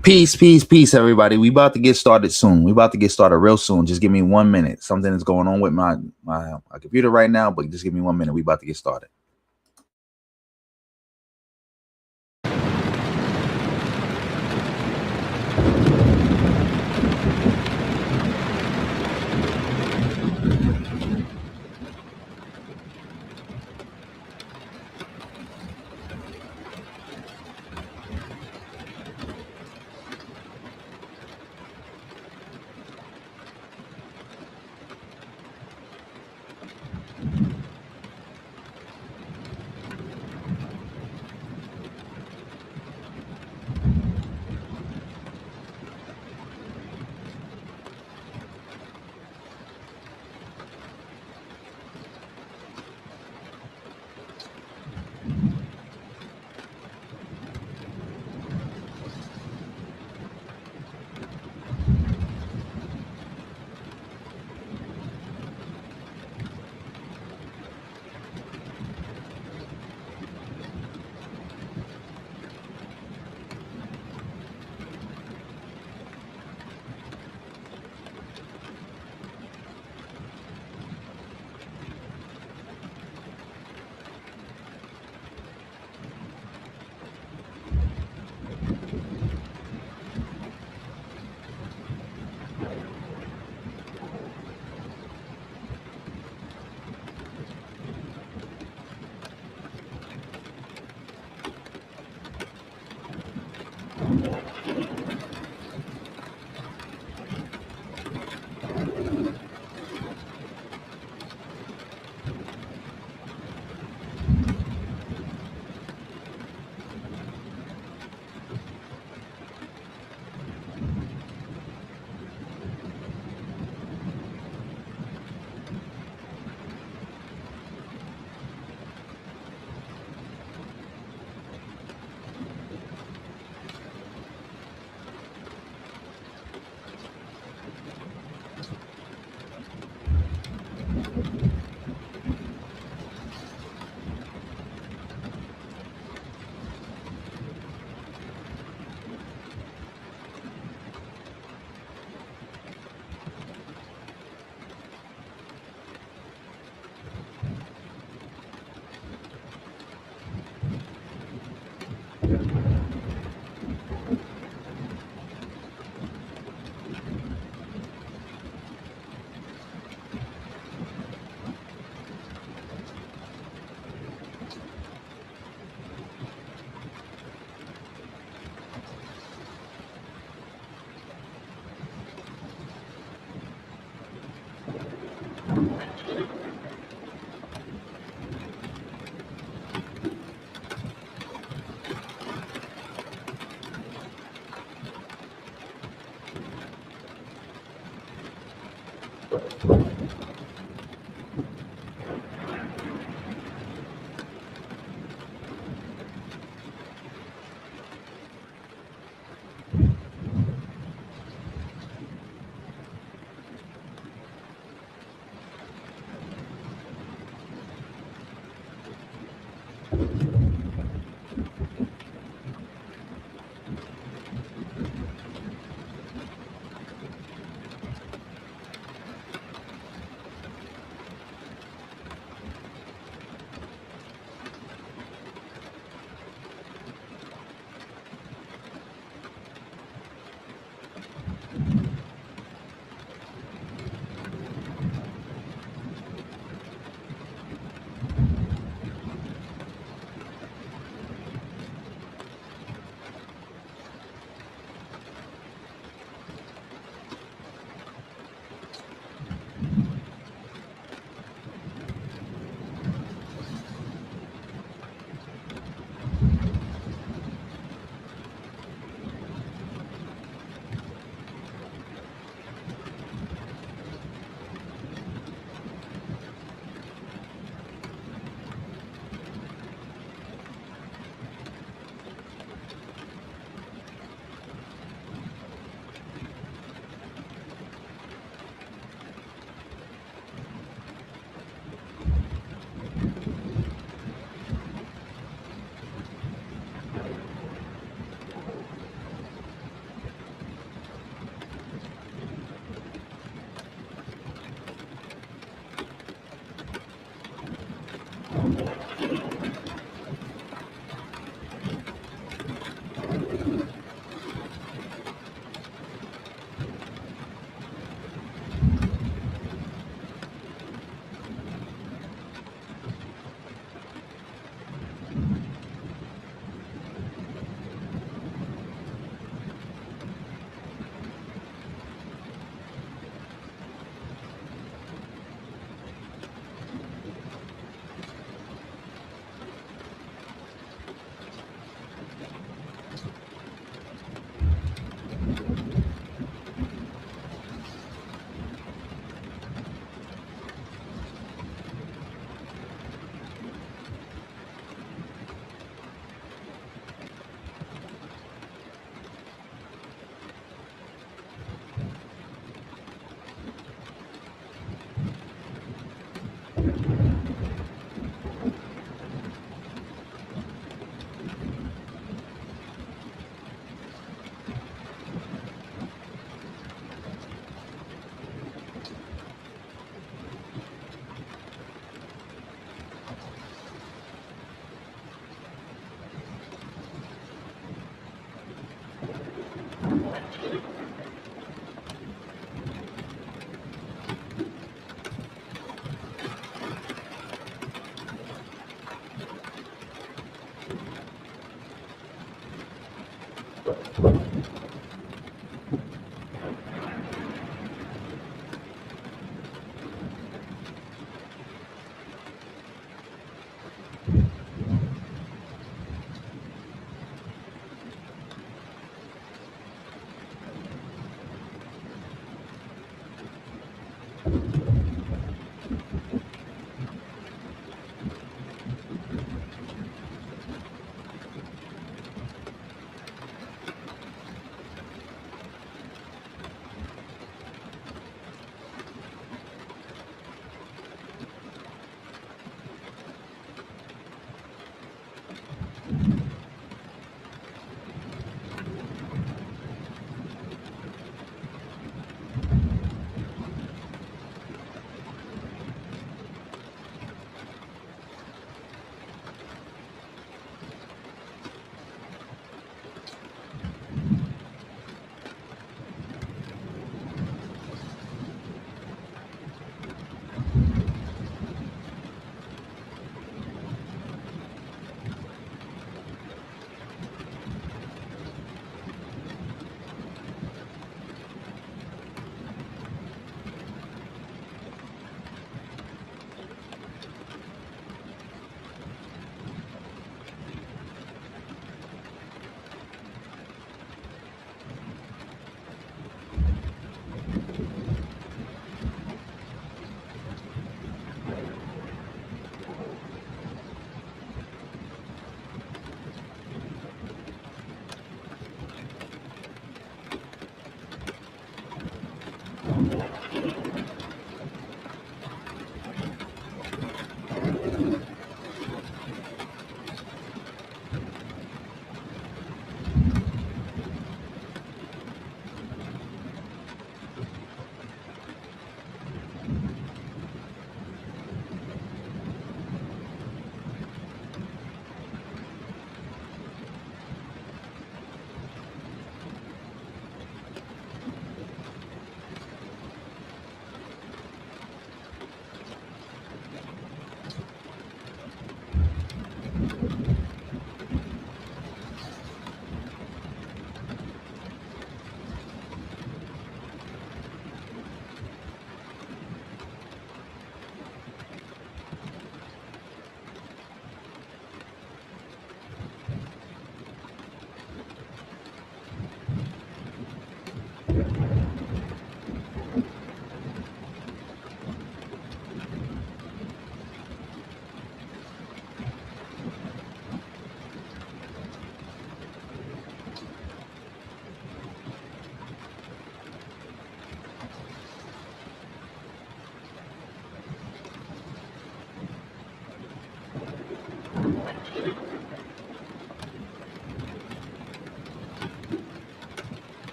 Peace, peace, peace, everybody. We about to get started soon. We about to get started real soon. Just give me 1 minute. Something is going on with my computer right now, but just give me 1 minute. We about to get started.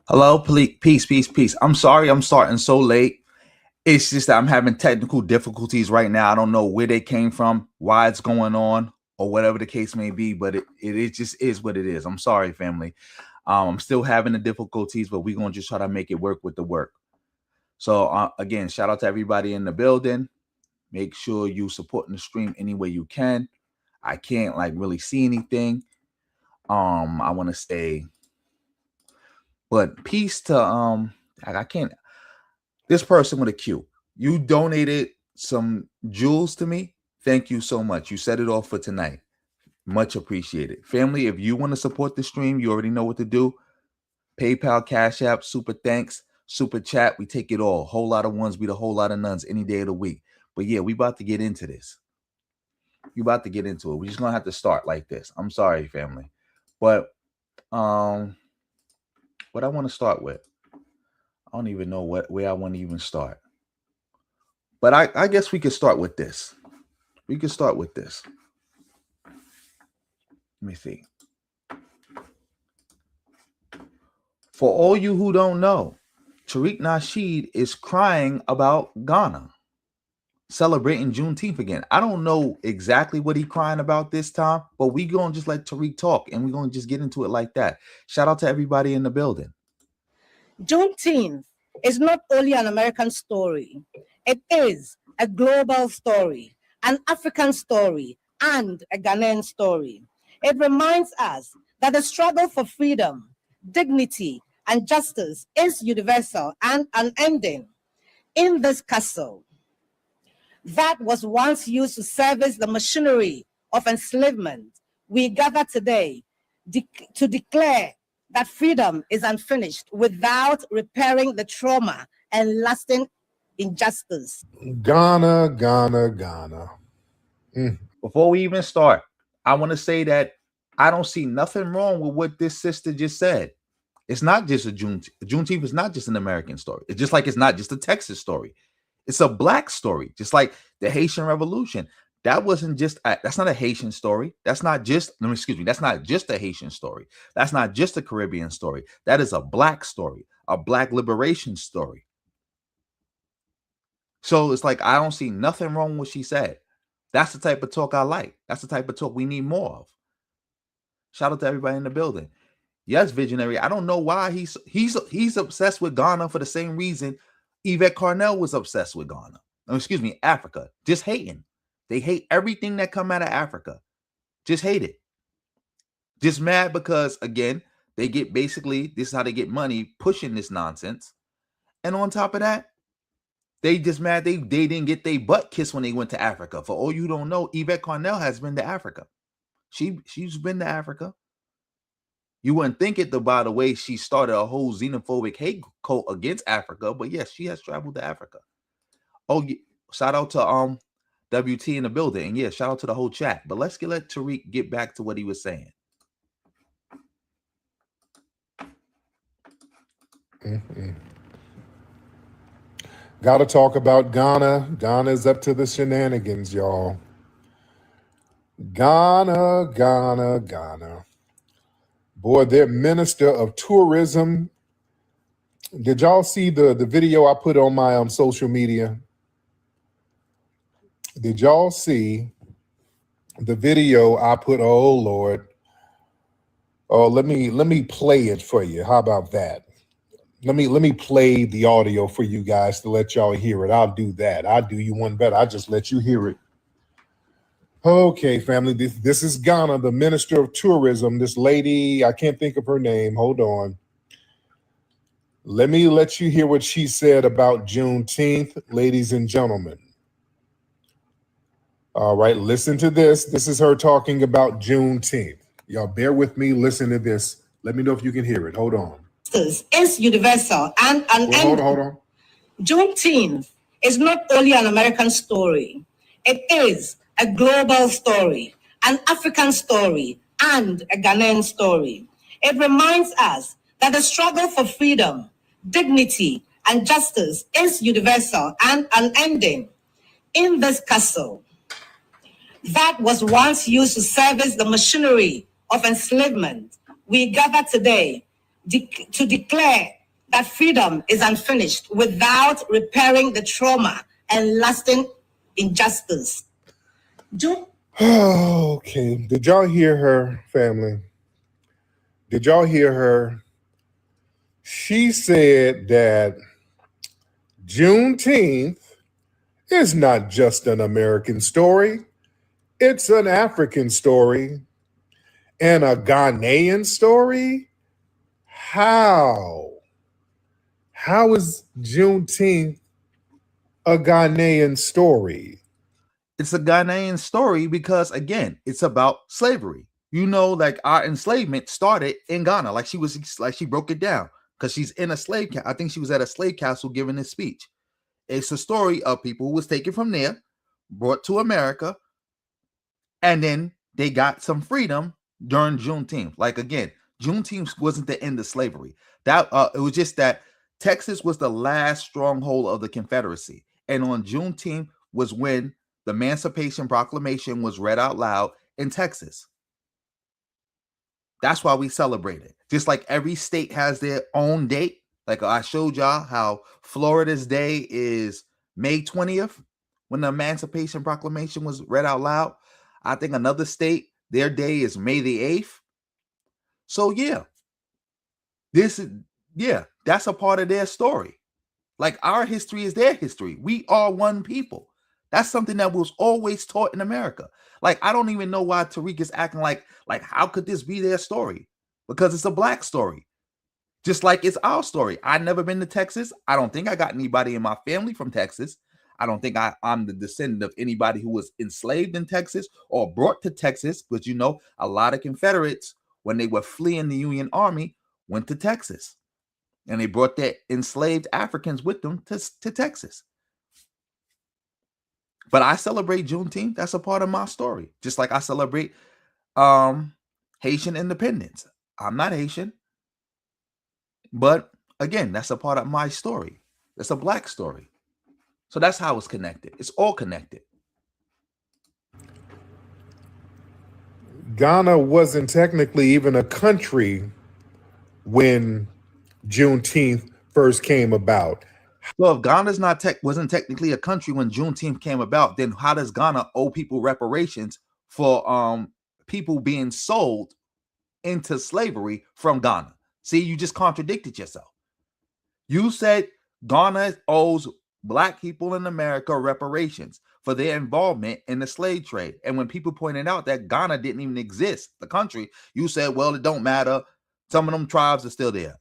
Hello, peace, peace, peace. I'm sorry I'm starting so late. It's just that I'm having technical difficulties right now. I don't know where they came from, why it's going on, or whatever the case may be, but it just is what it is. I'm sorry, family. I'm still having the difficulties, but we're going to just try to make it work with the work. So, again, shout out to everybody in the building. Make sure you supporting the stream any way you can. I can't like really see anything. I want to say, but peace to I can't. This person with a Q. You donated some jewels to me. Thank you so much. You set it off for tonight. Much appreciated. Family, if you want to support the stream, you already know what to do. PayPal, Cash App, super thanks, super chat. We take it all. Whole lot of ones beat a whole lot of nuns any day of the week. But yeah, we about to get into this. We about to get into it. We're just gonna have to start like this. I'm sorry, family. But what I want to start with, I don't even know where I want to even start. But I guess we could start with this. We could start with this. Let me see. For all you who don't know, Tariq Nasheed is crying about Ghana celebrating Juneteenth again. I don't know exactly what he's crying about this time, but we gonna just let Tariq talk and we're gonna just get into it like that. Shout out to everybody in the building. Juneteenth is not only an American story, it is a global story, an African story, and a Ghanaian story. It reminds us that the struggle for freedom, dignity, and justice is universal and unending. In this castle that was once used to service the machinery of enslavement, we gather today to declare that freedom is unfinished without repairing the trauma and lasting injustice. Ghana, Ghana, Ghana. Before we even start, I want to say that I don't see nothing wrong with what this sister just said. It's not just a Juneteenth. Juneteenth is not just an American story. It's just like it's not just a Texas story. It's a black story, just like the Haitian Revolution. That wasn't just that's not a Haitian story. That's not just that's not just a Haitian story. That's not just a Caribbean story. That is a black story, a black liberation story. So it's like I don't see nothing wrong with what she said. That's the type of talk I like. That's the type of talk we need more of. Shout out to everybody in the building. Yes, visionary. I don't know why he's obsessed with Ghana for the same reason Yvette Carnell was obsessed with Ghana. Oh, excuse me, Africa. Just hating. They hate everything that come out of Africa. Just hate it. Just mad because, again, they get basically, this is how they get money pushing this nonsense. And on top of that, they just mad they didn't get their butt kissed when they went to Africa. For all you don't know, Yvette Carnell has been to Africa. She's been to Africa. You wouldn't think it by the way she started a whole xenophobic hate cult against Africa, but yes, she has traveled to Africa. Oh, shout out to WT in the building. And yeah, shout out to the whole chat. But let's let Tariq get back to what he was saying. Got to talk about Ghana. Ghana's up to the shenanigans, y'all. Ghana. Boy, their minister of tourism. Did y'all see the video I put on my social media? Did y'all see the video I put? Oh Lord. Oh, let me play it for you. How about that? Let me play the audio for you guys to let y'all hear it. I'll do that. I'll do you one better. I'll just let you hear it. Okay, family. This is Ghana, the minister of tourism. This lady, I can't think of her name. Hold on. Let me let you hear what she said about Juneteenth, ladies and gentlemen. All right, listen to this. This is her talking about Juneteenth. Y'all bear with me. Listen to this. Let me know if you can hear it. Hold on. Is universal and hold on. Juneteenth is not only an American story. It is a global story, an African story, and a Ghanaian story. It reminds us that the struggle for freedom, dignity, and justice is universal and unending. In this castle that was once used to service the machinery of enslavement, we gather today to declare that freedom is unfinished without repairing the trauma and lasting injustice. Okay. Did y'all hear her, family? Did y'all hear her? She said that Juneteenth is not just an American story. It's an African story and a Ghanaian story. How? How is Juneteenth a Ghanaian story? It's a Ghanaian story because, again, it's about slavery. You know, like our enslavement started in Ghana. Like she broke it down because she's in a slave camp. I think she was at a slave castle giving this speech. It's a story of people who was taken from there, brought to America, and then they got some freedom during Juneteenth. Like, again, Juneteenth wasn't the end of slavery. That it was just that Texas was the last stronghold of the Confederacy. And on Juneteenth was when the Emancipation Proclamation was read out loud in Texas. That's why we celebrate it. Just like every state has their own date. Like I showed y'all how Florida's day is May 20th when the Emancipation Proclamation was read out loud. I think another state, their day is May the 8th. So yeah, that's a part of their story. Like our history is their history. We are one people. That's something that was always taught in America. Like, I don't even know why Tariq is acting like how could this be their story? Because it's a black story. Just like it's our story. I've never been to Texas. I don't think I got anybody in my family from Texas. I don't think I'm the descendant of anybody who was enslaved in Texas or brought to Texas. But you know, a lot of Confederates, when they were fleeing the Union Army, went to Texas. And they brought their enslaved Africans with them to Texas. But I celebrate Juneteenth. That's a part of my story. Just like I celebrate Haitian independence. I'm not Haitian. But again, that's a part of my story. It's a black story. So that's how it's connected. It's all connected. Ghana wasn't technically even a country when Juneteenth first came about. Well, if Ghana's wasn't technically a country when Juneteenth came about, then how does Ghana owe people reparations for people being sold into slavery from Ghana? See, you just contradicted yourself. You said Ghana owes Black people in America reparations for their involvement in the slave trade. And when people pointed out that Ghana didn't even exist, the country, you said, well, it don't matter. Some of them tribes are still there.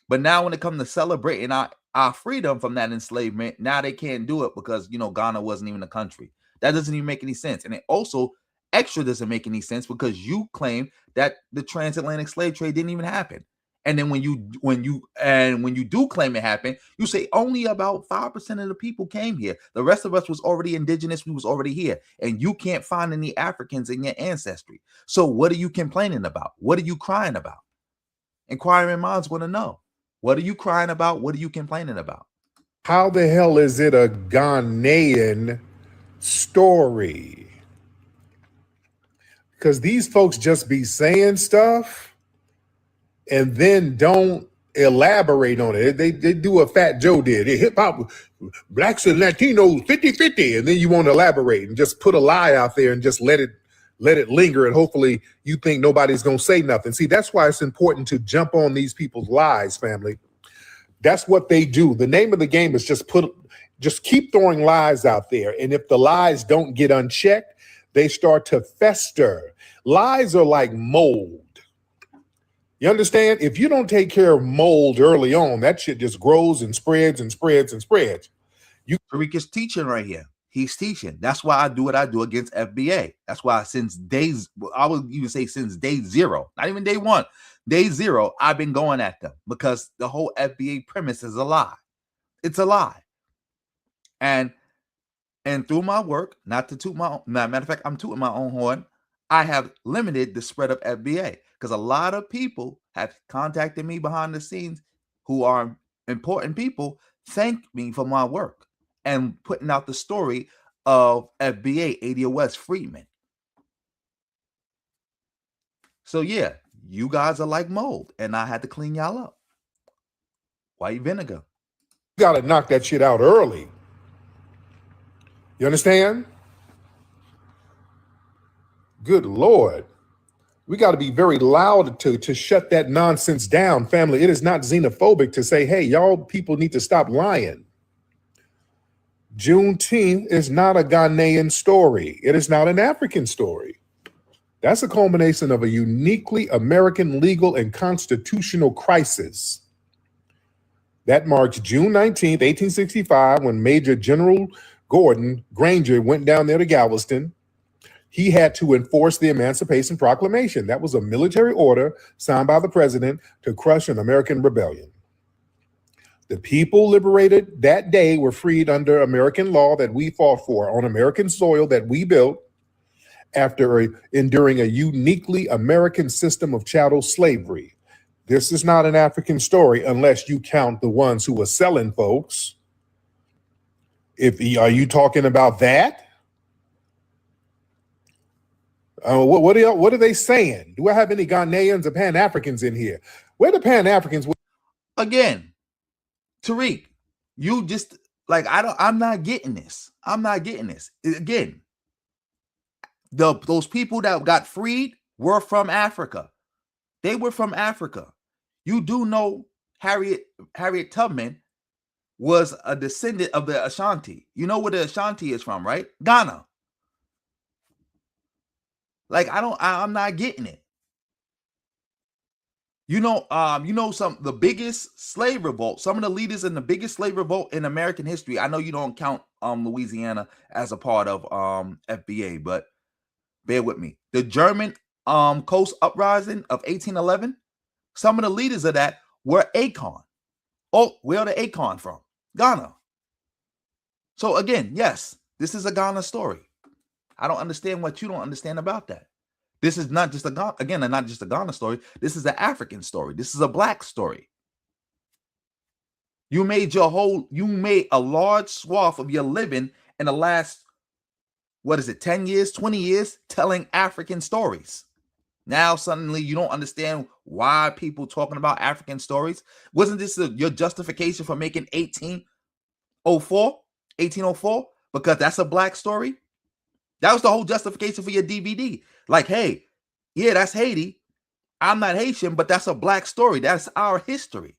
But now when it comes to celebrating our freedom from that enslavement, now they can't do it because, Ghana wasn't even a country. That doesn't even make any sense. And it also extra doesn't make any sense because you claim that the transatlantic slave trade didn't even happen. And then when you do claim it happened, you say only about 5% of the people came here. The rest of us was already indigenous. We was already here. And you can't find any Africans in your ancestry. So what are you complaining about? What are you crying about? Inquiring minds want to know. What are you crying about? What are you complaining about? How the hell is it a Ghanaian story? Because these folks just be saying stuff and then don't elaborate on it. They do a Fat Joe did. Hip hop, Blacks and Latinos 50-50. And then you won't elaborate and just put a lie out there and just let it linger. And hopefully you think nobody's going to say nothing. See, that's why it's important to jump on these people's lies, family. That's what they do. The name of the game is just keep throwing lies out there. And if the lies don't get unchecked, they start to fester. Lies are like mold. You understand? If you don't take care of mold early on, that shit just grows and spreads and spreads and spreads. Tariq is teaching right here. He's teaching. That's why I do what I do against FBA. That's why I would even say since day zero, not even day one, day zero, I've been going at them because the whole FBA premise is a lie. It's a lie. And through my work, matter of fact, I'm tooting my own horn. I have limited the spread of FBA because a lot of people have contacted me behind the scenes who are important people, thank me for my work and putting out the story of FBA, Adia West Freedman. So yeah, you guys are like mold, and I had to clean y'all up. White vinegar. You got to knock that shit out early. You understand? Good Lord. We got to be very loud to shut that nonsense down, family. It is not xenophobic to say, hey, y'all people need to stop lying. Juneteenth is not a Ghanaian story. It is not an African story. That's a culmination of a uniquely American legal and constitutional crisis. That marks June 19th, 1865, when Major General Gordon Granger went down there to Galveston. He had to enforce the Emancipation Proclamation. That was a military order signed by the president to crush an American rebellion. The people liberated that day were freed under American law that we fought for on American soil that we built after enduring a uniquely American system of chattel slavery. This is not an African story unless you count the ones who were selling folks. Are you talking about that? What are they saying? Do I have any Ghanaians or Pan-Africans in here? Where the Pan-Africans? Again, Tariq, you just like I'm not getting this. I'm not getting this. Again, those people that got freed were from Africa. They were from Africa. You do know Harriet Tubman was a descendant of the Ashanti. You know where the Ashanti is from, right? Ghana. Like I'm not getting it. The biggest slave revolt, some of the leaders in the biggest slave revolt in American history. I know you don't count Louisiana as a part of FBA, but bear with me. The German Coast Uprising of 1811, some of the leaders of that were Akon. Oh, where are the Akon from? Ghana. So again, yes, this is a Ghana story. I don't understand what you don't understand about that. This is not just not just a Ghana story. This is an African story. This is a Black story. You made a large swath of your living in the last, 10 years, 20 years, telling African stories. Now suddenly you don't understand why people talking about African stories. Wasn't this your justification for making 1804? Because that's a black story. That was the whole justification for your DVD. Like, hey, yeah, that's Haiti. I'm not Haitian, but that's a black story. That's our history.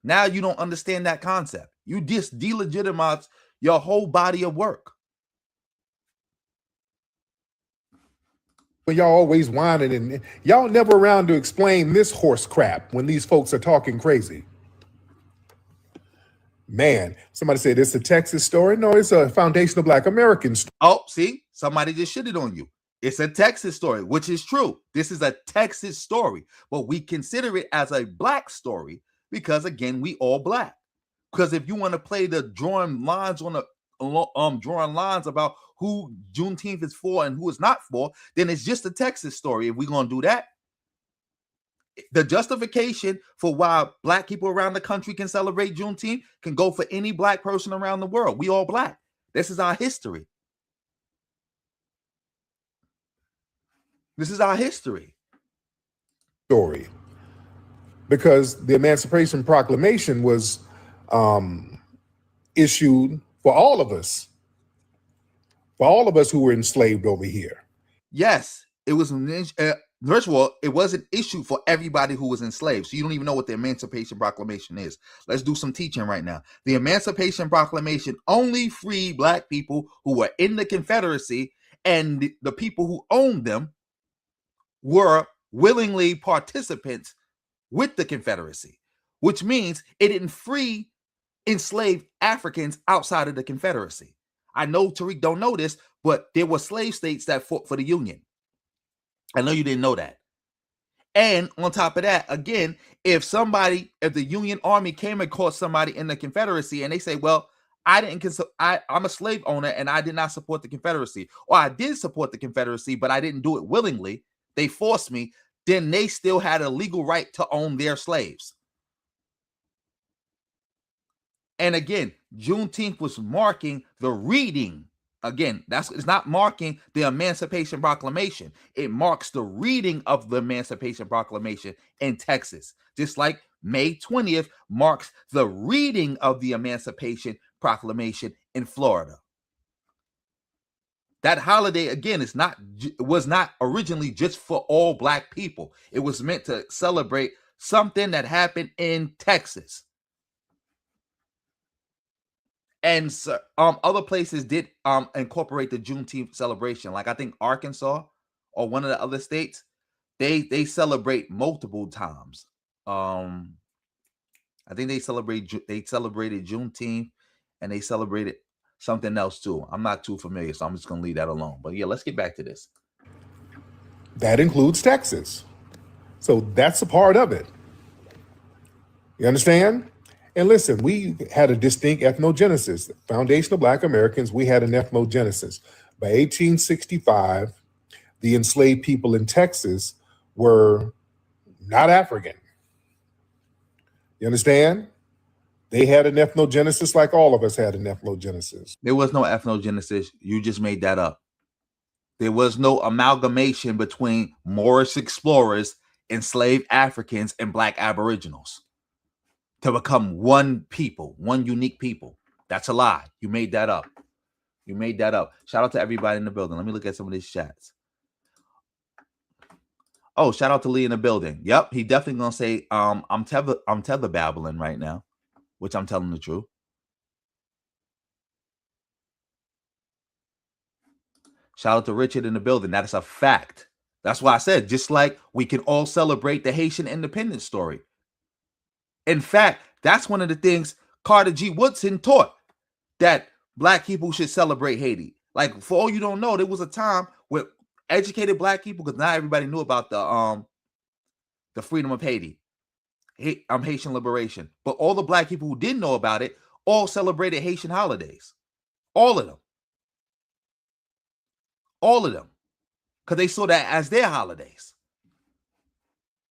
Now you don't understand that concept. You just delegitimize your whole body of work. But y'all always whining, and y'all never around to explain this horse crap when these folks are talking crazy. Man, somebody said it's a Texas story. No, it's a foundational Black American story. Oh, see, somebody just shitted on you. It's a Texas story, which is true. This is a Texas story, but we consider it as a black story because, again, we all black. Because if you want to play the drawing lines on the drawing lines about who Juneteenth is for and who is not for, then it's just a Texas story. If we're gonna do that, the justification for why black people around the country can celebrate Juneteenth can go for any black person around the world. We all black. This is our history. This is our history. Story. Because the Emancipation Proclamation was issued for all of us who were enslaved over here. Yes, it was. First of all, it wasn't issued for everybody who was enslaved. So you don't even know what the Emancipation Proclamation is. Let's do some teaching right now. The Emancipation Proclamation only freed black people who were in the Confederacy, and the people who owned them were willingly participants with the Confederacy, which means it didn't free enslaved Africans outside of the Confederacy. I know Tariq don't know this, but there were slave states that fought for the Union. I know you didn't know that. And on top of that, again, if the Union Army came and caught somebody in the Confederacy and they say, well, I'm a slave owner and I did not support the Confederacy, or I did support the Confederacy, but I didn't do it willingly, they forced me, then they still had a legal right to own their slaves. And again, Juneteenth was marking the reading. Again, it's not marking the Emancipation Proclamation. It marks the reading of the Emancipation Proclamation in Texas. Just like May 20th marks the reading of the Emancipation Proclamation in Florida. That holiday, again, was not originally just for all black people. It was meant to celebrate something that happened in Texas. And other places did incorporate the Juneteenth celebration. Like I think Arkansas or one of the other states, they celebrate multiple times. I think they celebrated Juneteenth and they celebrated something else too. I'm not too familiar, so I'm just gonna leave that alone. But yeah, let's get back to this. That includes Texas. So that's a part of it. You understand? And listen, we had a distinct ethnogenesis. Foundational Black Americans, we had an ethnogenesis. By 1865, the enslaved people in Texas were not African. You understand? They had an ethnogenesis like all of us had an ethnogenesis. There was no ethnogenesis. You just made that up. There was no amalgamation between Moorish explorers, enslaved Africans, and Black Aboriginals to become one people, one unique people. That's a lie. You made that up. You made that up. Shout out to everybody in the building. Let me look at some of these chats. Oh, shout out to Lee in the building. Yep, he definitely gonna say, I'm tether babbling right now, which I'm telling the truth. Shout out to Richard in the building. That is a fact. That's why I said, just like we can all celebrate the Haitian independence story. In fact, that's one of the things Carter G. Woodson taught, that black people should celebrate Haiti. Like, for all you don't know, there was a time where educated black people, because not everybody knew about the freedom of Haiti, Haitian liberation. But all the black people who didn't know about it all celebrated Haitian holidays. All of them. All of them. Because they saw that as their holidays.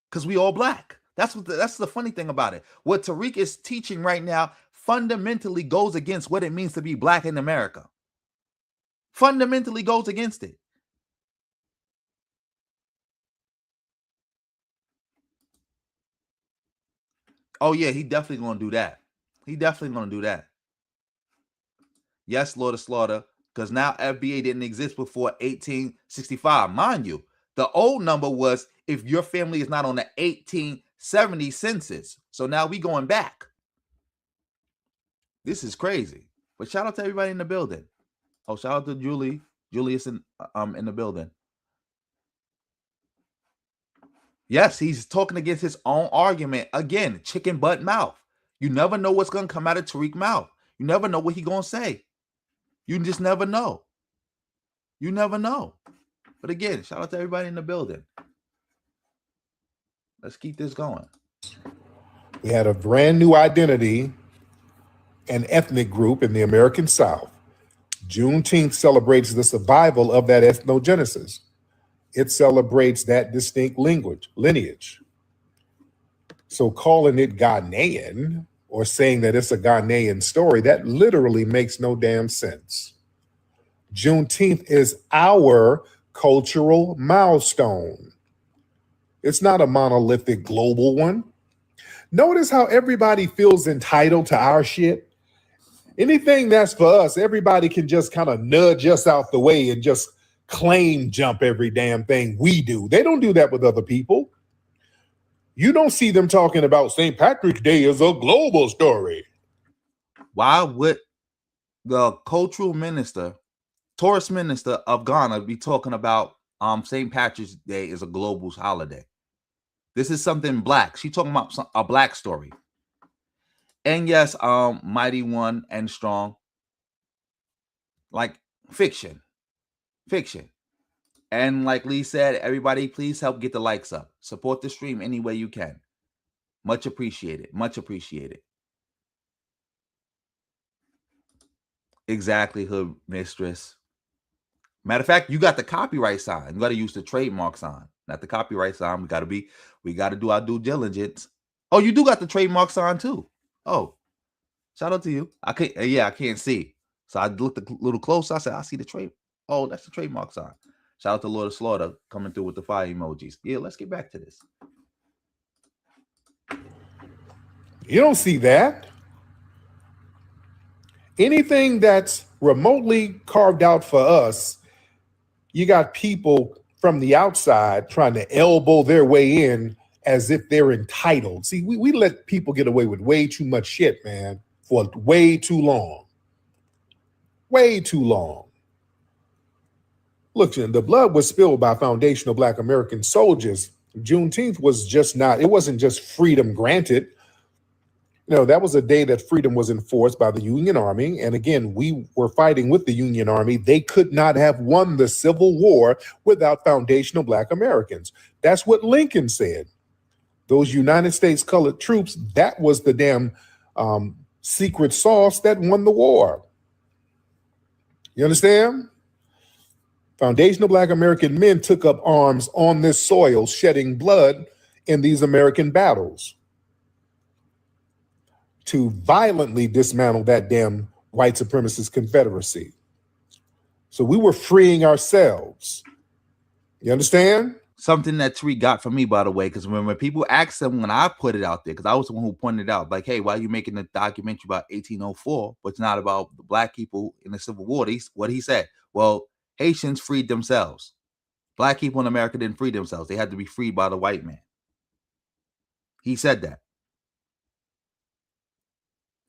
Because we all black. That's the funny thing about it. What Tariq is teaching right now fundamentally goes against what it means to be black in America. Fundamentally goes against it. Oh yeah, he definitely gonna do that. He definitely gonna do that. Yes, slaughter, because now FBA didn't exist before 1865. Mind you, the old number was if your family is not on the 1870 census. So now we going back. This is crazy. But shout out to everybody in the building. Oh, shout out to Julius in the building. Yes, he's talking against his own argument. Again, chicken butt mouth. You never know what's going to come out of Tariq's mouth. You never know what he's going to say. You just never know. You never know. But again, shout out to everybody in the building. Let's keep this going. We had a brand new identity and ethnic group in the American South. Juneteenth celebrates the survival of that ethnogenesis. It celebrates that distinct lineage. So calling it Ghanaian or saying that it's a Ghanaian story, that literally makes no damn sense. Juneteenth is our cultural milestone. It's not a monolithic global one. Notice how everybody feels entitled to our shit. Anything that's for us, everybody can just kind of nudge us out the way and just claim jump every damn thing we do. They don't do that with other people. You don't see them talking about St. Patrick's Day as a global story. Why would the cultural minister, tourist minister of Ghana be talking about St. Patrick's Day is a global holiday? This is something black. She's talking about a black story. And yes, Mighty One and Strong. Like fiction. And like Lee said, everybody please help get the likes up. Support the stream any way you can. Much appreciated. Exactly, hood mistress. Matter of fact, you got the copyright sign. You got to use the trademark sign, not the copyright sign. We got to do our due diligence. Oh, you do got the trademark sign too. Oh, shout out to you. I can't see. So I looked a little closer. I said, I see the trade. Oh, that's the trademark sign. Shout out to Lord of Slaughter coming through with the fire emojis. Yeah, let's get back to this. You don't see that. Anything that's remotely carved out for us, you got people from the outside trying to elbow their way in as if they're entitled. See, we let people get away with way too much shit, man, for way too long. Way too long. Look, the blood was spilled by foundational Black American soldiers. Juneteenth wasn't just freedom granted. That was a day that freedom was enforced by the Union Army. And again, we were fighting with the Union Army. They could not have won the Civil War without foundational Black Americans. That's what Lincoln said. Those United States colored troops, that was the damn secret sauce that won the war. You understand? Foundational Black American men took up arms on this soil, shedding blood in these American battles to violently dismantle that damn white supremacist Confederacy. So we were freeing ourselves. You understand? Something that Tariq got from me, by the way, because when people asked him, when I put it out there, because I was the one who pointed it out, like, hey, why are you making a documentary about 1804, but it's not about the Black people in the Civil War? What he said, well, Haitians freed themselves. Black people in America didn't free themselves. They had to be freed by the white man. He said that.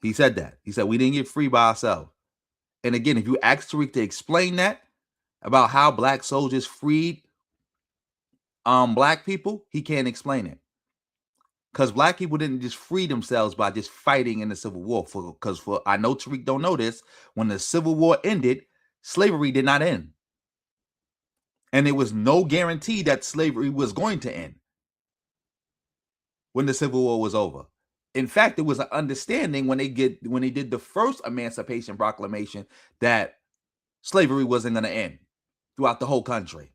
He said we didn't get free by ourselves. And again, if you ask Tariq to explain that about how Black soldiers freed Black people, he can't explain it. Because Black people didn't just free themselves by just fighting in the Civil War. Because I know Tariq don't know this, when the Civil War ended, slavery did not end. And there was no guarantee that slavery was going to end when the Civil War was over. In fact, it was an understanding when they did the first Emancipation Proclamation that slavery wasn't going to end throughout the whole country.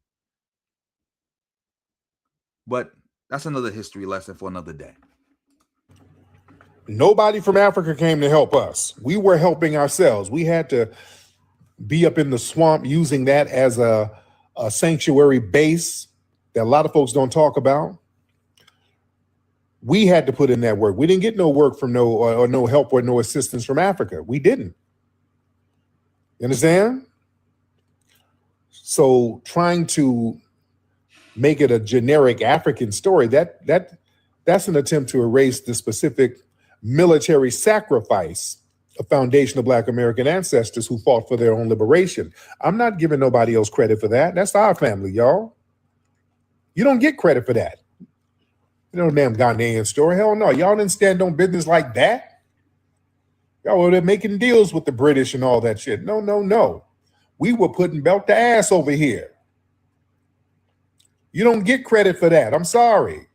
But that's another history lesson for another day. Nobody from Africa came to help us. We were helping ourselves. We had to be up in the swamp using that as a sanctuary base that a lot of folks don't talk about. We had to put in that work. We didn't get no work from or no help or no assistance from Africa. We didn't. You understand? So trying to make it a generic African story, that's an attempt to erase the specific military sacrifice of foundational Black American ancestors who fought for their own liberation. I'm not giving nobody else credit for that. That's our family, y'all. You don't get credit for that. You know, damn Ghanaian story. Hell no. Y'all didn't stand on business like that. Y'all were there making deals with the British and all that shit. No, no, no. We were putting belt to ass over here. You don't get credit for that. I'm sorry.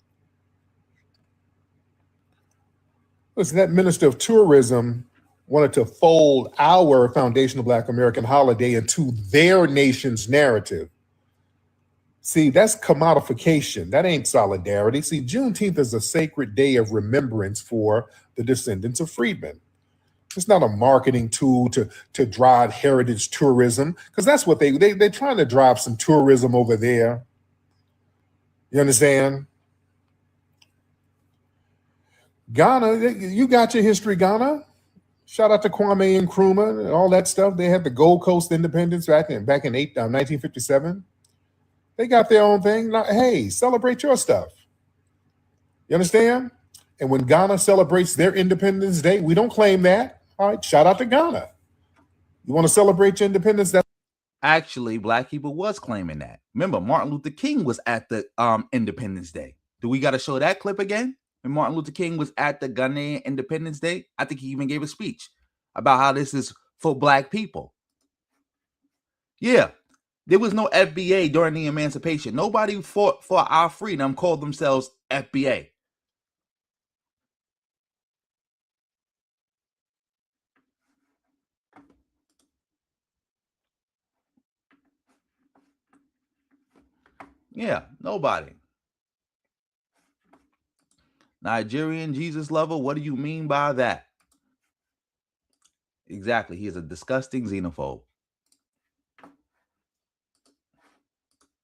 Listen, that Minister of Tourism wanted to fold our foundational Black American holiday into their nation's narrative. See, that's commodification. That ain't solidarity. See, Juneteenth is a sacred day of remembrance for the descendants of freedmen. It's not a marketing tool to drive heritage tourism, because that's what they're trying to drive some tourism over there. You understand? Ghana, you got your history, Ghana. Shout out to Kwame Nkrumah and all that stuff. They had the Gold Coast independence back in 1957. They got their own thing. Hey, celebrate your stuff. You understand? And when Ghana celebrates their Independence Day, we don't claim that. All right, shout out to Ghana. You want to celebrate your independence? Actually, Black people was claiming that. Remember, Martin Luther King was at the Independence Day. Do we got to show that clip again? When Martin Luther King was at the Ghanaian Independence Day, I think he even gave a speech about how this is for Black people. Yeah, there was no FBA during the emancipation. Nobody fought for our freedom called themselves FBA. Yeah, nobody. Nigerian Jesus lover, what do you mean by that? Exactly, he is a disgusting xenophobe.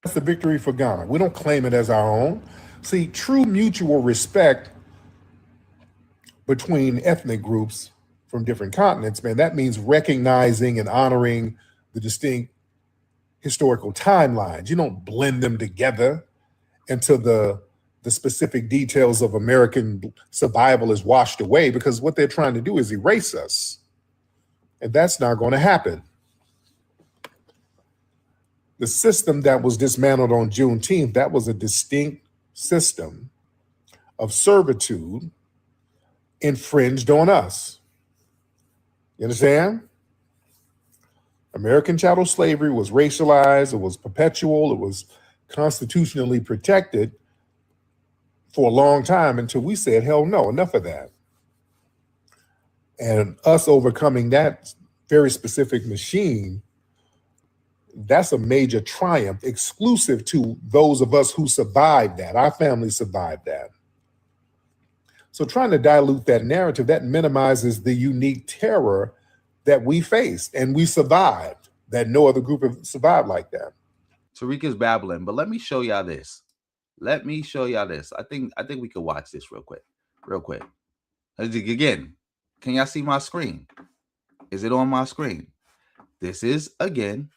That's the victory for Ghana. We don't claim it as our own. See, true mutual respect between ethnic groups from different continents, man, that means recognizing and honoring the distinct historical timelines. You don't blend them together until the specific details of American survival is washed away, because what they're trying to do is erase us. And that's not going to happen. The system that was dismantled on Juneteenth, that was a distinct system of servitude infringed on us. You understand? American chattel slavery was racialized, it was perpetual, it was constitutionally protected for a long time until we said, hell no, enough of that. And us overcoming that very specific machine, that's a major triumph exclusive to those of us who survived that. Our family survived that. So trying to dilute that narrative, that minimizes the unique terror that we faced and we survived, that no other group have survived like that. Tariq is babbling, but let me show y'all this. Let me show y'all this. I think we could watch this real quick. Again, can y'all see my screen? Is it on my screen? This is, again,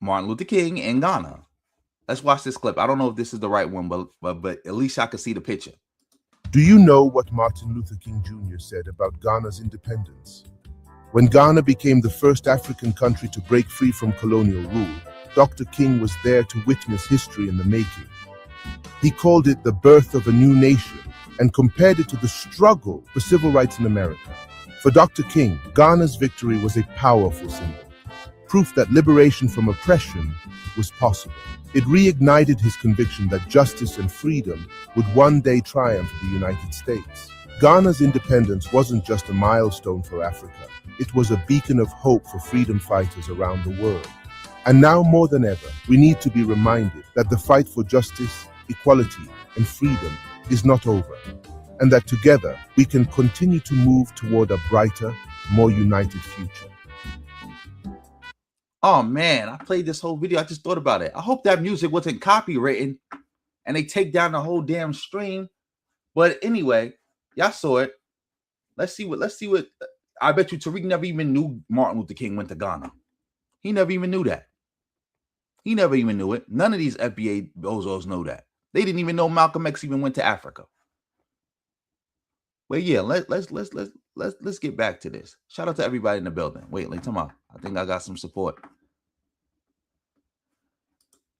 Martin Luther King in Ghana. Let's watch this clip. I don't know if this is the right one, but at least I can see the picture. Do you know what Martin Luther King Jr. said about Ghana's independence? When Ghana became the first African country to break free from colonial rule, Dr. King was there to witness history in the making. He called it the birth of a new nation and compared it to the struggle for civil rights in America. For Dr. King, Ghana's victory was a powerful symbol, proof that liberation from oppression was possible. It reignited his conviction that justice and freedom would one day triumph the United States. Ghana's independence wasn't just a milestone for Africa. It was a beacon of hope for freedom fighters around the world. And now more than ever, we need to be reminded that the fight for justice, equality, and freedom is not over, and that together we can continue to move toward a brighter, more united future. Oh man, I played this whole video. I just thought about it. I hope that music wasn't copywritten. and they take down the whole damn stream. But anyway, y'all saw it. Let's see what. I bet you Tariq never even knew Martin Luther King went to Ghana. He never even knew that. He never even knew it. None of these FBA bozos know that. They didn't even know Malcolm X even went to Africa. But yeah, let's get back to this. Shout out to everybody in the building. Wait, come on. I think I got some support.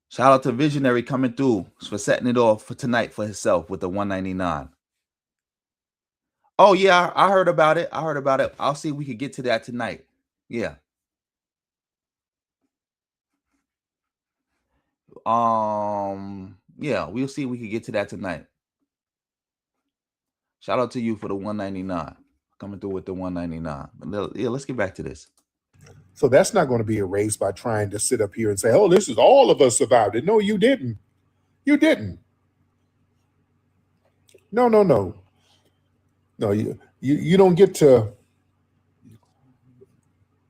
Shout out to Visionary coming through for setting it off for tonight for himself with the 199. Oh yeah, I heard about it. I'll see if we could get to that tonight. Yeah. Yeah, we'll see if we can get to that tonight. Shout out to you for the 199. Coming through with the 199. But yeah, let's get back to this. So that's not going to be erased by trying to sit up here and say, oh, this is all of us survived it. No, you didn't. You didn't. No. No, you don't get to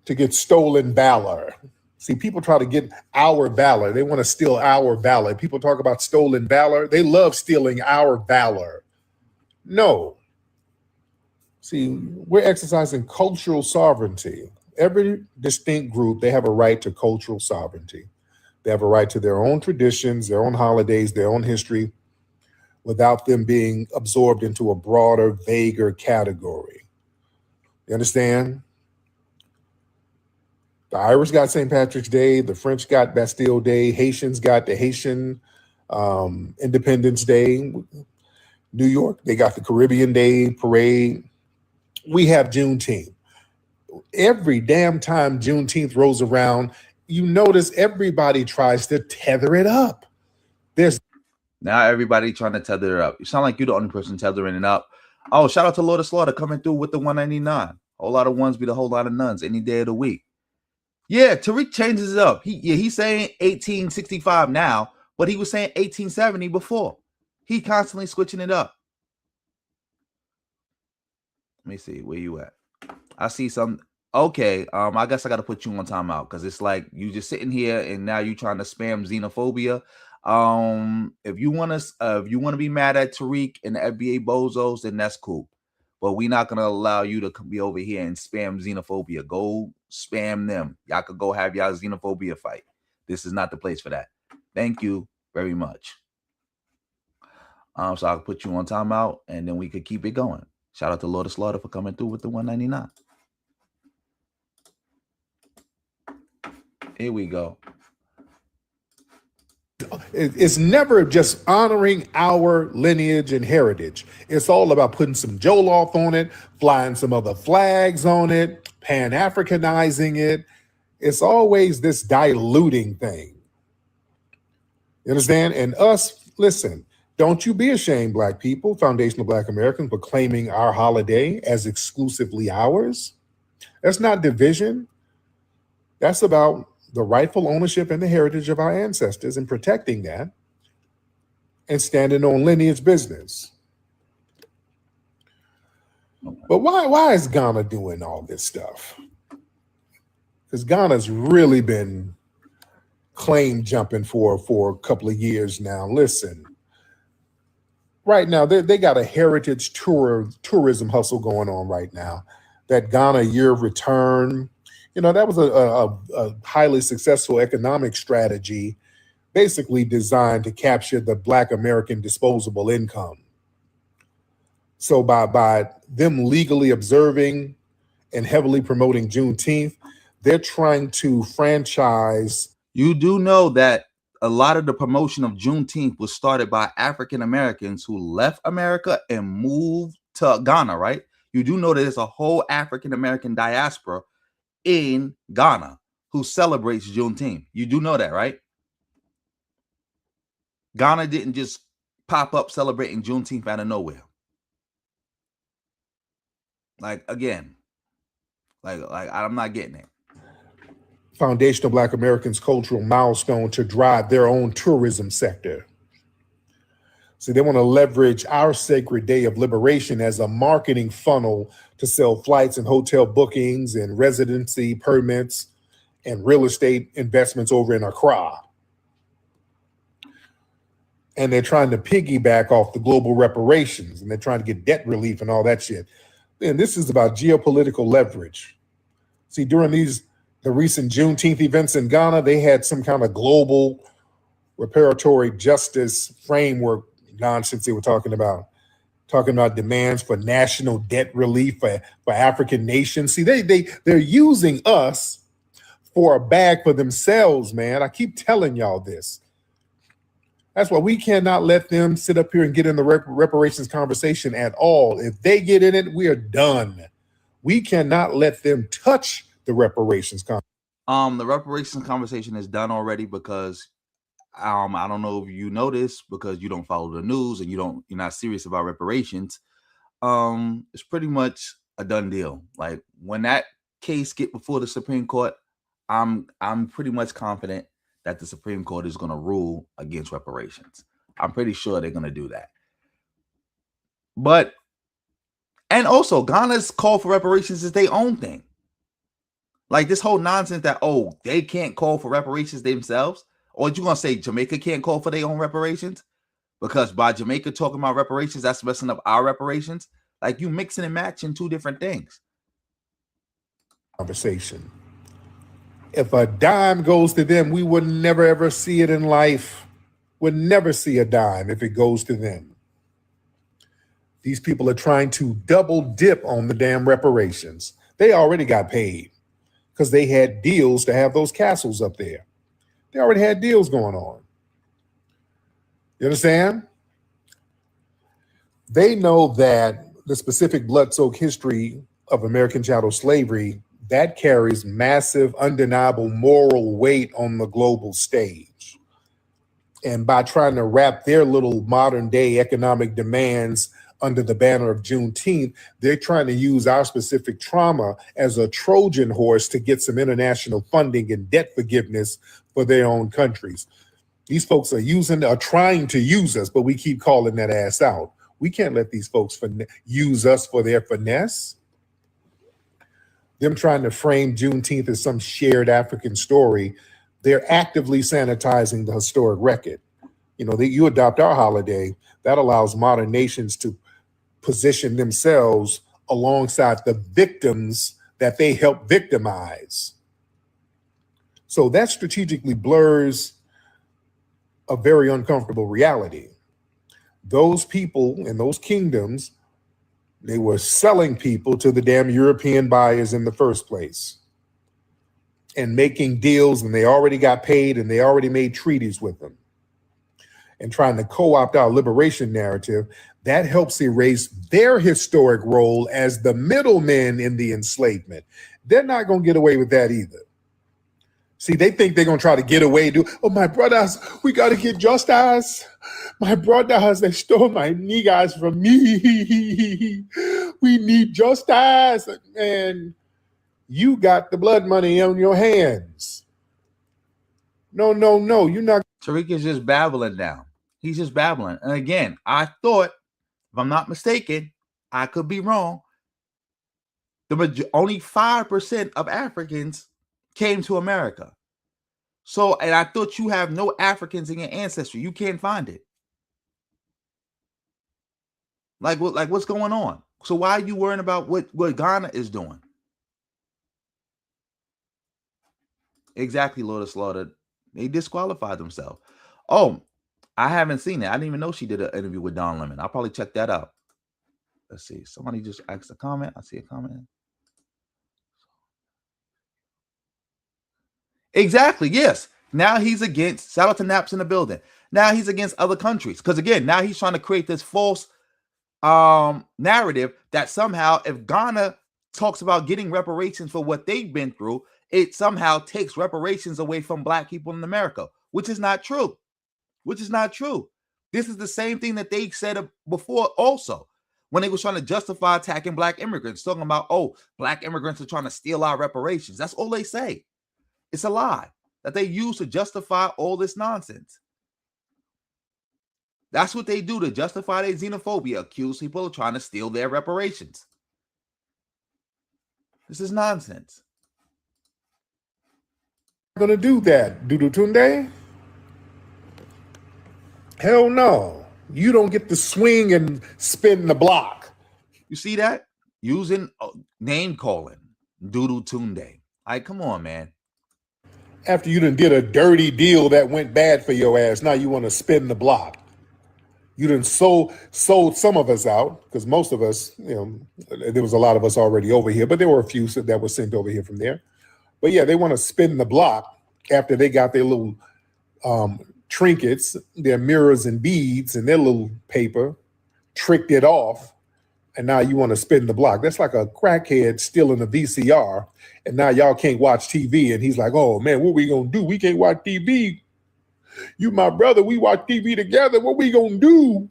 get stolen valor. See, people try to get our valor. They want to steal our valor. People talk about stolen valor. They love stealing our valor. No. See, we're exercising cultural sovereignty. Every distinct group, they have a right to cultural sovereignty. They have a right to their own traditions, their own holidays, their own history, without them being absorbed into a broader, vaguer category. You understand? The Irish got St. Patrick's Day. The French got Bastille Day. Haitians got the Haitian Independence Day. New York, they got the Caribbean Day Parade. We have Juneteenth. Every damn time Juneteenth rolls around, you notice everybody tries to tether it up. Now everybody trying to tether it up. You sound like you're the only person tethering it up. Oh, shout out to Lord of Slaughter coming through with the 199. Whole lot of ones beat a whole lot of nuns any day of the week. Yeah, Tariq changes it up. He's saying 1865 now, but he was saying 1870 before. He constantly switching it up. Let me see where you at. I see some. Okay, I guess I got to put you on timeout because it's like you just sitting here and now you trying to spam xenophobia. If you want to be mad at Tariq and the FBA bozos, then that's cool. But we're not gonna allow you to be over here and spam xenophobia. Go spam them. Y'all could go have y'all xenophobia fight. This is not the place for that. Thank you very much. So I'll put you on timeout and then we could keep it going. Shout out to Lord of Slaughter for coming through with the 199. Here we go. It's never just honoring our lineage and heritage. It's all about putting some Jollof on it, flying some other flags on it, Pan-Africanizing it. It's always this diluting thing. You understand? And us, listen, don't you be ashamed, Black people, foundational Black Americans, for claiming our holiday as exclusively ours. That's not division. That's about the rightful ownership and the heritage of our ancestors and protecting that and standing on lineage business. But why is Ghana doing all this stuff? Because Ghana's really been claim jumping for a couple of years now. Listen, right now they got a heritage tourism hustle going on right now. That Ghana year of return, that was a highly successful economic strategy, basically designed to capture the Black American disposable income. So by them legally observing and heavily promoting Juneteenth, they're trying to franchise. You do know that a lot of the promotion of Juneteenth was started by African Americans who left America and moved to Ghana, right? You do know that there's a whole African American diaspora in Ghana who celebrates Juneteenth. You do know that, right? Ghana didn't just pop up celebrating Juneteenth out of nowhere. Like, again, like I'm not getting it. Foundational Black Americans' cultural milestone to drive their own tourism sector. So they want to leverage our sacred day of liberation as a marketing funnel to sell flights and hotel bookings and residency permits and real estate investments over in Accra. and they're trying to piggyback off the global reparations, and they're trying to get debt relief and all that shit. And this is about geopolitical leverage. See, during the recent Juneteenth events in Ghana, they had some kind of global reparatory justice framework nonsense they were talking about demands for national debt relief for African nations. See, they're using us for a bag for themselves, man. I keep telling y'all this. That's why we cannot let them sit up here and get in the reparations conversation at all. If they get in it, we are done. We cannot let them touch the reparations conversation. The reparations conversation is done already because I don't know if you know this because you don't follow the news and you're not serious about reparations. It's pretty much a done deal. Like when that case get before the Supreme Court, I'm pretty much confident that the Supreme Court is going to rule against reparations. I'm pretty sure they're going to do that. And also Ghana's call for reparations is their own thing. Like this whole nonsense that, they can't call for reparations themselves. Or you going to say Jamaica can't call for their own reparations? Because by Jamaica talking about reparations, that's messing up our reparations. Like you mixing and matching two different things. Conversation. If a dime goes to them, we would never, ever see it in life. Would never see a dime if it goes to them. These people are trying to double dip on the damn reparations. They already got paid because they had deals to have those castles up there. They already had deals going on. You understand? They know that the specific blood-soaked history of American chattel slavery, that carries massive, undeniable moral weight on the global stage. And by trying to wrap their little modern-day economic demands under the banner of Juneteenth, they're trying to use our specific trauma as a Trojan horse to get some international funding and debt forgiveness for their own countries. These folks are trying to use us, but we keep calling that ass out. We can't let these folks use us for their finesse. Them trying to frame Juneteenth as some shared African story, they're actively sanitizing the historic record. You adopt our holiday, that allows modern nations to position themselves alongside the victims that they help victimize. So that strategically blurs a very uncomfortable reality. Those people in those kingdoms, they were selling people to the damn European buyers in the first place and making deals, and they already got paid and they already made treaties with them. And trying to co-opt our liberation narrative, that helps erase their historic role as the middlemen in the enslavement. They're not going to get away with that either. See, they think they're going to try to get away. My brothers, we got to get justice. My brothers, they stole my niggas from me. We need justice. And you got the blood money on your hands. No, you're not. Tariq is just babbling now. He's just babbling. And again, I thought, if I'm not mistaken, I could be wrong, only 5% of Africans came to America. So, and I thought you have no Africans in your ancestry. You can't find it. Like what's going on? So why are you worrying about what Ghana is doing? Exactly, Lord of Slaughter. They disqualified themselves. Oh, I haven't seen it. I didn't even know she did an interview with Don Lemon. I'll probably check that out. Let's see. Somebody just asked a comment. I see a comment. Exactly. Yes. Now he's against, shout out to Naps in the building. Now he's against other countries. Because again, now he's trying to create this false narrative that somehow if Ghana talks about getting reparations for what they've been through, it somehow takes reparations away from Black people in America, which is not true. This is the same thing that they said before also, when they was trying to justify attacking Black immigrants, talking about, Black immigrants are trying to steal our reparations. That's all they say. It's a lie that they use to justify all this nonsense. That's what they do to justify their xenophobia, accuse people of trying to steal their reparations. This is nonsense. Going to do that, Dudu Tunde. Hell no. You don't get to swing and spin the block. You see that? Using name calling. Doodle Tunde. Like, come on, man. After you done did a dirty deal that went bad for your ass, now you want to spin the block. You done sold some of us out, because most of us, there was a lot of us already over here, but there were a few that were sent over here from there. But yeah, they want to spin the block after they got their little trinkets, their mirrors and beads and their little paper, tricked it off, and now you want to spin the block. That's like a crackhead stealing a VCR, and now y'all can't watch TV, and he's like, oh man, what we gonna do? We can't watch TV. You my brother, we watch TV together. What we gonna do?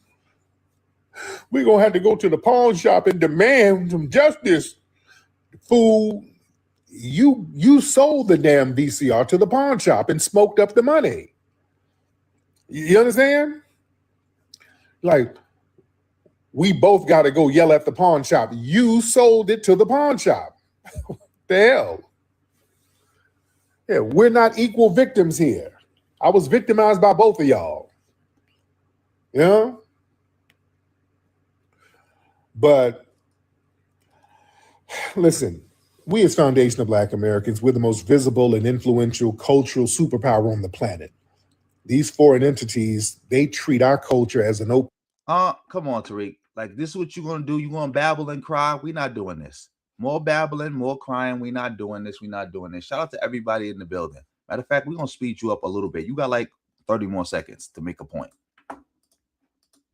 We gonna have to go to the pawn shop and demand some justice. Fool, you sold the damn VCR to the pawn shop and smoked up the money. You understand? Like, we both got to go yell at the pawn shop. You sold it to the pawn shop. What the hell? Yeah, we're not equal victims here. I was victimized by both of y'all. Yeah? But listen, we as Foundation of Black Americans, we're the most visible and influential cultural superpower on the planet. These foreign entities, they treat our culture as an open. Come on, Tariq. Like, this is what you're gonna do. You're gonna babble and cry. We're not doing this. More babbling, more crying. We're not doing this. We're not doing this. Shout out to everybody in the building. Matter of fact, we're gonna speed you up a little bit. You got like 30 more seconds to make a point.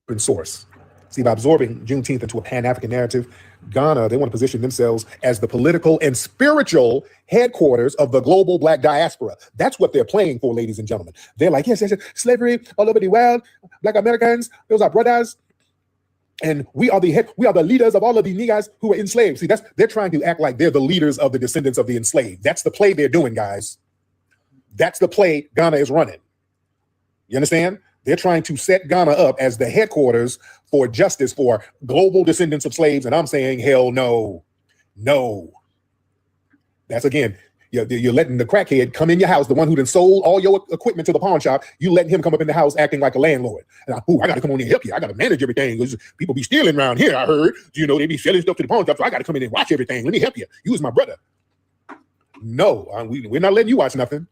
Open source. See, by absorbing Juneteenth into a Pan-African narrative, Ghana, they want to position themselves as the political and spiritual headquarters of the global Black diaspora. That's what they're playing for, ladies and gentlemen. They're like, yes, slavery all over the world, Black Americans, those are brothers. And we are the leaders of all of the niggas who were enslaved. See, they're trying to act like they're the leaders of the descendants of the enslaved. That's the play they're doing, guys. That's the play Ghana is running. You understand? They're trying to set Ghana up as the headquarters for justice for global descendants of slaves. And I'm saying, hell no. No. That's, again, you're letting the crackhead come in your house, the one who done sold all your equipment to the pawn shop. You letting him come up in the house acting like a landlord. And I got to come on in and help you. I got to manage everything. People be stealing around here, I heard. They be selling stuff to the pawn shop, so I got to come in and watch everything. Let me help you. You is my brother. No, we're not letting you watch nothing.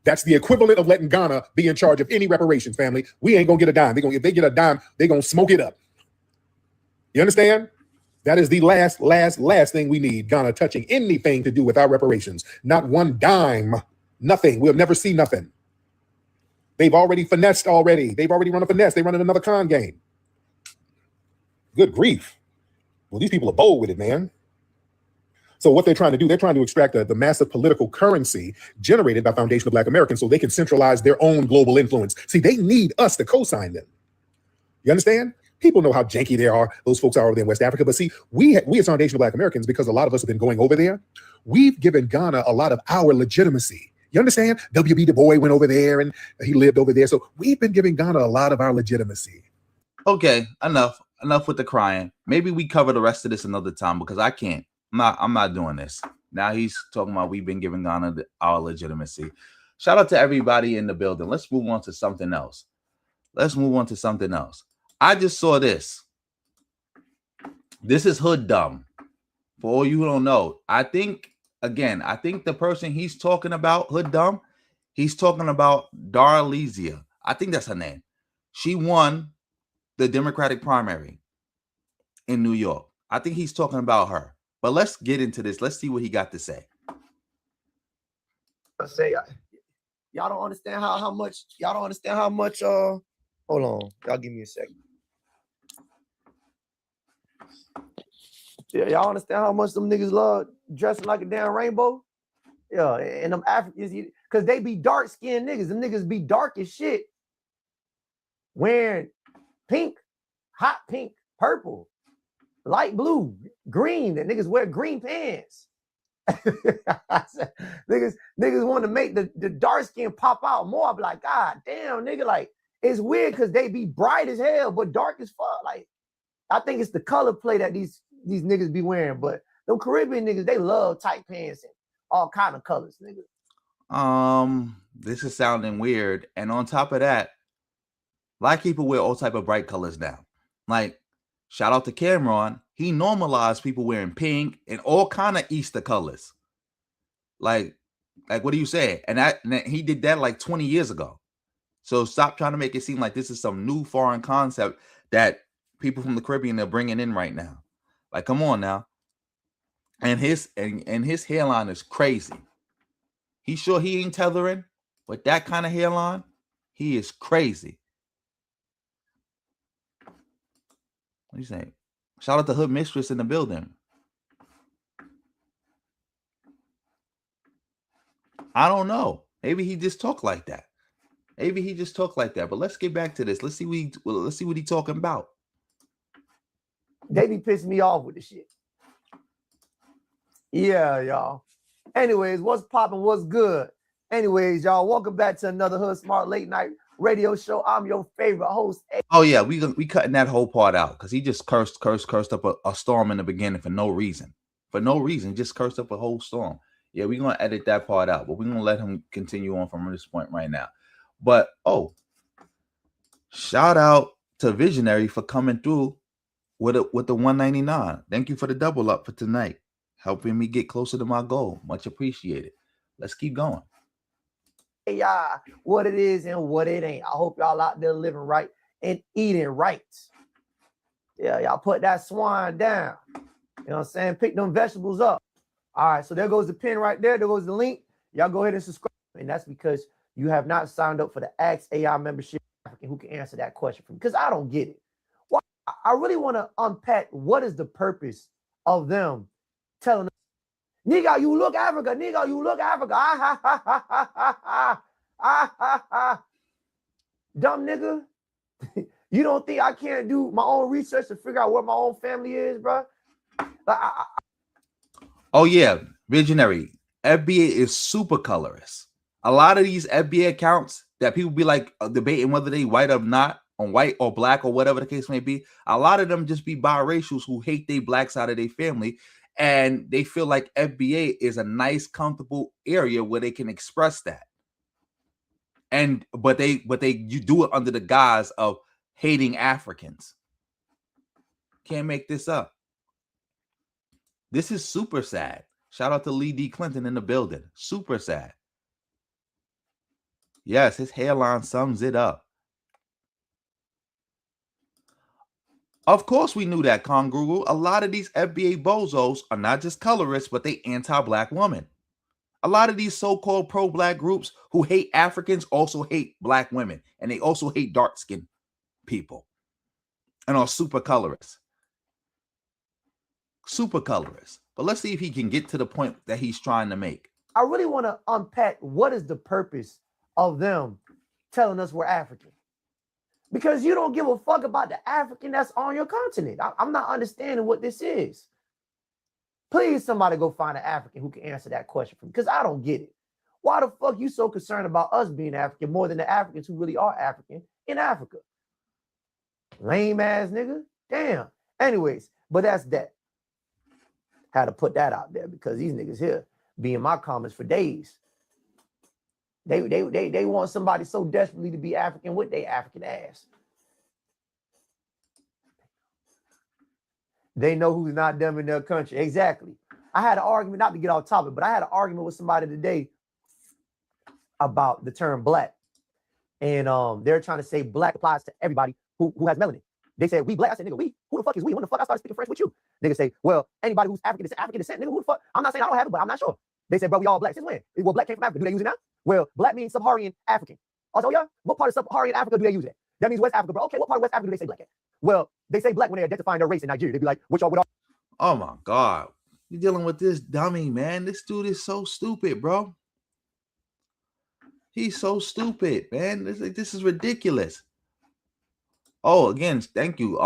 That's the equivalent of letting Ghana be in charge of any reparations, family. We ain't gonna get a dime. If they get a dime, they're gonna smoke it up. You understand? That is the last thing we need. Ghana touching anything to do with our reparations. Not one dime. Nothing. We'll never see nothing. They've already finessed already. They've already run a finesse. They're running another con game. Good grief. Well, these people are bold with it, man. So what they're trying to do, they're trying to extract the massive political currency generated by Foundation of Black Americans so they can centralize their own global influence. See, they need us to co-sign them. You understand? People know how janky they are. Those folks are over there in West Africa. But see, we as Foundation of Black Americans, because a lot of us have been going over there, we've given Ghana a lot of our legitimacy. You understand? W.B. Du Bois went over there and he lived over there. So we've been giving Ghana a lot of our legitimacy. Okay, enough with the crying. Maybe we cover the rest of this another time, because I can't. I'm not doing this. Now he's talking about we've been giving Ghana our legitimacy. Shout out to everybody in the building. Let's move on to something else. I just saw this. This is hood dumb. For all you who don't know, I think the person he's talking about, hood dumb, he's talking about Darializa. I think that's her name. She won the Democratic primary in New York. I think he's talking about her. But let's get into this. Let's see what he got to say. I say, y'all don't understand how much. Hold on, y'all give me a second. Yeah, y'all understand how much them niggas love dressing like a damn rainbow? Yeah, and them Africans, because they be dark skinned niggas. Them niggas be dark as shit, wearing pink, hot pink, purple, light blue, green. That niggas wear green pants. niggas want to make the dark skin pop out more. I'm like, God damn, nigga, like, it's weird because they be bright as hell but dark as fuck. Like, I think it's the color play that these niggas be wearing. But them Caribbean niggas, they love tight pants and all kind of colors, nigga. This is sounding weird. And on top of that, A lot of people wear all type of bright colors now. Like, shout out to Cameron. He normalized people wearing pink and all kind of Easter colors. Like what do you say? And he did that like 20 years ago. So stop trying to make it seem like this is some new foreign concept that people from the Caribbean are bringing in right now. Like, come on now. And his hairline is crazy. He sure he ain't tethering with that kind of hairline. He is crazy. What do you say? Shout out to Hood Mistress in the building. I don't know. Maybe he just talk like that. But let's get back to this. Let's see what he talking about. They be pissing me off with the shit. Yeah, y'all. Anyways, what's popping? What's good? Anyways, y'all, welcome back to another Hood Smart Late Night Radio Show. I'm your favorite host. Oh yeah, we cutting that whole part out because he just cursed up a storm in the beginning for no reason. Just cursed up a whole storm. Yeah, we're gonna edit that part out, but we're gonna let him continue on from this point right now. But shout out to Visionary for coming through with the 199. Thank you for the double up for tonight, helping me get closer to my goal. Much appreciated. Let's keep going. Hey, y'all, what it is and what it ain't. I hope y'all out there living right and eating right. Yeah, y'all put that swine down. You know what I'm saying? Pick them vegetables up. All right, so there goes the pin right there. There goes the link. Y'all go ahead and subscribe. And that's because you have not signed up for the Ask AI membership who can answer that question for me. Because I don't get it. Why? I really want to unpack what is the purpose of them telling us, nigga, you look Africa. Nigga, you look Africa. Ah, ha, ha, ha, ha, ha, ha, ha, ha. Dumb nigga. You don't think I can't do my own research to figure out where my own family is, bro? Oh yeah, Visionary. FBA is super colorist. A lot of these FBA accounts that people be like debating whether they white or not, on white or black or whatever the case may be, a lot of them just be biracials who hate they black side of their family, and they feel like FBA is a nice, comfortable area where they can express that. But you do it under the guise of hating Africans. Can't make this up. This is super sad. Shout out to Lee D. Clinton in the building. Super sad. Yes, his hairline sums it up. Of course we knew that, Congrugal. A lot of these FBA bozos are not just colorists, but they anti-black women. A lot of these so-called pro-black groups who hate Africans also hate black women. And they also hate dark-skinned people. And are super colorists. Super colorist. But let's see if he can get to the point that he's trying to make. I really want to unpack what is the purpose of them telling us we're African. Because you don't give a fuck about the African that's on your continent. I'm not understanding what this is. Please, somebody go find an African who can answer that question for me, because I don't get it. Why the fuck you so concerned about us being African more than the Africans who really are African in Africa? Lame ass nigga. Damn. Anyways, but that's that. Had to put that out there because these niggas here be in my comments for days. They want somebody so desperately to be African with their African ass. They know who's not them in their country. Exactly. I had an argument, not to get off topic, but I had an argument with somebody today about the term black. And they're trying to say black applies to everybody who has melanin. They said, we black. I said, nigga, we? Who the fuck is we? When the fuck I started speaking French with you? Niggas say, well, anybody who's African descent, nigga, who the fuck? I'm not saying I don't have it, but I'm not sure. They said, bro, we all black. Since when? Well, black came from Africa. Do they use it now? Well, black means Sub-Saharan African. I said, oh, yeah? What part of Sub-Saharan Africa do they use it? That means West Africa, bro. Okay, what part of West Africa do they say black at? Well, they say black when they're identifying their race in Nigeria. They be like, what y'all? Oh, my God. You're dealing with this dummy, man. This dude is so stupid, bro. He's so stupid, man. This is ridiculous. Oh, again, thank you.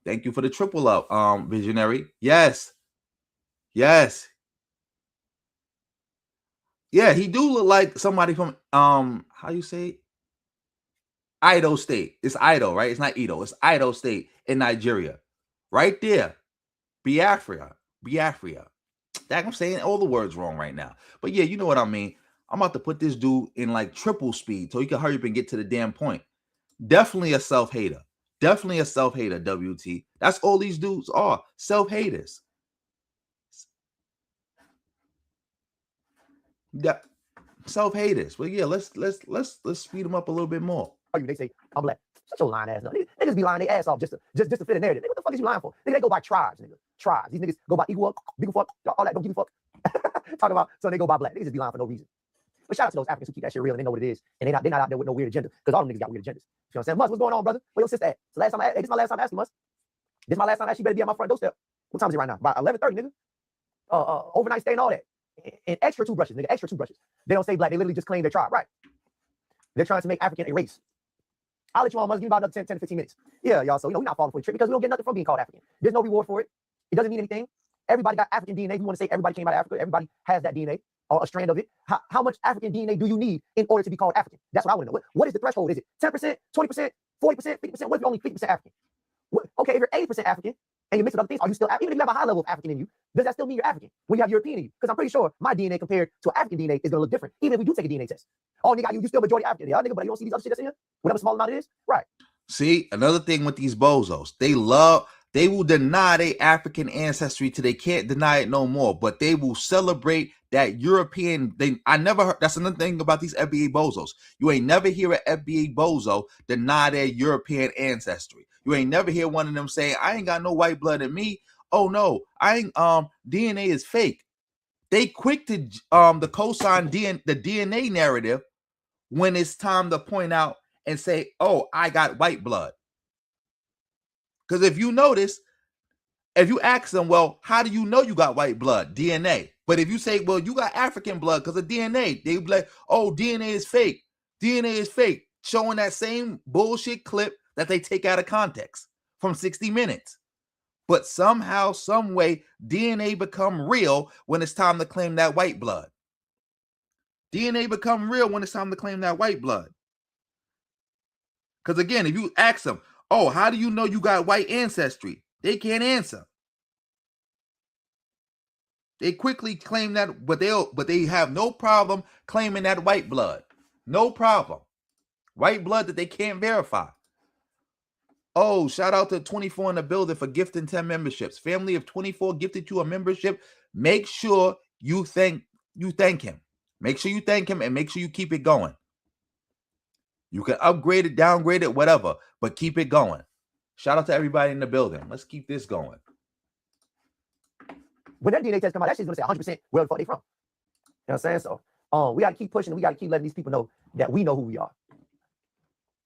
Thank you for the triple up, Visionary. Yes. Yes. Yeah, he do look like somebody from how you say it? Edo State. It's Edo, right? It's not Edo. It's Edo State in Nigeria. Right there. Biafra. I'm saying all the words wrong right now. But yeah, you know what I mean. I'm about to put this dude in like triple speed so he can hurry up and get to the damn point. Definitely a self-hater. Definitely a self-hater, WT. That's all these dudes are. Self-haters. Yeah. Self-haters. But yeah, let's speed them up a little bit more. They say, I'm black. Shut your lying ass up. Niggas be lying their ass off just to fit a narrative. Nigga, what the fuck is you lying for? Nigga, they go by tribes, nigga. Tribes. These niggas go by equal, big fuck, all that, don't give a fuck. Talk about, so they go by black. Niggas just be lying for no reason. But shout out to those Africans who keep that shit real and they know what it is. And they're not out there with no weird agenda. Because all them niggas got weird agendas. You know what I'm saying? Mus, what's going on, brother? Where your sister at? So last time this is my last time asking Mus. This is my last time asking. You better be at my front doorstep. What time is it right now? About 11:30, nigga. Overnight stay and all that. And extra toothbrushes, nigga, extra toothbrushes. They don't say black, they literally just claim their tribe, right? They're trying to make African a race. I'll let you on, Mus, give me about another 10 to 15 minutes. Yeah, y'all, so we're not falling for the trick because we don't get nothing from being called African. There's no reward for it. It doesn't mean anything. Everybody got African DNA. You want to say everybody came out of Africa, everybody has that DNA or a strand of it. How much African DNA do you need in order to be called African? That's what I want to know. What is the threshold? Is it 10%, 20%, 40%, 50%? What if you're only 50% African? Okay, if you're 80% African and you mix with other things, are you still, even if you have a high level of African in you, does that still mean you're African when you have European in you? Because I'm pretty sure my DNA compared to African DNA is going to look different, even if we do take a DNA test. Oh, nigga, you still majority African. Yeah, nigga, but you don't see these other shit that's in here? Whatever small amount it is? Right. See, another thing with these bozos, they will deny their African ancestry till they can't deny it no more, but they will celebrate that European thing. I never heard, that's another thing about these FBA bozos. You ain't never hear an FBA bozo deny their European ancestry. You ain't never hear one of them say, I ain't got no white blood in me. Oh no, I ain't, DNA is fake. They quick to the cosign the DNA narrative when it's time to point out and say, oh, I got white blood. Because if you notice, if you ask them, well, how do you know you got white blood? DNA. But if you say, well, you got African blood because of DNA, they be like, oh, DNA is fake. DNA is fake. Showing that same bullshit clip that they take out of context from 60 Minutes. But somehow, some way, DNA become real when it's time to claim that white blood. DNA become real when it's time to claim that white blood. Because again, if you ask them, oh, how do you know you got white ancestry? They can't answer. They quickly claim that, but they have no problem claiming that white blood. No problem. White blood that they can't verify. Oh, shout out to 24 in the building for gifting 10 memberships. Family of 24 gifted you a membership. Make sure you thank him. Make sure you thank him and make sure you keep it going. You can upgrade it, downgrade it, whatever, but keep it going. Shout out to everybody in the building. Let's keep this going. When that DNA test come out, that shit's gonna say 100% where the fuck they from. You know what I'm saying? So we gotta keep pushing and we gotta keep letting these people know that we know who we are.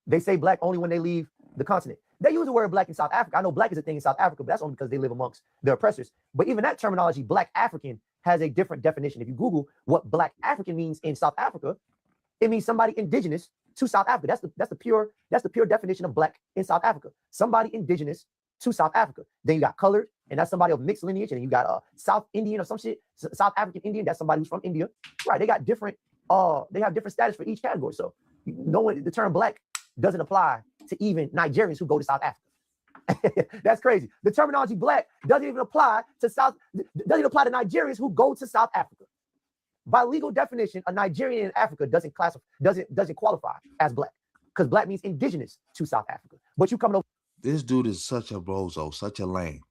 They say black only when they leave the continent. They use the word black in South Africa. I know black is a thing in South Africa, but that's only because they live amongst their oppressors. But even that terminology, black African, has a different definition. If you Google what black African means in South Africa, it means somebody indigenous to South Africa. That's the pure definition of black in South Africa. Somebody indigenous to South Africa. Then you got colored, and that's somebody of mixed lineage, and then you got South Indian or some shit, South African Indian, that's somebody who's from India. Right, they got different, they have different status for each category. So knowing the term black doesn't apply to even Nigerians who go to South Africa. That's crazy. The terminology black doesn't even apply to Nigerians who go to South Africa. By legal definition, a Nigerian in Africa doesn't qualify as black because black means indigenous to South Africa. But you coming over. This dude is such a bozo, such a lame.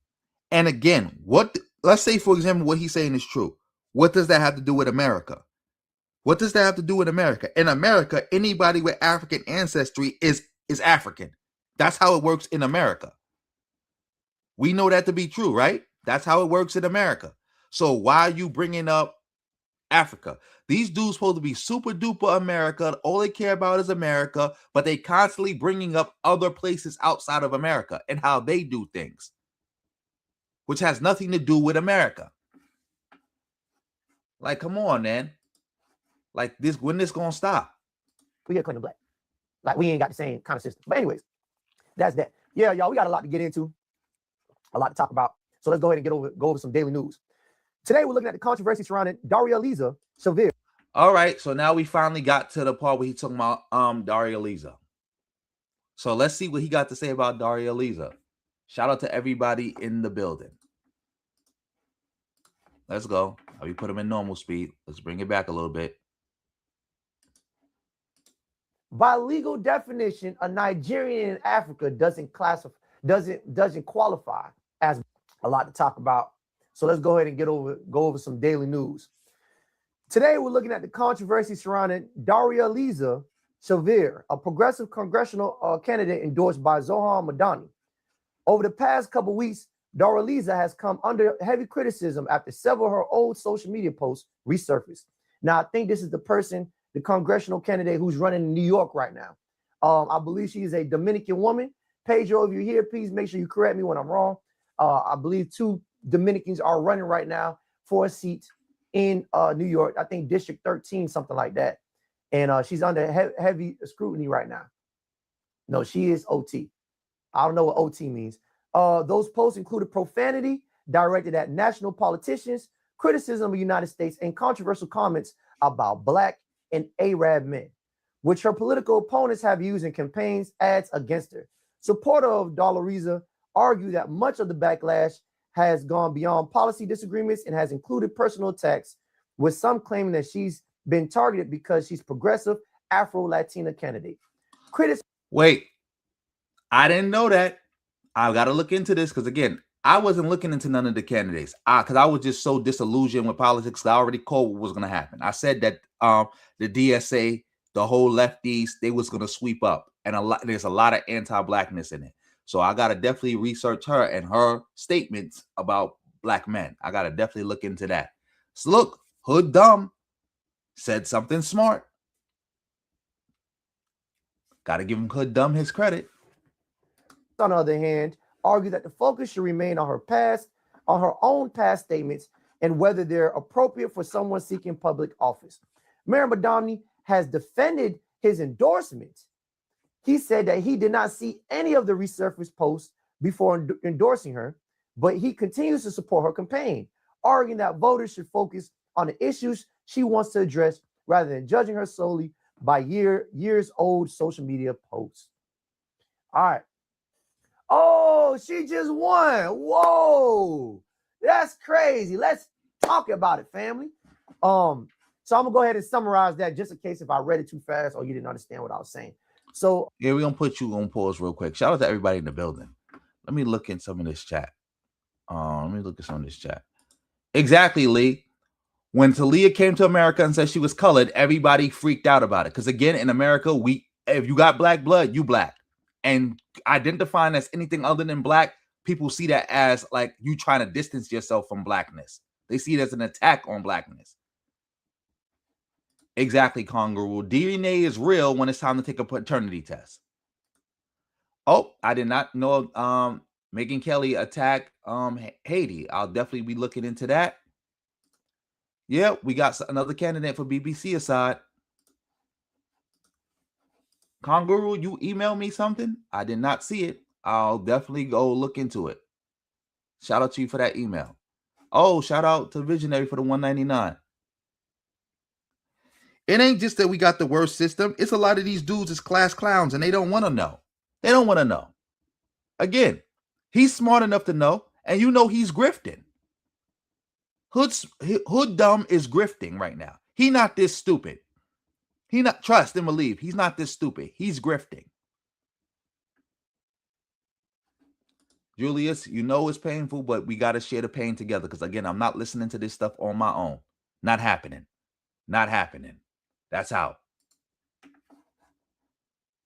And again, let's say, for example, what he's saying is true. What does that have to do with America? What does that have to do with America? In America, anybody with African ancestry is African. That's how it works in America. We know that to be true, right? That's how it works in America. So why are you bringing up Africa? These dudes supposed to be super duper America. All they care about is America, but they constantly bringing up other places outside of America and how they do things, which has nothing to do with America. Like, come on, man. Like this, when this gonna stop? We get claiming black. Like we ain't got the same kind of system. But anyways, that's that. Yeah, y'all, we got a lot to get into, a lot to talk about. So let's go ahead and go over some daily news. Today we're looking at the controversy surrounding Darializa Chevalier. All right, so now we finally got to the part where he's talking about Darializa. So let's see what he got to say about Darializa. Shout out to everybody in the building. Let's go. We put him in normal speed. Let's bring it back a little bit. By legal definition, a Nigerian in Africa doesn't qualify as a lot to talk about. So let's go ahead and go over some daily news. Today, we're looking at the controversy surrounding Darializa Chevalier, a progressive congressional candidate endorsed by Zohan Madani. Over the past couple weeks, Darializa has come under heavy criticism after several of her old social media posts resurfaced. Now, I think this is the person, the congressional candidate who's running in New York right now. I believe she is a Dominican woman. Pedro, if you're here, please make sure you correct me when I'm wrong. I believe 2 Dominicans are running right now for a seat in New York. I think District 13, something like that. And she's under heavy scrutiny right now. No, she is OT. I don't know what OT means. Those posts included profanity directed at national politicians, criticism of the United States, and controversial comments about Black and Arab men, which her political opponents have used in campaigns ads against her. Supporters of Darializa argue that much of the backlash has gone beyond policy disagreements and has included personal attacks, with some claiming that she's been targeted because she's progressive Afro-Latina candidate. Wait, I didn't know that. I got to look into this because, again, I wasn't looking into none of the candidates because I was just so disillusioned with politics that I already called what was going to happen. I said that the DSA, the whole lefties, they was going to sweep up, and there's a lot of anti-Blackness in it. So I got to definitely research her and her statements about Black men. I got to definitely look into that. So look, Hood Dumb said something smart. Got to give him Hood Dumb his credit. On the other hand, argue that the focus should remain on her own past statements and whether they're appropriate for someone seeking public office. Mayor Madani has defended his endorsement. He said that he did not see any of the resurfaced posts before endorsing her, but he continues to support her campaign, arguing that voters should focus on the issues she wants to address rather than judging her solely by years old social media posts. All right. Oh, she just won. Whoa, that's crazy. Let's talk about it, family. So I'm gonna go ahead and summarize that just in case if I read it too fast or you didn't understand what I was saying. So yeah, we're gonna put you on pause real quick. Shout out to everybody in the building. Let me look in some of this chat. Exactly, Lee. When Talia came to America and said she was colored, everybody freaked out about it. Because again, in America, if you got Black blood, you Black. And identifying as anything other than Black, people see that as like you trying to distance yourself from Blackness. They see it as an attack on Blackness. Exactly, Congaroo. DNA is real when it's time to take a paternity test. Oh, I did not know Megyn Kelly attacked Haiti. I'll definitely be looking into that. Yeah, we got another candidate for BBC aside. Congaroo, you emailed me something? I did not see it. I'll definitely go look into it. Shout out to you for that email. Oh, shout out to Visionary for the $1.99. It ain't just that we got the worst system. It's a lot of these dudes is class clowns and they don't want to know. They don't want to know. Again, he's smart enough to know, and you know he's grifting. Hood Dumb is grifting right now. He not this stupid. He not, trust and believe, he's not this stupid. He's grifting. Julius, you know it's painful, but we got to share the pain together because, again, I'm not listening to this stuff on my own. Not happening. Not happening. That's out.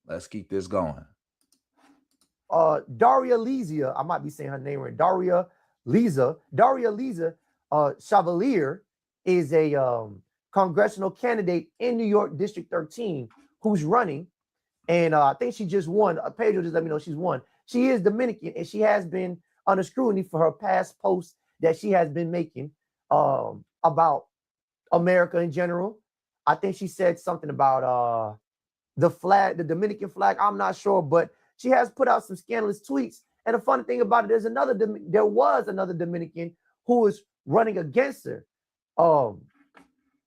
Let's keep this going. Darializa, I might be saying her name right. Darializa Chevalier is a congressional candidate in New York District 13 who's running. And I think she just won. Pedro just let me know she's won. She is Dominican, and she has been under scrutiny for her past posts that she has been making about America in general. I think she said something about the flag, the Dominican flag. I'm not sure, but she has put out some scandalous tweets. And the funny thing about it, there was another Dominican who was running against her.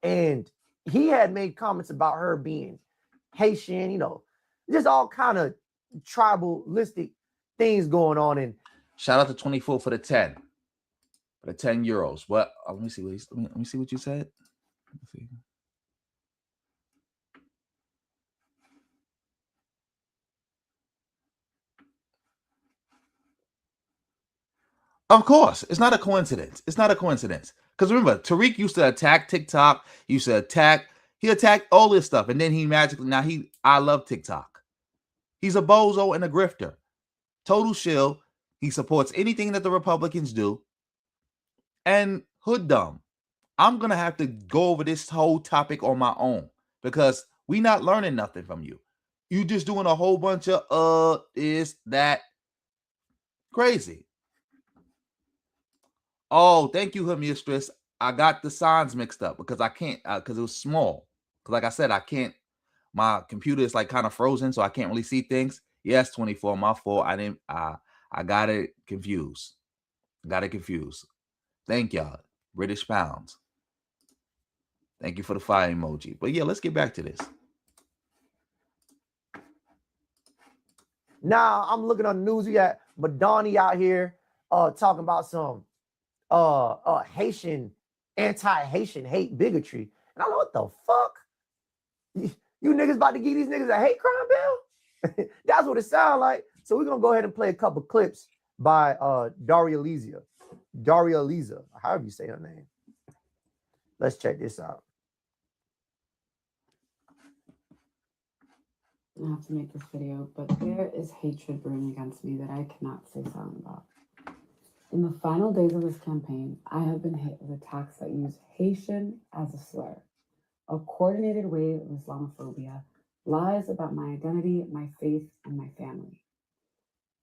And he had made comments about her being Haitian, you know, just all kind of tribalistic things going on. And shout out to 24 for the 10. For the 10 euros. What? Let me see what let me see what you said. Let me see. Of course, it's not a coincidence. It's not a coincidence. Because remember, Tariq used to attack TikTok. He attacked all this stuff. And then I love TikTok. He's a bozo and a grifter. Total shill. He supports anything that the Republicans do. And hood dumb. I'm going to have to go over this whole topic on my own because we not learning nothing from you. You just doing a whole bunch of this, that. Crazy. Oh, thank you, her mistress. I got the signs mixed up because I can't, because it was small. Because like I said, I can't, my computer is like kind of frozen, so I can't really see things. Yes, 24, my fault. I got it confused. Thank y'all. British pounds. Thank you for the fire emoji. But yeah, let's get back to this. Now I'm looking on the news. We got Madani out here talking about some Haitian, anti-Haitian hate bigotry. And I'm like, what the fuck? You niggas about to give these niggas a hate crime bill? That's what it sounds like. So we're gonna go ahead and play a couple clips by Darializa, however you say her name. Let's check this out. I have to make this video, but there is hatred brewing against me that I cannot stay silent about. In the final days of this campaign, I have been hit with attacks that use Haitian as a slur, a coordinated wave of Islamophobia, lies about my identity, my faith, and my family.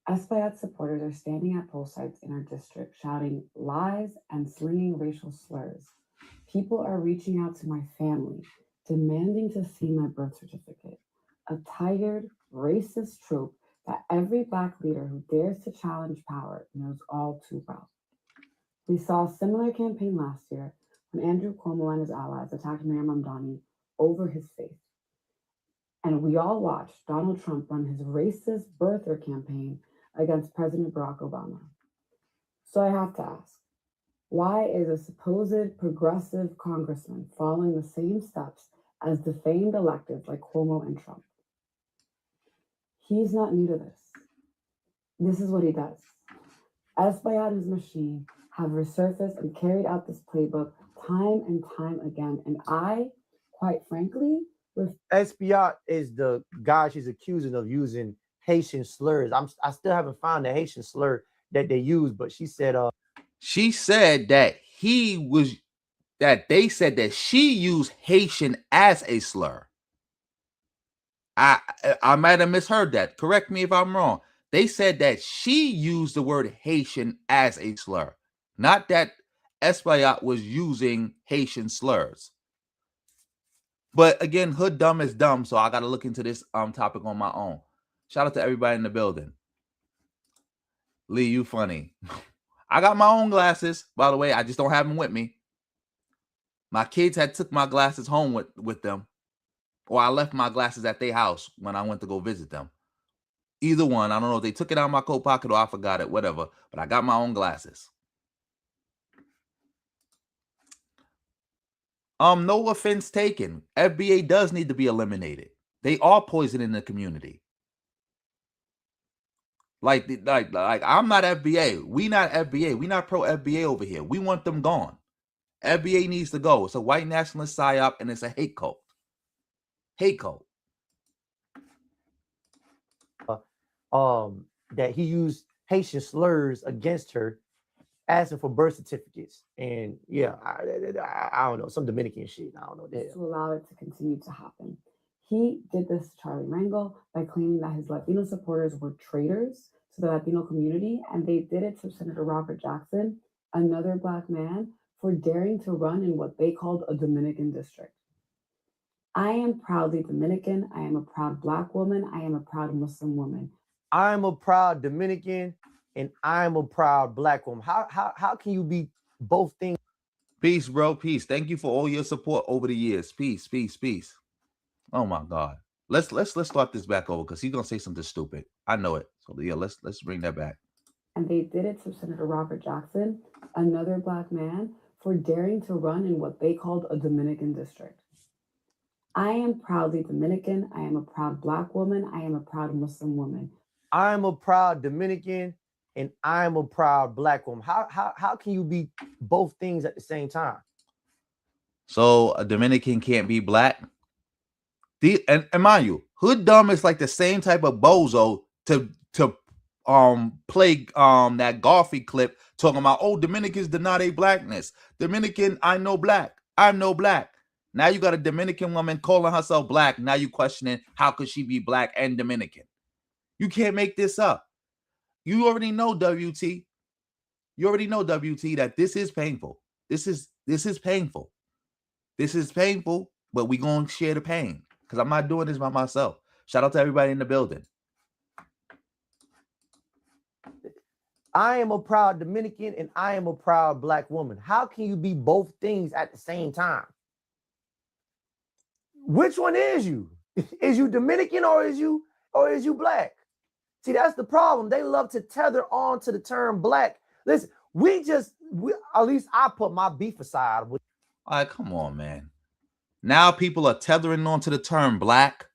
Espaillat supporters are standing at poll sites in our district shouting lies and slinging racial slurs. People are reaching out to my family, demanding to see my birth certificate, a tired, racist trope that every Black leader who dares to challenge power knows all too well. We saw a similar campaign last year when Andrew Cuomo and his allies attacked Mayor Mamdani over his faith. And we all watched Donald Trump run his racist birther campaign against President Barack Obama. So I have to ask, why is a supposed progressive congressman following the same steps as defamed electeds like Cuomo and Trump? He's not new to this. This is what he does. Espaillat and his machine have resurfaced and carried out this playbook time and time again. And I, quite frankly, Espaillat is the guy she's accusing of using Haitian slurs. I still haven't found the Haitian slur that they use, but she said that they said that she used Haitian as a slur. I might have misheard that. Correct me if I'm wrong. They said that she used the word Haitian as a slur, not that Espaillat was using Haitian slurs. But again, hood dumb is dumb, so I got to look into this topic on my own. Shout out to everybody in the building. Lee, you funny. I got my own glasses, by the way. I just don't have them with me. My kids had took my glasses home with them, or I left my glasses at their house when I went to go visit them. Either one. I don't know if they took it out of my coat pocket or I forgot it, whatever. But I got my own glasses. No offense taken. FBA does need to be eliminated. They are poisoning the community. Like I'm not FBA. We not FBA. We not pro FBA over here. We want them gone. FBA needs to go. It's a white nationalist psyop and it's a hate cult. Hate cult. That he used Haitian slurs against her, asking for birth certificates. And yeah, I don't know, some Dominican shit. I don't know. To allow it to continue to happen. He did this to Charlie Rangel by claiming that his Latino supporters were traitors to the Latino community, and they did it to Senator Robert Jackson, another Black man, for daring to run in what they called a Dominican district. I am proudly Dominican. I am a proud Black woman. I am a proud Muslim woman. I'm a proud Dominican and I'm a proud Black woman. How can you be both things? Peace, bro. Peace. Thank you for all your support over the years. Peace, peace, peace. Oh my God. Let's start this back over because he's gonna say something stupid. I know it. So yeah, let's bring that back. And they did it to Senator Robert Jackson, another Black man, for daring to run in what they called a Dominican district. I am proudly Dominican. I am a proud Black woman. I am a proud Muslim woman. I'm a proud Dominican and I'm a proud black woman. How can you be both things at the same time? So a Dominican can't be black. And mind you, Hood Dumb is like the same type of bozo to play that Garfield clip talking about, oh, Dominicans deny their blackness. Dominican, I'm no black. I'm no black. Now you got a Dominican woman calling herself black. Now you questioning how could she be black and Dominican? You can't make this up. You already know, WT. You already know, WT, that this is painful. This is painful. This is painful, but we gonna share the pain because I'm not doing this by myself. Shout out to everybody in the building. I am a proud Dominican and I am a proud black woman. How can you be both things at the same time? Which one is you? Is you Dominican or is you black? See, that's the problem. They love to tether on to the term black. Listen, at least I put my beef aside. All right, come on, man. Now people are tethering on to the term black.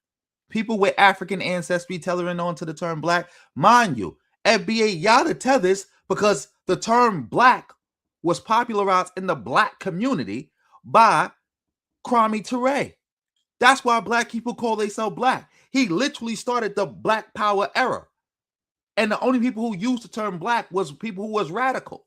People with African ancestry tethering on to the term black. Mind you, FBA, y'all the tethers because the term black was popularized in the black community by Kwame Ture. That's why black people call themselves black. He literally started the Black Power era. And the only people who used the term black was people who was radical.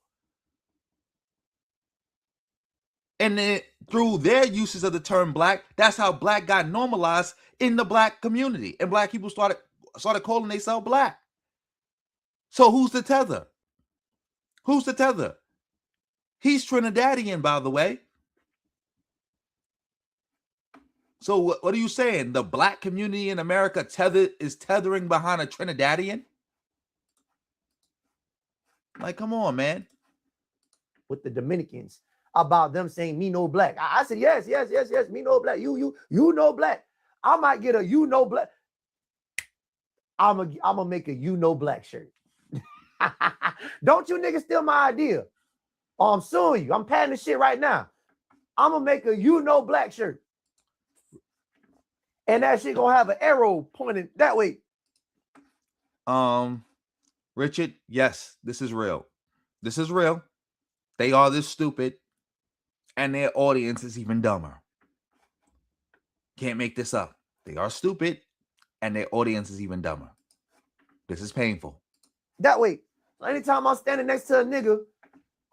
And then through their uses of the term black, that's how black got normalized in the black community. And black people started calling themselves black. So who's the tether? Who's the tether? He's Trinidadian, by the way. So what are you saying? The black community in America is tethering behind a Trinidadian? Like, come on, man. With the Dominicans about them saying me no black. I said, yes, me no black. You know black. I might get a you know black. I'm gonna make a you know black shirt. Don't you niggas steal my idea. I'm suing you. I'm patenting this shit right now. I'm gonna make a you know black shirt. And that shit gonna have an arrow pointing that way. Richard, yes, this is real. This is real. They are this stupid, and their audience is even dumber. Can't make this up. They are stupid, and their audience is even dumber. This is painful. That way, anytime I'm standing next to a nigga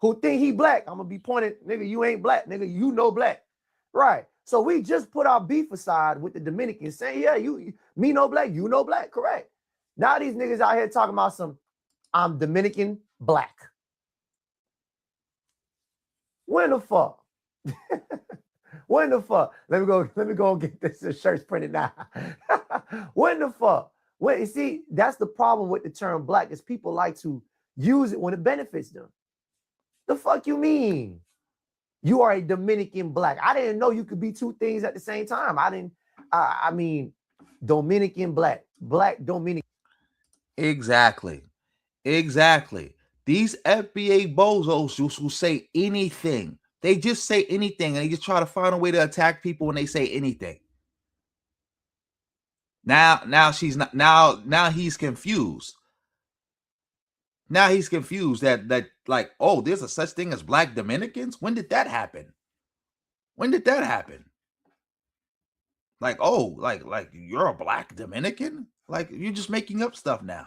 who think he black, I'm gonna be pointing, nigga, you ain't black, nigga, you know black. Right. So we just put our beef aside with the Dominicans saying, yeah, me know black, you know black, correct. Now these niggas out here talking about I'm Dominican black. When the fuck? When the fuck? Let me go and get this shirts printed now. When the fuck? When you see, that's the problem with the term black is people like to use it when it benefits them. The fuck you mean? You are a Dominican black. I didn't know you could be two things at the same time. I mean, Dominican black Dominican. Exactly. These FBA bozos who say anything. They just say anything, and they just try to find a way to attack people when they say anything. Now she's not. Now he's confused. Now he's confused that like, oh, there's a such thing as black Dominicans. When did that happen? Like, oh, like you're a black Dominican? Like, you're just making up stuff now.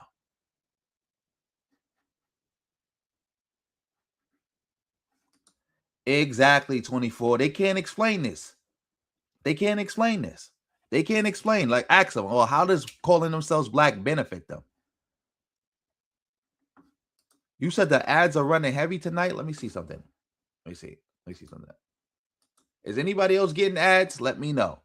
Exactly, 24. They can't explain this. Like, ask them, oh, how does calling themselves black benefit them? You said the ads are running heavy tonight. Let me see something. Let me see something. Is anybody else getting ads? Let me know.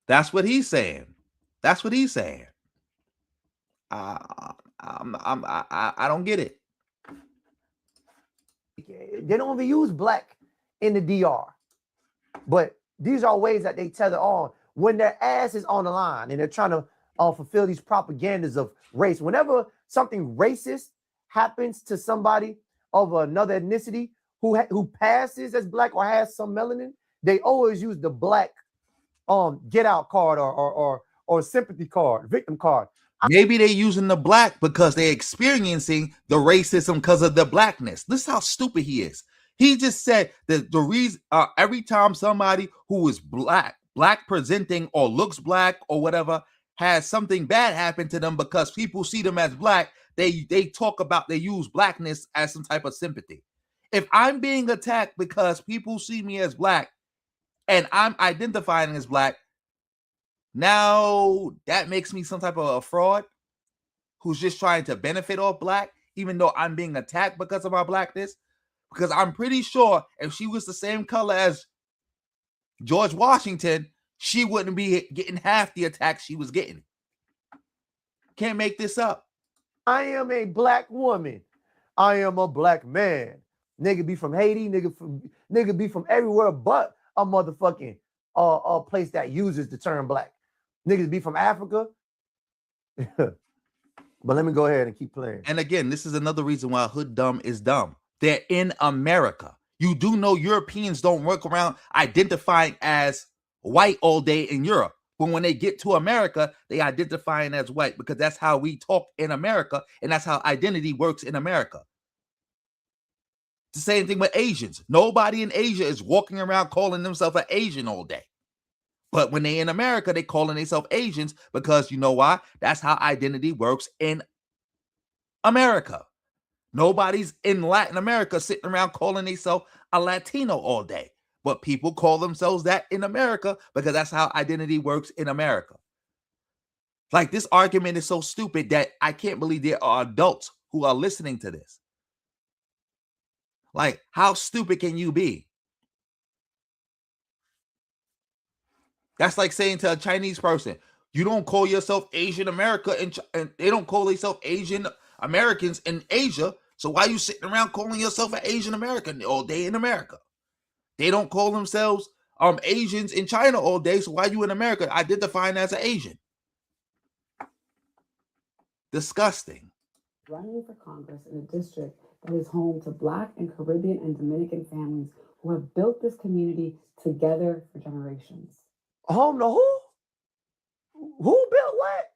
That's what he's saying. I don't get it. They don't even use black in the DR. But these are ways that they tether on when their ass is on the line and they're trying to fulfill these propagandas of race. Whenever something racist happens to somebody of another ethnicity who passes as black or has some melanin, they always use the black get out card or sympathy card, victim card. Maybe they're using the black because they're experiencing the racism because of the blackness. This is how stupid he is. He just said that the reason every time somebody who is black presenting or looks black or whatever has something bad happen to them because people see them as black, they use blackness as some type of sympathy. If I'm being attacked because people see me as black and I'm identifying as black, now that makes me some type of a fraud who's just trying to benefit off black, even though I'm being attacked because of my blackness. Because I'm pretty sure if she was the same color as George Washington, she wouldn't be getting half the attacks she was getting. Can't make this up. I am a black woman. I am a black man. Nigga be from Haiti, nigga be from everywhere but a motherfucking a place that uses the term black. Niggas be from Africa. But let me go ahead and keep playing. And again, this is another reason why hood dumb is dumb. They're in America. You do know Europeans don't work around identifying as white all day in Europe. But when they get to America, they identifying as white because that's how we talk in America, and that's how identity works in America. The same thing with Asians. Nobody in Asia is walking around calling themselves an Asian all day. But when they in America, they calling themselves Asians because you know why? That's how identity works in America. Nobody's in Latin America sitting around calling themselves a Latino all day. But people call themselves that in America because that's how identity works in America. Like, this argument is so stupid that I can't believe there are adults who are listening to this. Like, how stupid can you be? That's like saying to a Chinese person, you don't call yourself Asian America and they don't call themselves Asian Americans in Asia. So why are you sitting around calling yourself an Asian American all day in America? They don't call themselves Asians in China all day. So why are you in America identifying as an Asian? Disgusting. Running for Congress in a district that is home to Black and Caribbean and Dominican families who have built this community together for generations. Home to who? Who built what?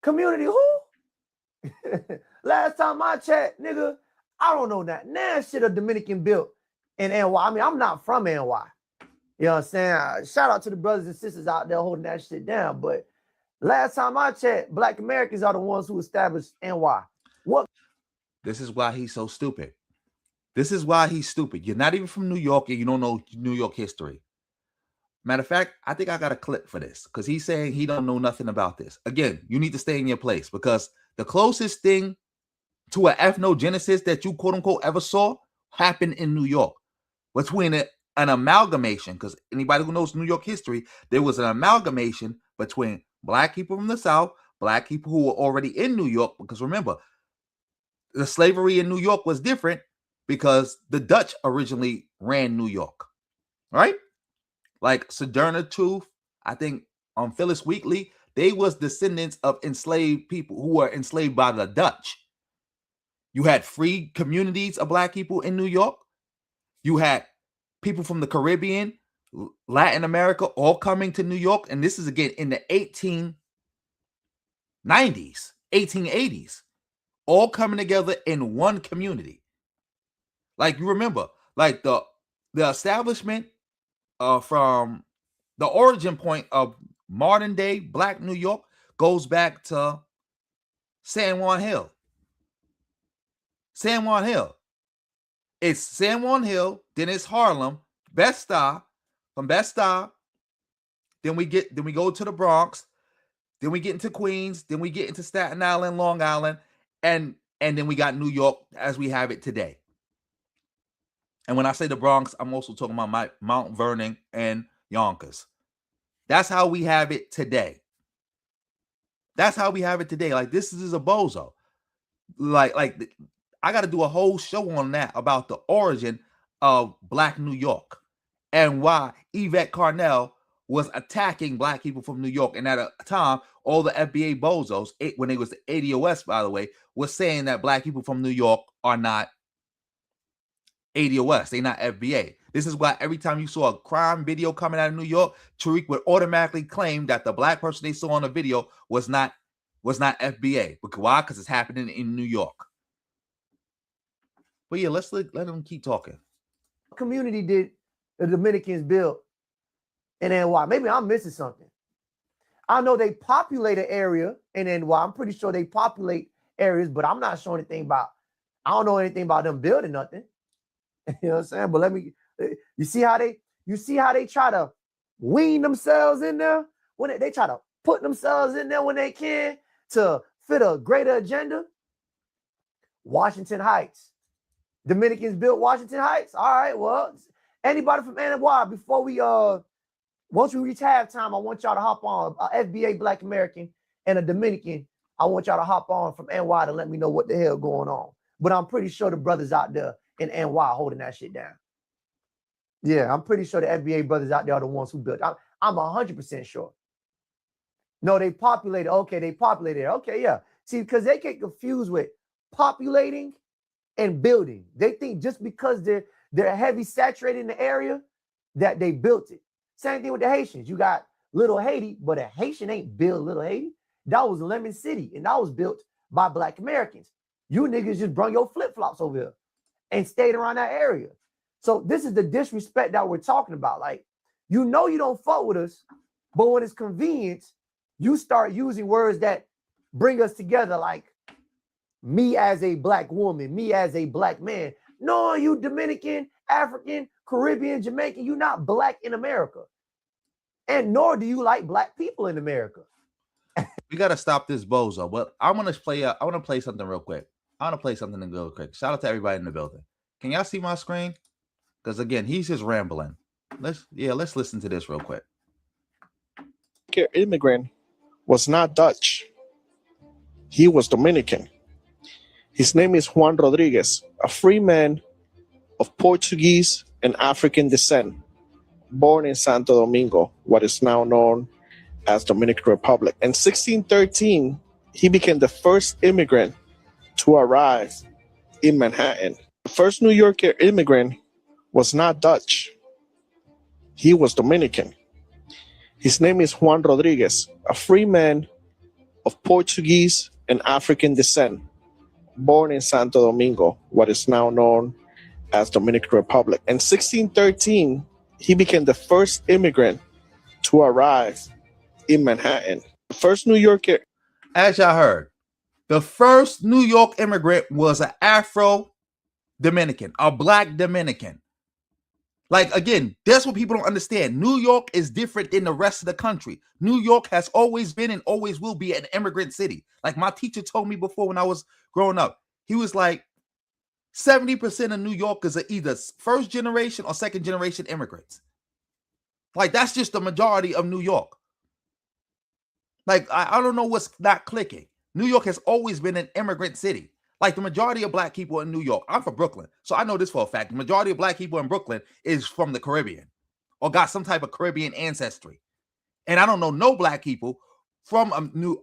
Community who? Last time I checked, nigga, I don't know that. Nah, shit a Dominican built in NY. I mean, I'm not from NY. You know what I'm saying? Shout out to the brothers and sisters out there holding that shit down. But last time I checked, Black Americans are the ones who established NY. What? This is why he's so stupid. This is why he's stupid. You're not even from New York and you don't know New York history. Matter of fact, I think I got a clip for this because he's saying he don't know nothing about this. Again, you need to stay in your place because the closest thing to an ethnogenesis that you quote unquote ever saw happened in New York between an amalgamation, because anybody who knows New York history, there was an amalgamation between Black people from the South, Black people who were already in New York, because remember, the slavery in New York was different because the Dutch originally ran New York, right? Like Sojourner Truth, I think Phyllis Wheatley, they was descendants of enslaved people who were enslaved by the Dutch. You had free communities of Black people in New York. You had people from the Caribbean, Latin America, all coming to New York. And this is, again, in the 1890s, 1880s, all coming together in one community. Like, you remember, like the establishment from the origin point of modern day Black New York goes back to San Juan Hill. San Juan Hill. It's San Juan Hill, then it's Harlem, Bed-Stuy, from Bed-Stuy, then we go to the Bronx, then we get into Queens, then we get into Staten Island, Long Island, and then we got New York as we have it today. And when I say the Bronx, I'm also talking about Mount Vernon and Yonkers. That's how we have it today. That's how we have it today. Like, this is a bozo. Like I got to do a whole show on that about the origin of Black New York and why Yvette Carnell was attacking Black people from New York. And at a time, all the FBA bozos, when they was the ADOS, by the way, was saying that Black people from New York are not ADOS. They're not FBA. This is why every time you saw a crime video coming out of New York, Tariq would automatically claim that the black person they saw on the video was not FBA. Because why? Because it's happening in New York. But yeah, let them keep talking. Community did the Dominicans build in NY? Maybe I'm missing something. I know they populate an area in NY. I'm pretty sure they populate areas, but I'm not sure anything about. I don't know anything about them building nothing. You know what I'm saying? But let me. You see how they try to wean themselves in there when they try to put themselves in there when they can to fit a greater agenda. Washington Heights. Dominicans built Washington Heights. All right, well, anybody from NY, before we once we reach halftime, I want y'all to hop on a FBA Black American and a Dominican. I want y'all to hop on from NY to let me know what the hell going on. But I'm pretty sure the brothers out there in NY holding that shit down. Yeah, I'm pretty sure the FBA brothers out there are the ones who built. I'm 100% sure. No, they populated. Okay, they populated. Okay, yeah. See, because they get confused with populating and building. They think just because they're heavy saturated in the area that they built it. Same thing with the Haitians. You got Little Haiti, but a Haitian ain't built Little Haiti. That was Lemon City, and that was built by Black Americans. You niggas just brought your flip-flops over here and stayed around that area. So this is the disrespect that we're talking about. Like, you know you don't fuck with us, but when it's convenient, you start using words that bring us together, like me as a black woman, me as a black man. No, you Dominican, African, Caribbean, Jamaican, you're not black in America. And nor do you like black people in America. We gotta stop this bozo. But I want to play something real quick. I want to play something real quick. Shout out to everybody in the building. Can y'all see my screen? Because again, he's just rambling. Let's listen to this real quick. Immigrant was not Dutch. He was Dominican. His name is Juan Rodriguez, a free man of Portuguese and African descent, born in Santo Domingo, what is now known as Dominican Republic. In 1613, he became the first immigrant to arrive in Manhattan. The first New Yorker immigrant was not Dutch. He was Dominican. His name is Juan Rodriguez, a free man of Portuguese and African descent, born in Santo Domingo, what is now known as Dominican Republic. In 1613, he became the first immigrant to arrive in Manhattan. The first New Yorker. As y'all heard, the first New York immigrant was an Afro-Dominican, a black Dominican. Like, again, that's what people don't understand. New York is different than the rest of the country. New York has always been and always will be an immigrant city. Like my teacher told me before when I was growing up, he was like, 70% of New Yorkers are either first generation or second generation immigrants. Like, that's just the majority of New York. Like, I don't know what's not clicking. New York has always been an immigrant city. Like, the majority of black people in New York, I'm from Brooklyn, so I know this for a fact. The majority of black people in Brooklyn is from the Caribbean or got some type of Caribbean ancestry. And I don't know no black people from New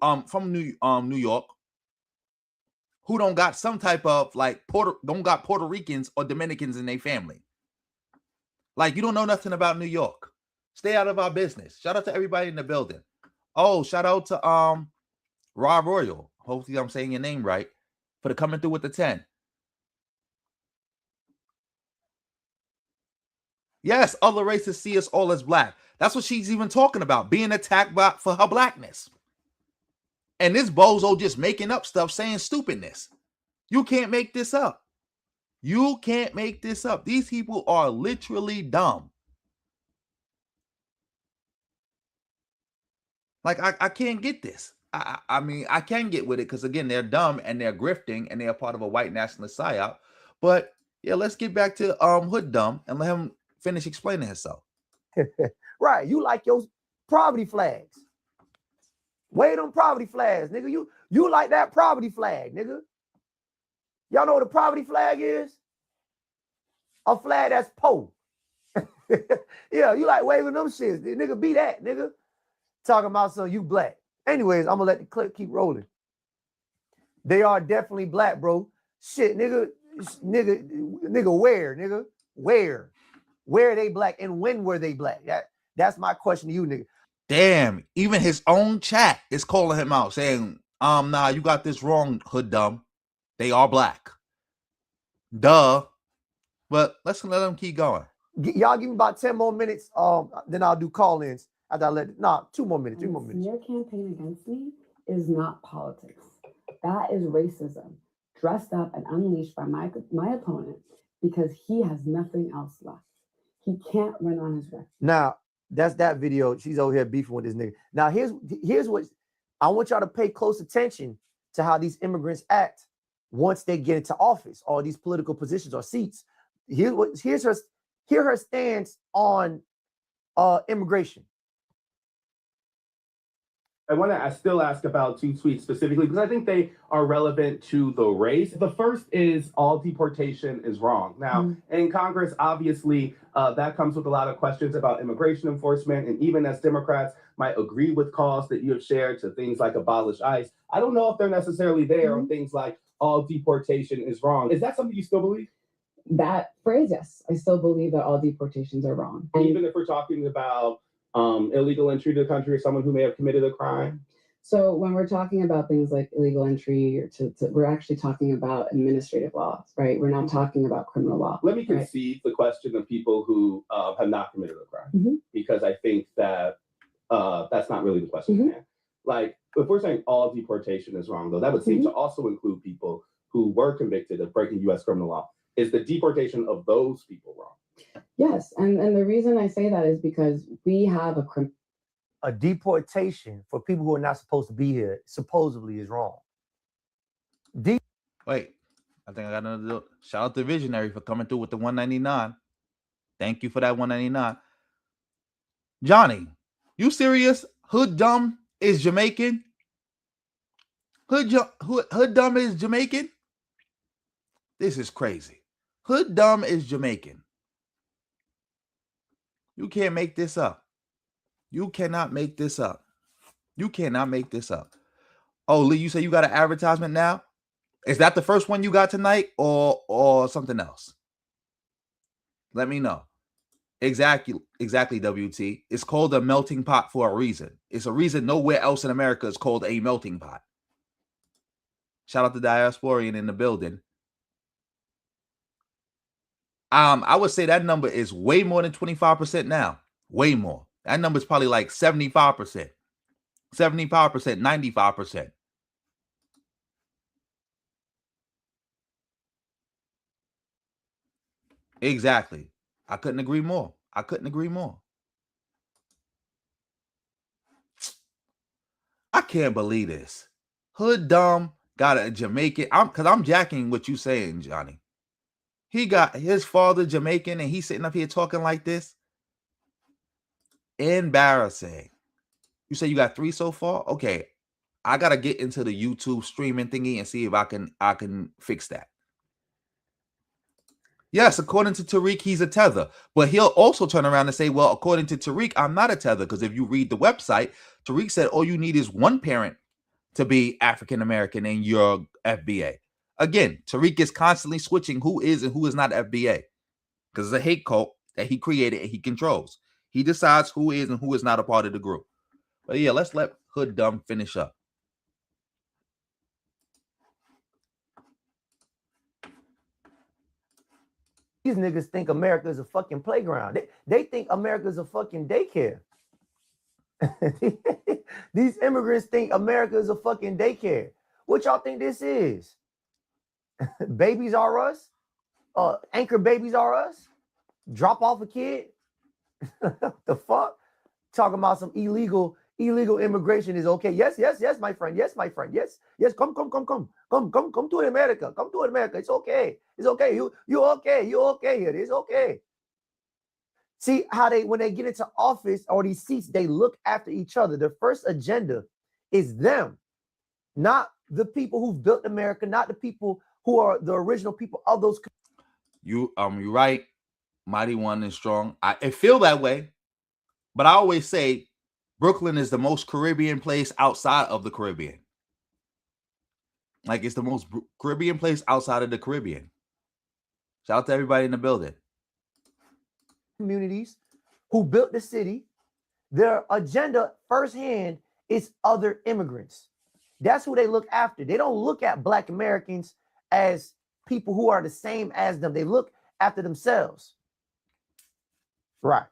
York who don't got some type of like don't got Puerto Ricans or Dominicans in their family. Like, you don't know nothing about New York. Stay out of our business. Shout out to everybody in the building. Oh, shout out to Rob Royal. Hopefully I'm saying your name right. For the coming through with the 10. Yes, other races see us all as black. That's what she's even talking about, being attacked for her blackness. And this bozo just making up stuff, saying stupidness. You can't make this up. You can't make this up. These people are literally dumb. Like, I can't get this. I mean, I can get with it because, again, they're dumb and they're grifting and they're part of a white nationalist psyop. But, yeah, let's get back to Hood Dumb and let him finish explaining himself. Right. You like your poverty flags. Wave them poverty flags, nigga. You like that poverty flag, nigga. Y'all know what a poverty flag is? A flag that's po. Yeah, you like waving them shits. Nigga, be that, nigga. Talking about some you black. Anyways, I'm gonna let the clip keep rolling. They are definitely black, bro. Shit, nigga, where, nigga? Where? Where are they black and when were they black? That's my question to you, nigga. Damn, even his own chat is calling him out, saying, nah, you got this wrong, hood dumb. They are black. Duh. But let's let them keep going. Y'all give me about 10 more minutes. Then I'll do call-ins after I let 2 more minutes, 3 more minutes. Your campaign against me is not politics. That is racism, dressed up and unleashed by my opponent because he has nothing else left. He can't run on his record. Now, that's that video. She's over here beefing with this nigga. Now, here's what I want y'all to pay close attention to how these immigrants act once they get into office or these political positions or seats. Here's her stance on immigration. I want to still ask about 2 tweets specifically because I think they are relevant to the race. The first is all deportation is wrong. Now, in Congress, obviously, that comes with a lot of questions about immigration enforcement. And even as Democrats might agree with calls that you have shared to things like abolish ICE, I don't know if they're necessarily there on things like all deportation is wrong. Is that something you still believe? That phrase, yes. I still believe that all deportations are wrong. And even if we're talking about illegal entry to the country or someone who may have committed a crime? So when we're talking about things like illegal entry, or we're actually talking about administrative laws, right? We're not talking about criminal law. Let me concede the question of people who have not committed a crime, because I think that that's not really the question. Like, if we're saying all deportation is wrong, though, that would seem to also include people who were convicted of breaking U.S. criminal law. Is the deportation of those people wrong? Yes, and the reason I say that is because we have a deportation for people who are not supposed to be here supposedly is wrong. Wait, I think I got another. Shout out to Visionary for coming through with the 199. Thank you for that 199. Johnny, you serious? Hood dumb is Jamaican? Hood dumb is Jamaican? This is crazy. Hood dumb is Jamaican. You can't make this up. You cannot make this up. You cannot make this up. Oh, Lee, you say you got an advertisement now? Is that the first one you got tonight or something else? Let me know. Exactly, WT. It's called a melting pot for a reason. It's a reason nowhere else in America is called a melting pot. Shout out to Diasporian in the building. I would say that number is way more than 25% now. Way more. That number is probably like 75%. 75%, 95%. Exactly. I couldn't agree more. I couldn't agree more. I can't believe this. Hood dumb got a Jamaican. Because I'm jacking what you saying, Johnny. He got his father Jamaican and he's sitting up here talking like this. Embarrassing. You say you got 3 so far? Okay. I gotta get into the YouTube streaming thingy and see if I can fix that. Yes, according to Tariq, he's a tether. But he'll also turn around and say, well, according to Tariq, I'm not a tether. Because if you read the website, Tariq said all you need is one parent to be African-American in your FBA. Again, Tariq is constantly switching who is and who is not FBA. Because it's a hate cult that he created and he controls. He decides who is and who is not a part of the group. But yeah, let's let Hood Dumb finish up. These niggas think America is a fucking playground. They think America is a fucking daycare. These immigrants think America is a fucking daycare. What y'all think this is? Babies are us? Anchor babies are us? Drop off a kid? The fuck? Talking about some illegal immigration is okay. Yes, my friend. Yes, my friend. Yes. Come to America. Come to America. It's okay. It's okay. You okay. You okay here. It's okay. See how when they get into office or these seats, they look after each other. Their first agenda is them, not the people who've built America, not the people who are the original people of those. You're right. Mighty One is strong. I feel that way, but I always say Brooklyn is the most Caribbean place outside of the Caribbean. Like, it's the most Caribbean place outside of the Caribbean. Shout out to everybody in the building. communities who built the city, their agenda firsthand is other immigrants. That's who they look after. They don't look at Black Americans as people who are the same as them. They look after themselves. Right.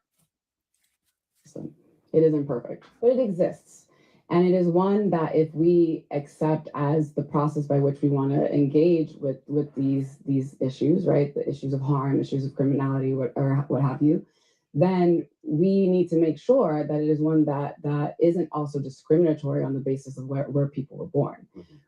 It isn't perfect, but it exists. And it is one that if we accept as the process by which we want to engage with these issues, right? The issues of harm, issues of criminality, or what have you, then we need to make sure that it is one that isn't also discriminatory on the basis of where people were born,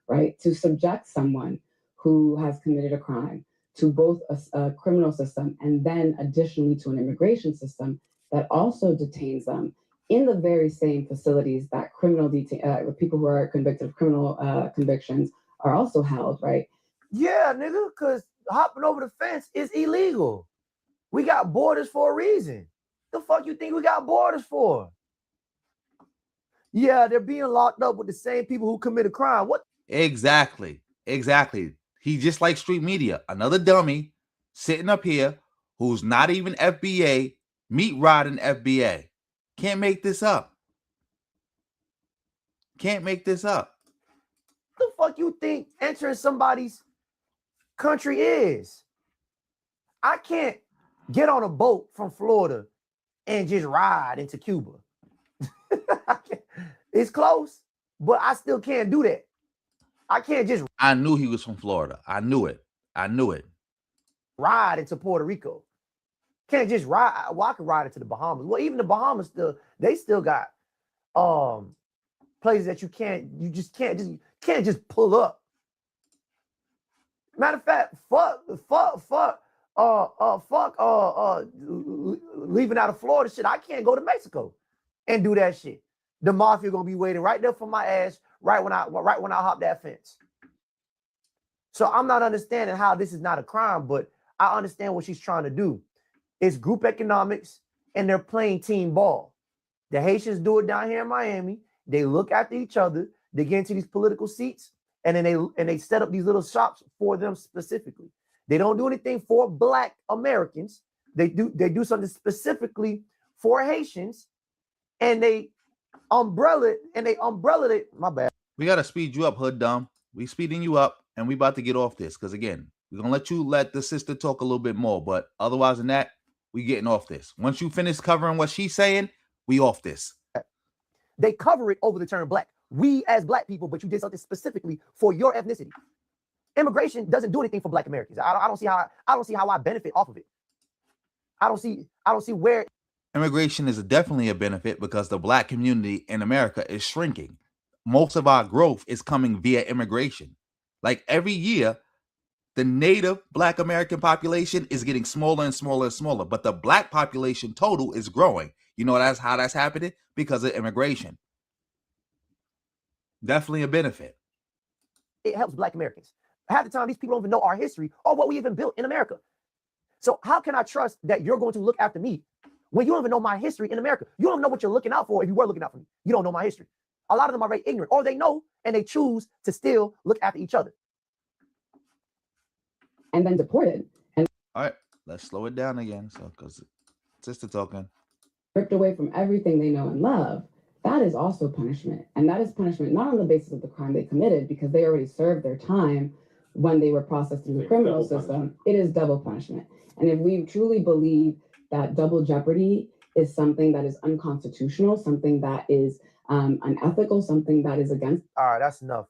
right? To subject someone who has committed a crime to both a criminal system and then additionally to an immigration system that also detains them in the very same facilities that people who are convicted of criminal convictions are also held, right? Yeah, nigga, because hopping over the fence is illegal. We got borders for a reason. The fuck you think we got borders for? Yeah, they're being locked up with the same people who commit a crime. What? Exactly. He just like street media, another dummy sitting up here who's not even FBA, meat riding FBA. Can't make this up. The fuck you think entering somebody's country is? I can't get on a boat from Florida and just ride into Cuba. It's close, but I still can't do that. I can't just. I knew he was from Florida. I knew it. Ride into Puerto Rico. Can't just ride. Well, I can ride into the Bahamas. Well, even the Bahamas still got places that you can't just pull up. Matter of fact, leaving out of Florida shit. I can't go to Mexico and do that shit. The mafia gonna be waiting right there for my ass right when I hop that fence. So I'm not understanding how this is not a crime, but I understand what she's trying to do. It's group economics and they're playing team ball. The Haitians do it down here in Miami. They look after each other. They get into these political seats and then they set up these little shops for them specifically. They don't do anything for Black Americans. They do something specifically for Haitians, and they umbrella it. My bad. We gotta speed you up, hood dumb. We speeding you up, and we about to get off this because again, we're gonna let the sister talk a little bit more, but otherwise than that, we getting off this. Once you finish covering what she's saying, we off this. They cover it over the term Black. We as Black people, but you did something specifically for your ethnicity. Immigration doesn't do anything for Black Americans. I don't see how I benefit off of it. I don't see where. Immigration is definitely a benefit because the Black community in America is shrinking. Most of our growth is coming via immigration. Like every year, the native Black American population is getting smaller and smaller and smaller, but the Black population total is growing. You know how that's happening? Because of immigration. Definitely a benefit. It helps Black Americans. Half the time, these people don't even know our history or what we even built in America. So how can I trust that you're going to look after me when you don't even know my history in America? You don't know what you're looking out for if you were looking out for me. You don't know my history. A lot of them are very ignorant, or they know and they choose to still look after each other. And then deported. And all right, let's slow it down again. So, because sister talking. Ripped away from everything they know and love. That is also punishment. And that is punishment not on the basis of the crime they committed, because they already served their time when they were processed through the criminal system. It is double punishment. And if we truly believe that double jeopardy is something that is unconstitutional, something that is unethical, something that is against. All right, that's enough.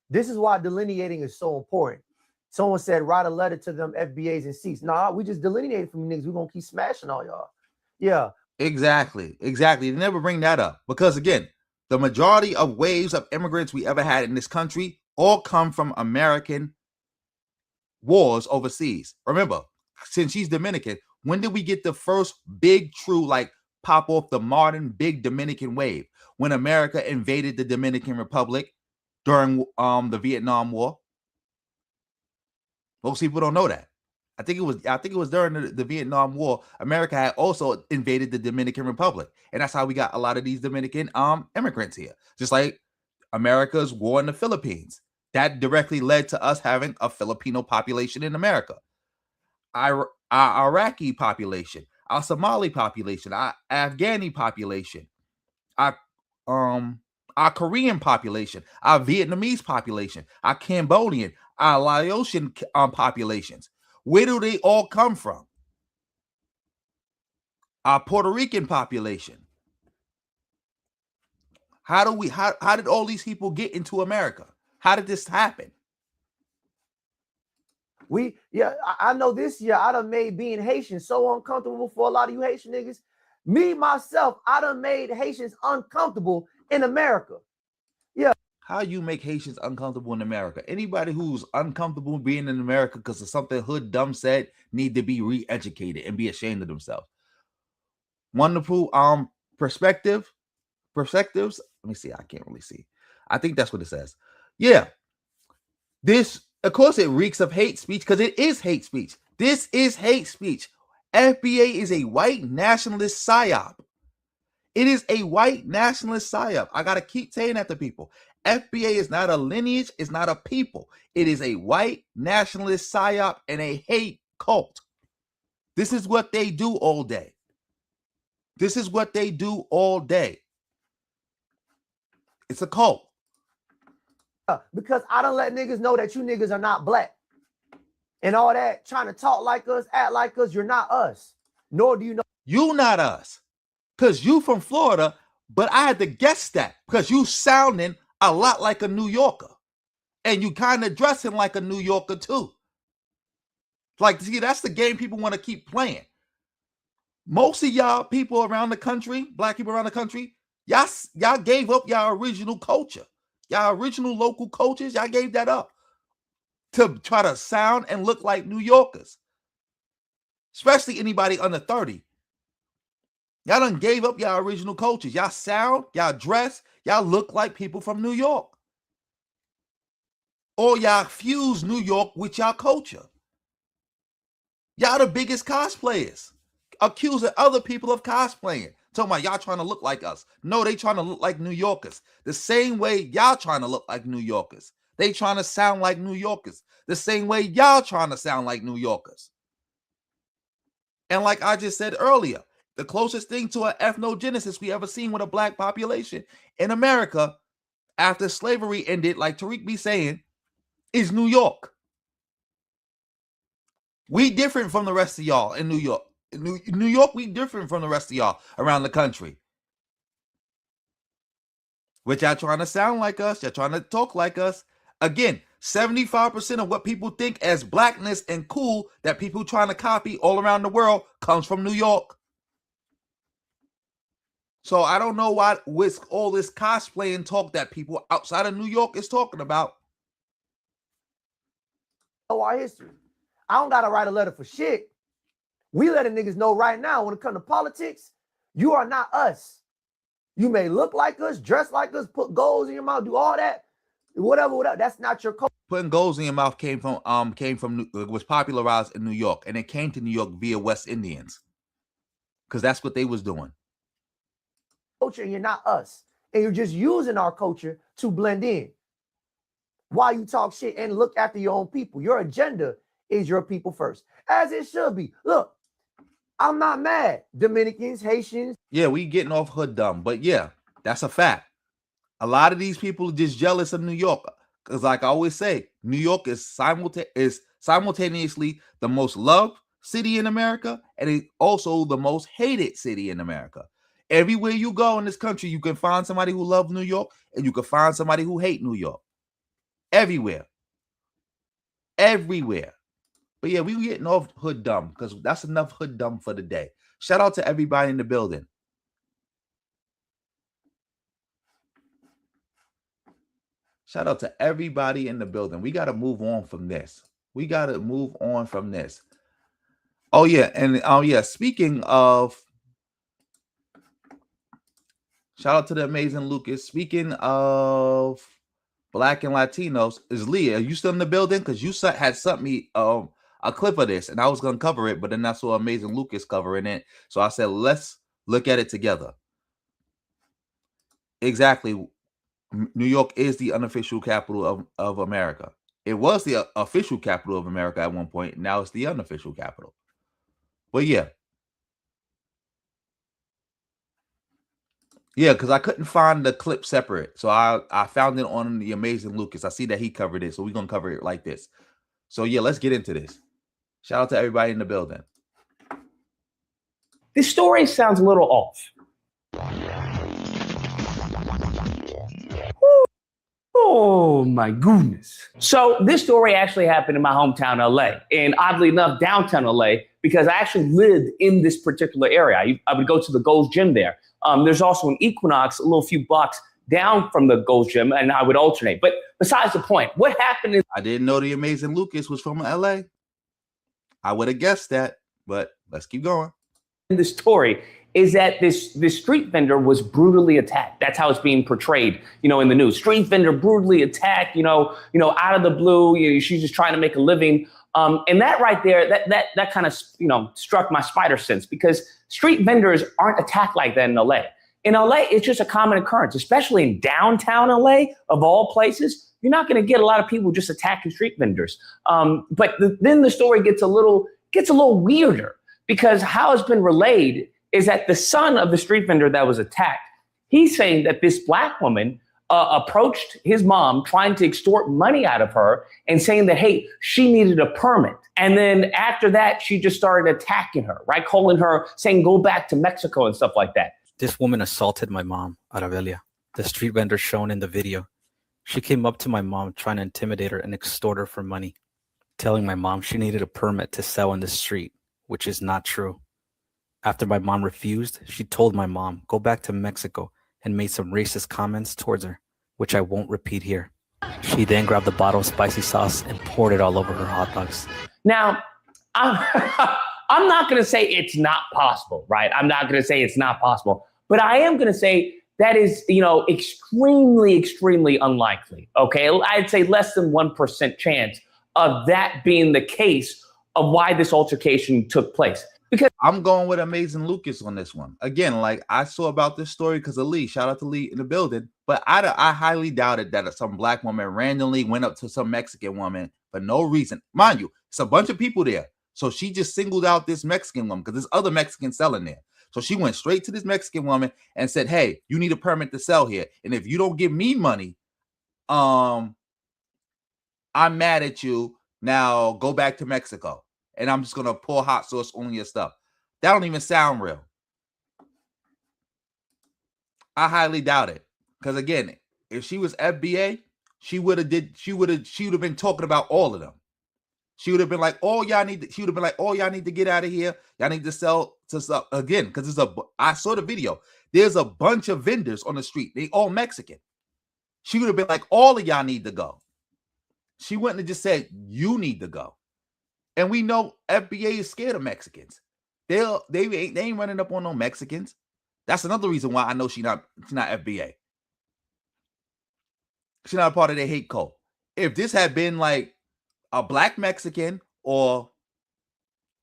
This is why delineating is so important. Someone said, write a letter to them FBAs and seats. Nah, we just delineated from niggas. We're going to keep smashing all y'all. Yeah. Exactly. They never bring that up because, again, the majority of waves of immigrants we ever had in this country all come from American wars overseas. Remember, since she's Dominican, when did we get the first big, true, like, pop off the modern big Dominican wave? When America invaded the Dominican Republic during the Vietnam War. Most people don't know that. I think it was during the Vietnam War. America had also invaded the Dominican Republic, and that's how we got a lot of these Dominican immigrants here. Just like America's war in the Philippines, that directly led to us having a Filipino population in America. Our Iraqi population. our Somali population, our Afghani population, our Korean population, our Vietnamese population, our Cambodian, our Laotian populations. Where do they all come from? Our Puerto Rican population. How did all these people get into America? How did this happen? I know this year I done made being Haitian so uncomfortable for a lot of you Haitian niggas. Me, myself, I done made Haitians uncomfortable in America. Yeah. How you make Haitians uncomfortable in America? Anybody who's uncomfortable being in America because of something hood dumb said need to be re-educated and be ashamed of themselves. Wonderful perspectives. Let me see. I can't really see. I think that's what it says. Yeah. This, of course, it reeks of hate speech because it is hate speech. This is hate speech. FBA is a white nationalist psyop. It is a white nationalist psyop. I got to keep saying that to people. FBA is not a lineage. It's not a people. It is a white nationalist psyop and a hate cult. This is what they do all day. This is what they do all day. It's a cult. Because I don't let niggas know that you niggas are not black. And all that trying to talk like us, act like us, you're not us. Nor do you know. You not us. Because you from Florida, but I had to guess that. Because you sounding a lot like a New Yorker. And you kind of dressing like a New Yorker too. Like, see, that's the game people want to keep playing. Most of y'all people around the country, black people around the country, y'all gave up y'all original culture. Y'all original local cultures, y'all gave that up to try to sound and look like New Yorkers. Especially anybody under 30. Y'all done gave up y'all original cultures. Y'all sound, y'all dress, y'all look like people from New York. Or y'all fuse New York with y'all culture. Y'all the biggest cosplayers. Accusing other people of cosplaying. Talking about y'all trying to look like us. No, they trying to look like New Yorkers. The same way y'all trying to look like New Yorkers. They trying to sound like New Yorkers. The same way y'all trying to sound like New Yorkers. And like I just said earlier, the closest thing to an ethnogenesis we ever seen with a black population in America after slavery ended, like Tariq be saying, is New York. We different from the rest of y'all in New York. In New York, we different from the rest of y'all around the country. Which y'all trying to sound like us. Y'all trying to talk like us. Again, 75% of what people think as blackness and cool that people trying to copy all around the world comes from New York. So I don't know why with all this cosplay and talk that people outside of New York is talking about. Our history. I don't got to write a letter for shit. We letting niggas know right now when it comes to politics, you are not us. You may look like us, dress like us, put goals in your mouth, do all that, whatever. That's not your culture. Putting goals in your mouth was popularized in New York, and it came to New York via West Indians, because that's what they was doing. Culture, and you're not us, and you're just using our culture to blend in. While you talk shit and look after your own people, your agenda is your people first, as it should be. Look, I'm not mad. Dominicans, Haitians. Yeah, we getting off hood dumb, but yeah, that's a fact. A lot of these people are just jealous of New York, because like I always say, New York is simultaneously the most loved city in America, and it's also the most hated city in America. Everywhere you go in this country, you can find somebody who loves New York, and you can find somebody who hates New York. Everywhere. But yeah, we getting off hood dumb, because that's enough hood dumb for the day. Shout out to everybody in the building. Shout out to everybody in the building. We got to move on from this. Oh yeah, and speaking of, shout out to the amazing Lucas. Speaking of Black and Latinos, is Leah, are you still in the building? Because you had sent me a clip of this, and I was gonna cover it, but then I saw amazing Lucas covering it, so I said let's look at it together. Exactly. New York is the unofficial capital of America. It was the official capital of America at one point. Now it's the unofficial capital. But yeah, Yeah, because I couldn't find the clip separate. So I found it on the Amazing Lucas. I see that he covered it. So we're going to cover it like this. So yeah, let's get into this. Shout out to everybody in the building. This story sounds a little off. Oh my goodness. So this story actually happened in my hometown, LA, and oddly enough, downtown LA, because I actually lived in this particular area. I would go to the Gold's Gym there. There's also an Equinox a little few blocks down from the Gold's Gym, and I would alternate. But besides the point, what happened is I didn't know the Amazing Lucas was from LA. I would have guessed that, but let's keep going. in the story is that this street vendor was brutally attacked. That's how it's being portrayed, in the news. Street vendor brutally attacked, out of the blue. She's just trying to make a living. And that right there, that kind of, struck my spider sense, because street vendors aren't attacked like that in LA. In LA, it's just a common occurrence, especially in downtown LA, of all places. You're not going to get a lot of people just attacking street vendors. But then the story gets a little weirder, because how it's been relayed is that the son of the street vendor that was attacked, he's saying that this black woman approached his mom trying to extort money out of her and saying that, hey, she needed a permit. And then after that, she just started attacking her, right? Calling her, saying, go back to Mexico and stuff like that. This woman assaulted my mom at Avila, the street vendor shown in the video. She came up to my mom trying to intimidate her and extort her for money, telling my mom she needed a permit to sell in the street, which is not true. After my mom refused, she told my mom, go back to Mexico, and made some racist comments towards her, which I won't repeat here. She then grabbed a bottle of spicy sauce and poured it all over her hot dogs. Now, I'm not going to say it's not possible, right? I'm not going to say it's not possible, but I am going to say that is, extremely, extremely unlikely, okay? I'd say less than 1% chance of that being the case of why this altercation took place. Because I'm going with Amazing Lucas on this one. Again, like I saw about this story because of Lee. Shout out to Lee in the building. But I highly doubted that some black woman randomly went up to some Mexican woman for no reason. Mind you, it's a bunch of people there. So she just singled out this Mexican woman because there's other Mexicans selling there. So she went straight to this Mexican woman and said, hey, you need a permit to sell here. And if you don't give me money, I'm mad at you. Now go back to Mexico. And I'm just going to pour hot sauce on your stuff. That don't even sound real. I highly doubt it. Because again, if she was FBA, she would have been talking about all of them. She would have been like, all y'all need to get out of here. Y'all need to sell to stuff again. Because I saw the video. There's a bunch of vendors on the street. They all Mexican. She would have been like, all of y'all need to go. She wouldn't have just said, you need to go. And we know FBA is scared of Mexicans. They ain't running up on no Mexicans. That's another reason why I know she's not FBA. She's not a part of their hate code. If this had been like a black Mexican or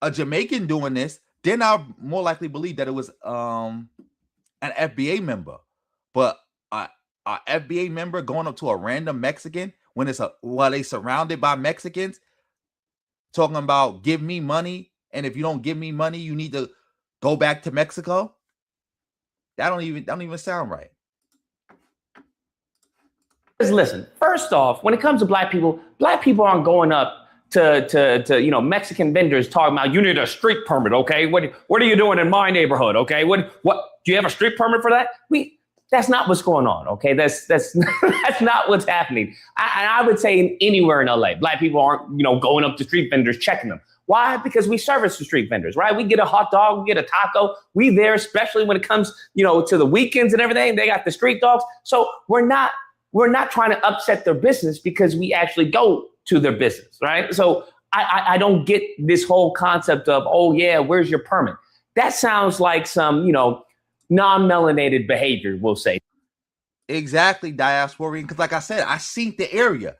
a Jamaican doing this, then I'll more likely believe that it was an FBA member. But a FBA member going up to a random Mexican while they surrounded by Mexicans, talking about give me money, and if you don't give me money, you need to go back to Mexico. That don't even sound right. Listen, first off, when it comes to black people aren't going up to Mexican vendors talking about you need a street permit, okay? What are you doing in my neighborhood, okay? What do you have a street permit for that? That's not what's going on, okay? That's that's not what's happening. I would say anywhere in LA, black people aren't going up to street vendors checking them. Why? Because we service the street vendors, right? We get a hot dog, we get a taco. We there, especially when it comes to the weekends and everything. They got the street dogs, so we're not trying to upset their business because we actually go to their business, right? So I don't get this whole concept of, oh yeah, where's your permit? That sounds like some non-melanated behavior, we'll say. Exactly, diasporian. Because like I said, I seen the area.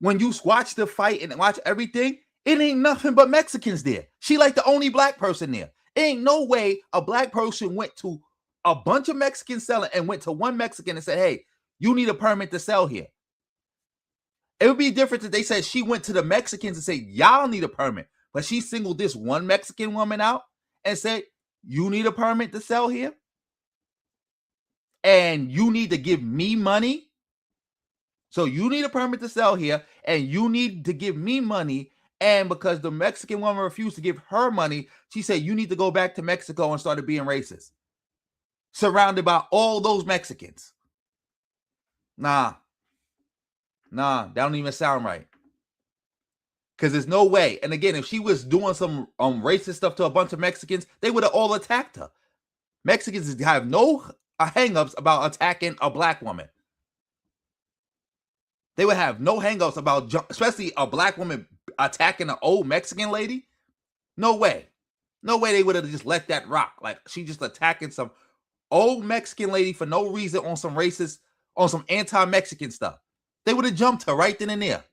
When you watch the fight and watch everything, it ain't nothing but Mexicans there. She like the only black person there. Ain't no way a black person went to a bunch of Mexicans selling and went to one Mexican and said, hey, you need a permit to sell here. It would be different if they said she went to the Mexicans and said, y'all need a permit. But she singled this one Mexican woman out and said, you need a permit to sell here. and you need to give me money. So you need a permit to sell here, and you need to give me money. And because the Mexican woman refused to give her money, she said, you need to go back to Mexico and started being racist. Surrounded by all those Mexicans. Nah, that don't even sound right. Because there's no way. And again, if she was doing some racist stuff to a bunch of Mexicans, they would have all attacked her. Mexicans have no hang-ups about attacking a black woman. They would have no hang-ups about, especially a black woman attacking an old Mexican lady. No way. No way they would have just let that rock. Like, she just attacking some old Mexican lady for no reason on some racist, on some anti-Mexican stuff. They would have jumped her right then and there.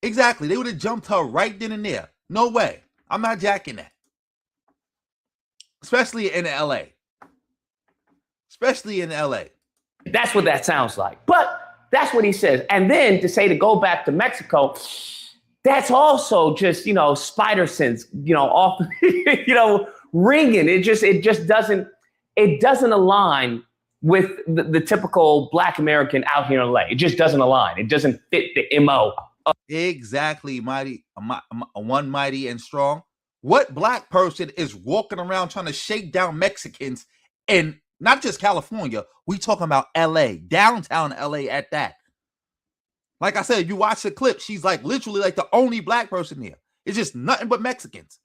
Exactly. They would have jumped her right then and there. No way. I'm not jacking that. Especially in LA. That's what that sounds like. But that's what he says. And then to say to go back to Mexico, that's also just, spider sense, off, ringing. It just doesn't align with the typical black American out here in LA. It just doesn't align. It doesn't fit the MO. Exactly, mighty and strong. What black person is walking around trying to shake down Mexicans in not just California? We talking about LA, downtown LA at that. Like I said, you watch the clip, she's like literally like the only black person here. It's just nothing but Mexicans.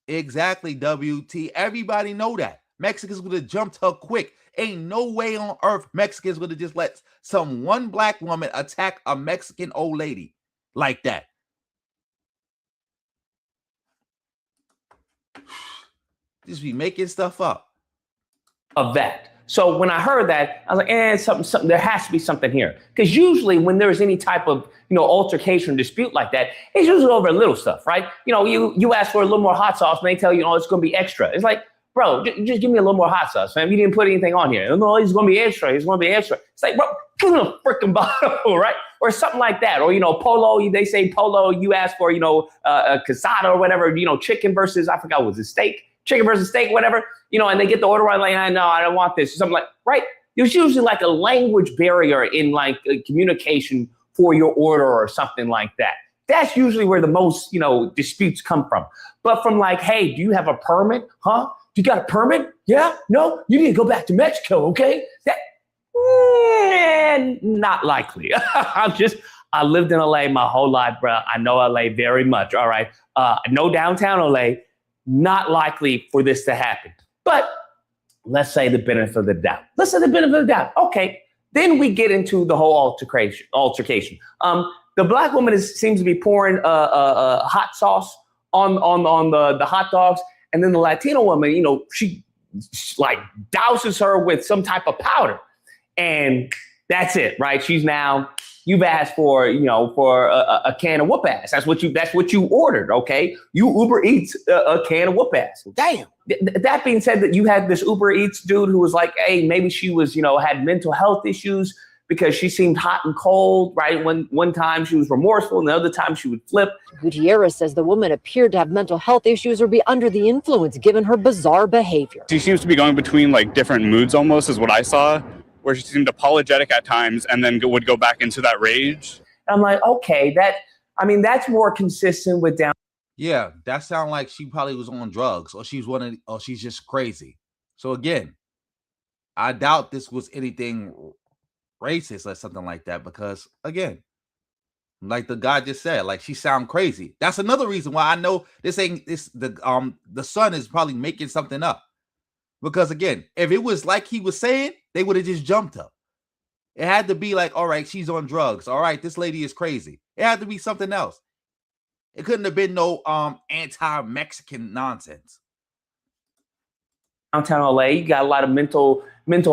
Exactly, WT. Everybody know that. Mexicans would have jumped her quick. Ain't no way on earth Mexicans would have just let some one black woman attack a Mexican old lady like that. Just be making stuff up. Of that. So when I heard that, I was like, something. There has to be something here. Because usually when there's any type of, altercation or dispute like that, it's usually over little stuff, right? You ask for a little more hot sauce and they tell you, it's going to be extra. It's like, bro, just give me a little more hot sauce, man. You didn't put anything on here. No, it's going to be extra. It's like, bro, give me a freaking bottle, right? Or something like that. Or, polo, they say polo, you ask for, a casada or whatever, chicken versus, I forgot, was it steak? Chicken versus steak, whatever, and they get the order right, like, no, I don't want this. Something like, right? There's usually like a language barrier in like communication for your order or something like that. That's usually where the most, disputes come from. But from like, hey, do you have a permit? Huh? You got a permit? Yeah? No? You need to go back to Mexico, okay? Not likely. I lived in LA my whole life, bro. I know LA very much, all right? No downtown LA. Not likely for this to happen. But let's say the benefit of the doubt. Okay. Then we get into the whole altercation. The black woman seems to be pouring hot sauce on the hot dogs. And then the Latino woman, she like douses her with some type of powder. And that's it, right? You've asked for, for a can of whoop ass. That's what you ordered, okay? You Uber Eats a can of whoop ass. Damn. That being said, that you had this Uber Eats dude who was like, hey, maybe she was, had mental health issues because she seemed hot and cold, right? One time she was remorseful and the other time she would flip. Gutierrez says the woman appeared to have mental health issues or be under the influence given her bizarre behavior. She seems to be going between like different moods almost is what I saw, where she seemed apologetic at times and then would go back into that rage. I'm like, okay, that's more consistent with down. Yeah, that sounds like she probably was on drugs or she's just crazy. So again, I doubt this was anything racist or something like that because again, like the guy just said, like she sound crazy. That's another reason why I know the son is probably making something up. Because again, if it was like he was saying, they would have just jumped her. It had to be like, all right, she's on drugs. All right, this lady is crazy. It had to be something else. It couldn't have been no anti-Mexican nonsense. Downtown LA, you got a lot of mental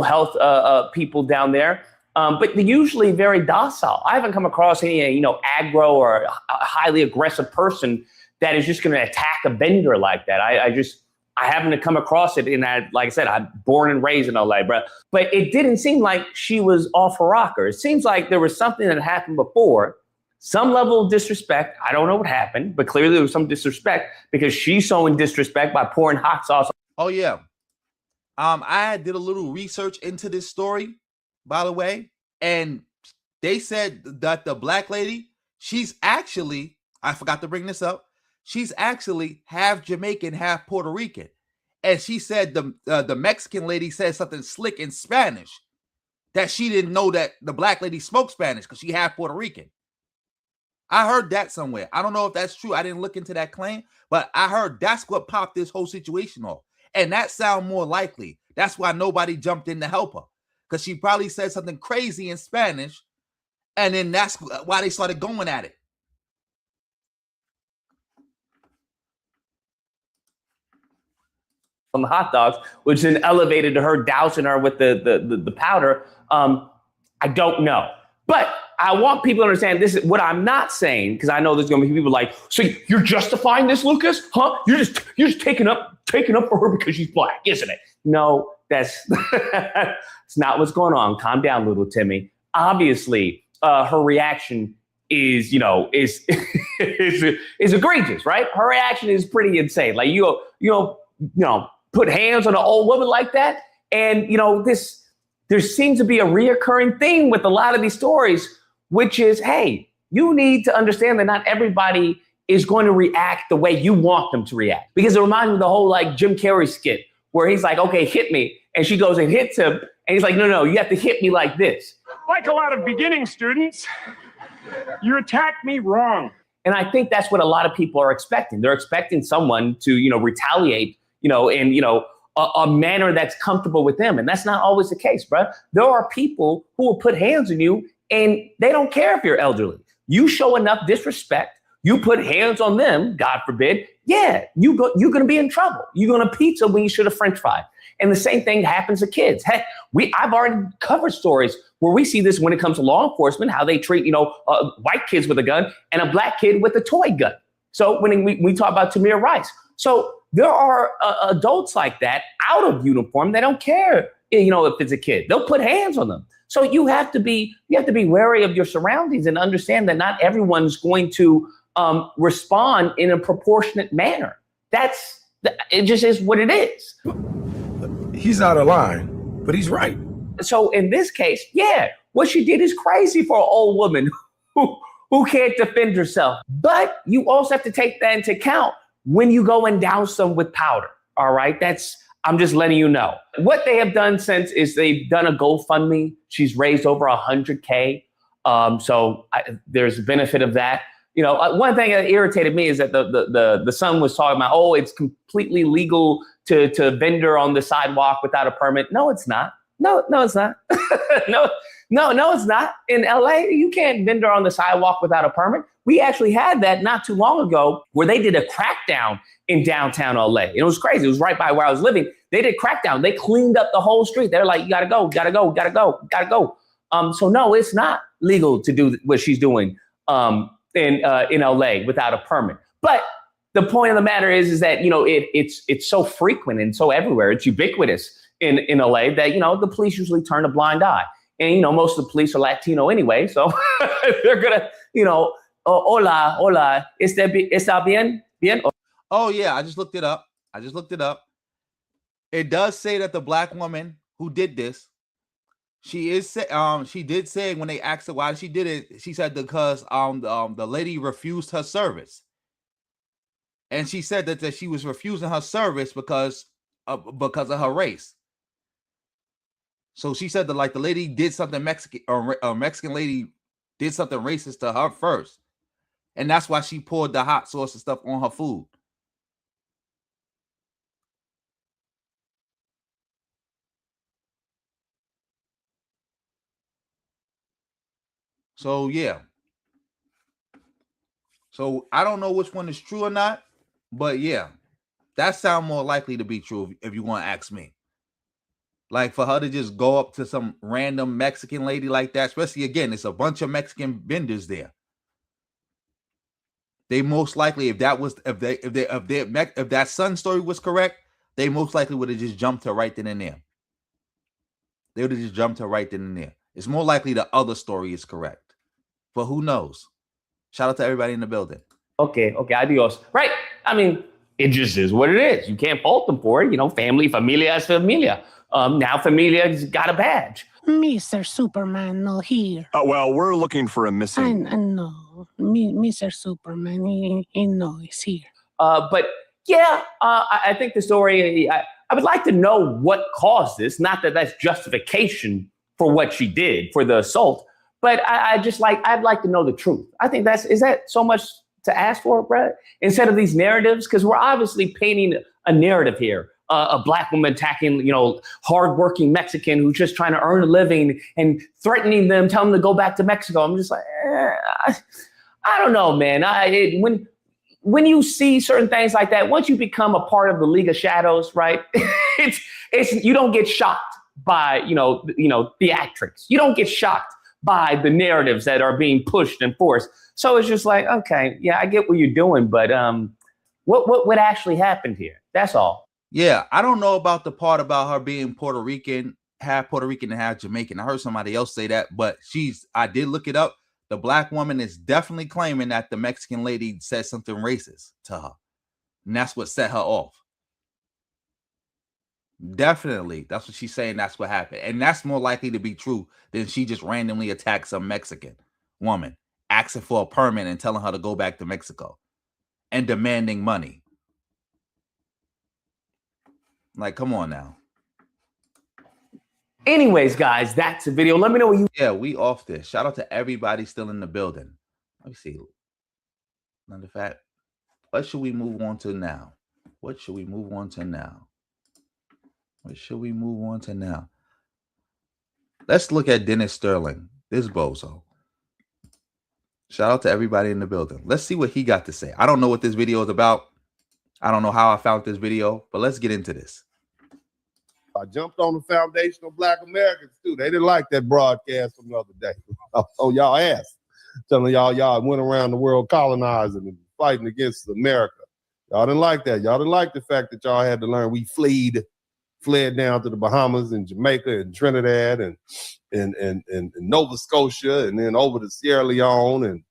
health people down there, but they're usually very docile. I haven't come across any aggro or a highly aggressive person that is just going to attack a vendor like that. I haven't come across it in that, like I said, I'm born and raised in LA, bro. But it didn't seem like she was off her rocker. It seems like there was something that happened before, some level of disrespect. I don't know what happened, but clearly there was some disrespect because she's showing disrespect by pouring hot sauce. Oh yeah. I did a little research into this story, by the way, and they said that the black lady, she's actually, I forgot to bring this up, she's actually half Jamaican, half Puerto Rican. And she said the Mexican lady said something slick in Spanish that she didn't know that the black lady spoke Spanish because she half Puerto Rican. I heard that somewhere. I don't know if that's true. I didn't look into that claim, but I heard that's what popped this whole situation off. And that sounds more likely. That's why nobody jumped in to help her, because she probably said something crazy in Spanish, and then that's why they started going at it. On the hot dogs, which then elevated to her dousing her with the powder. I don't know. But I want people to understand this is what I'm not saying, because I know there's going to be people like, so you're justifying this, Lucas? Huh? You're just taking up for her because she's black, isn't it? No, that's it's not what's going on. Calm down, little Timmy. Obviously, her reaction is is egregious, right? Her reaction is pretty insane. Like you put hands on an old woman like that, and there seems to be a reoccurring thing with a lot of these stories, which is, hey, you need to understand that not everybody is going to react the way you want them to react. Because it reminds me of the whole like Jim Carrey skit where he's like, okay, hit me. And she goes and hits him. And he's like, no, you have to hit me like this. Like a lot of beginning students, you attacked me wrong. And I think that's what a lot of people are expecting. They're expecting someone to, retaliate, in a manner that's comfortable with them. And that's not always the case, bro. There are people who will put hands on you and they don't care if you're elderly. You show enough disrespect, you put hands on them, God forbid, yeah, you're going to be in trouble. You're going to pizza when you should have French fried. And the same thing happens to kids. Heck, I've already covered stories where we see this when it comes to law enforcement, how they treat, white kids with a gun and a black kid with a toy gun. So when we talk about Tamir Rice. So there are adults like that out of uniform. They don't care, if it's a kid. They'll put hands on them. So you have to be wary of your surroundings and understand that not everyone's going to respond in a proportionate manner. It just is what it is. He's out of line, but he's right. So in this case, yeah, what she did is crazy for an old woman who can't defend herself. But you also have to take that into account when you go and douse them with powder. All right. I'm just letting you know. What they have done since is they've done a GoFundMe. She's raised over $100K. So there's a benefit of that. One thing that irritated me is that the son was talking about, oh, it's completely legal to vendor on the sidewalk without a permit. No, it's not. No, it's not. No, it's not. In LA, you can't vendor on the sidewalk without a permit. We actually had that not too long ago where they did a crackdown in downtown LA. It was crazy. It was right by where I was living. They did crackdown. They cleaned up the whole street. They're like, you gotta go. So no, it's not legal to do what she's doing in LA without a permit. But the point of the matter is that, it's so frequent and so everywhere. It's ubiquitous in LA that, the police usually turn a blind eye. And, most of the police are Latino anyway. So they're going to, hola, está bien? Oh, yeah, I just looked it up. It does say that the black woman who did this, she did say when they asked her why she did it, she said because the lady refused her service. And she said that she was refusing her service because of her race. So she said that the lady did something Mexican, or a Mexican lady did something racist to her first. And that's why she poured the hot sauce and stuff on her food. So, yeah. So I don't know which one is true or not, but yeah, that sounds more likely to be true if you want to ask me. Like for her to just go up to some random Mexican lady like that, especially again, it's a bunch of Mexican vendors there. They most likely, if that son story was correct, they most likely would have just jumped her right then and there. They would have just jumped her right then and there. It's more likely the other story is correct, but who knows? Shout out to everybody in the building. Okay, adios. Right. I mean, it just is what it is. You can't fault them for it. You know, familia is familia. Now familia's got a badge. Mr. Superman, no here. Well, we're looking for a missing. I know. Mr. Superman, he no is here. But yeah, I think the story, I would like to know what caused this. Not that that's justification for what she did, for the assault, but I'd like to know the truth. I think is that so much to ask for, Brett? Instead of these narratives, because we're obviously painting a narrative here. A black woman attacking, hardworking Mexican who's just trying to earn a living and threatening them, telling them to go back to Mexico. I'm just like, I don't know, man. When you see certain things like that, once you become a part of the League of Shadows, right? it's you don't get shocked by theatrics. You don't get shocked by the narratives that are being pushed and forced. So it's just like, okay, yeah, I get what you're doing, but what actually happened here? That's all. Yeah, I don't know about the part about her being Puerto Rican, half Puerto Rican and half Jamaican. I heard somebody else say that, but I did look it up. The black woman is definitely claiming that the Mexican lady said something racist to her. And that's what set her off. Definitely. That's what she's saying. That's what happened. And that's more likely to be true than she just randomly attacked some Mexican woman, asking for a permit and telling her to go back to Mexico and demanding money. Like, come on now. Anyways, guys, that's the video. Let me know what you... Yeah, we off this. Shout out to everybody still in the building. Let me see. Matter of fact, what should we move on to now? Let's look at Dennis Spurling, this bozo. Shout out to everybody in the building. Let's see what he got to say. I don't know what this video is about. I don't know how I found this video, but let's get into this. I jumped on the foundational Black Americans too. They didn't like that broadcast from the other day. Oh, y'all asked. Telling y'all went around the world colonizing and fighting against America. Y'all didn't like that. Y'all didn't like the fact that y'all had to learn we fled down to the Bahamas and Jamaica and Trinidad and Nova Scotia and then over to Sierra Leone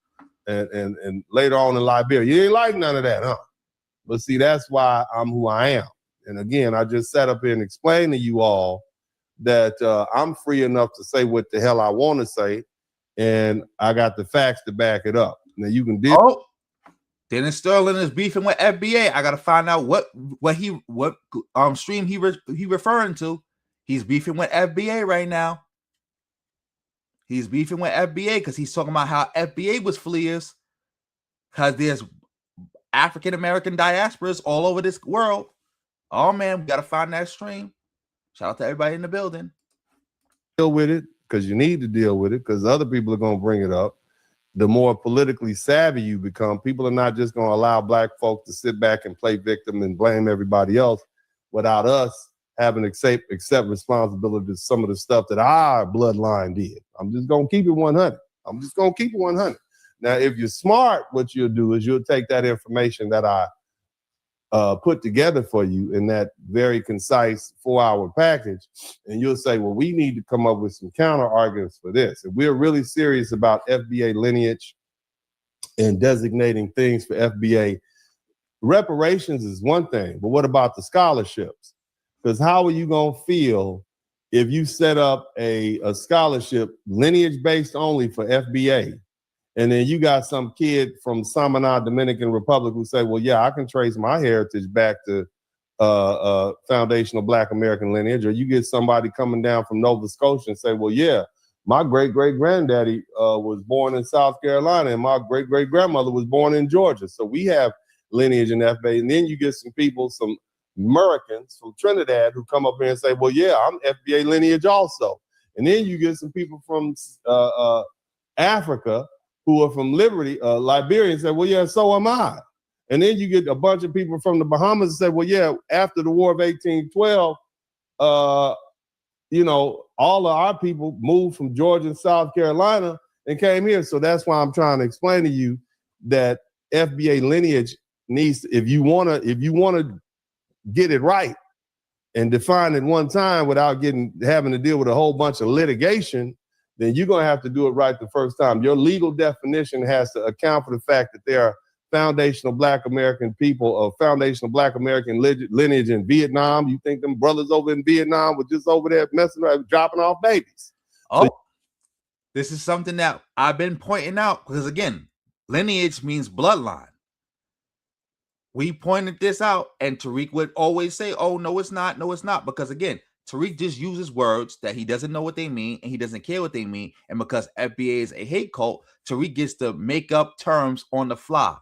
and later on in Liberia. You didn't like none of that, huh? But see, that's why I'm who I am. And again, I just sat up here and explained to you all that I'm free enough to say what the hell I want to say, and I got the facts to back it up. Now you can deal. Oh, Dennis Spurling is beefing with FBA. I got to find out what stream he referring to. He's beefing with FBA right now. He's beefing with FBA because he's talking about how FBA was fleers because there's African-American diasporas all over this world. Oh, man, we got to find that stream. Shout out to everybody in the building. Deal with it because you need to deal with it because other people are going to bring it up. The more politically savvy you become, people are not just going to allow black folk to sit back and play victim and blame everybody else without us having to accept responsibility for some of the stuff that our bloodline did. I'm just going to keep it 100. Now, if you're smart, what you'll do is you'll take that information that I put together for you in that very concise 4-hour package, and you'll say, well, we need to come up with some counter arguments for this. If we're really serious about FBA lineage and designating things for FBA, reparations is one thing, but what about the scholarships? Because how are you going to feel if you set up a scholarship lineage-based only for FBA, and then you got some kid from Samana, Dominican Republic who say, well, yeah, I can trace my heritage back to foundational Black American lineage. Or you get somebody coming down from Nova Scotia and say, well, yeah, my great-great-granddaddy was born in South Carolina and my great-great-grandmother was born in Georgia. So we have lineage in FBA. And then you get some people, some Americans from Trinidad who come up here and say, well, yeah, I'm FBA lineage also. And then you get some people from Africa who are from Liberia and say, well, yeah, so am I. And then you get a bunch of people from the Bahamas and say, well, yeah, after the War of 1812, all of our people moved from Georgia and South Carolina and came here. So that's why I'm trying to explain to you that FBA lineage needs, if you want to get it right and define it one time without having to deal with a whole bunch of litigation then you're going to have to do it right the first time. Your legal definition has to account for the fact that there are foundational Black American people of foundational Black American lineage in Vietnam. You think them brothers over in Vietnam were just over there messing around, dropping off babies? Oh, this is something that I've been pointing out because, again, lineage means bloodline. We pointed this out, and Tariq would always say, oh, no, it's not. No, it's not. Because, again, Tariq just uses words that he doesn't know what they mean, and he doesn't care what they mean. And because FBA is a hate cult, Tariq gets to make up terms on the fly.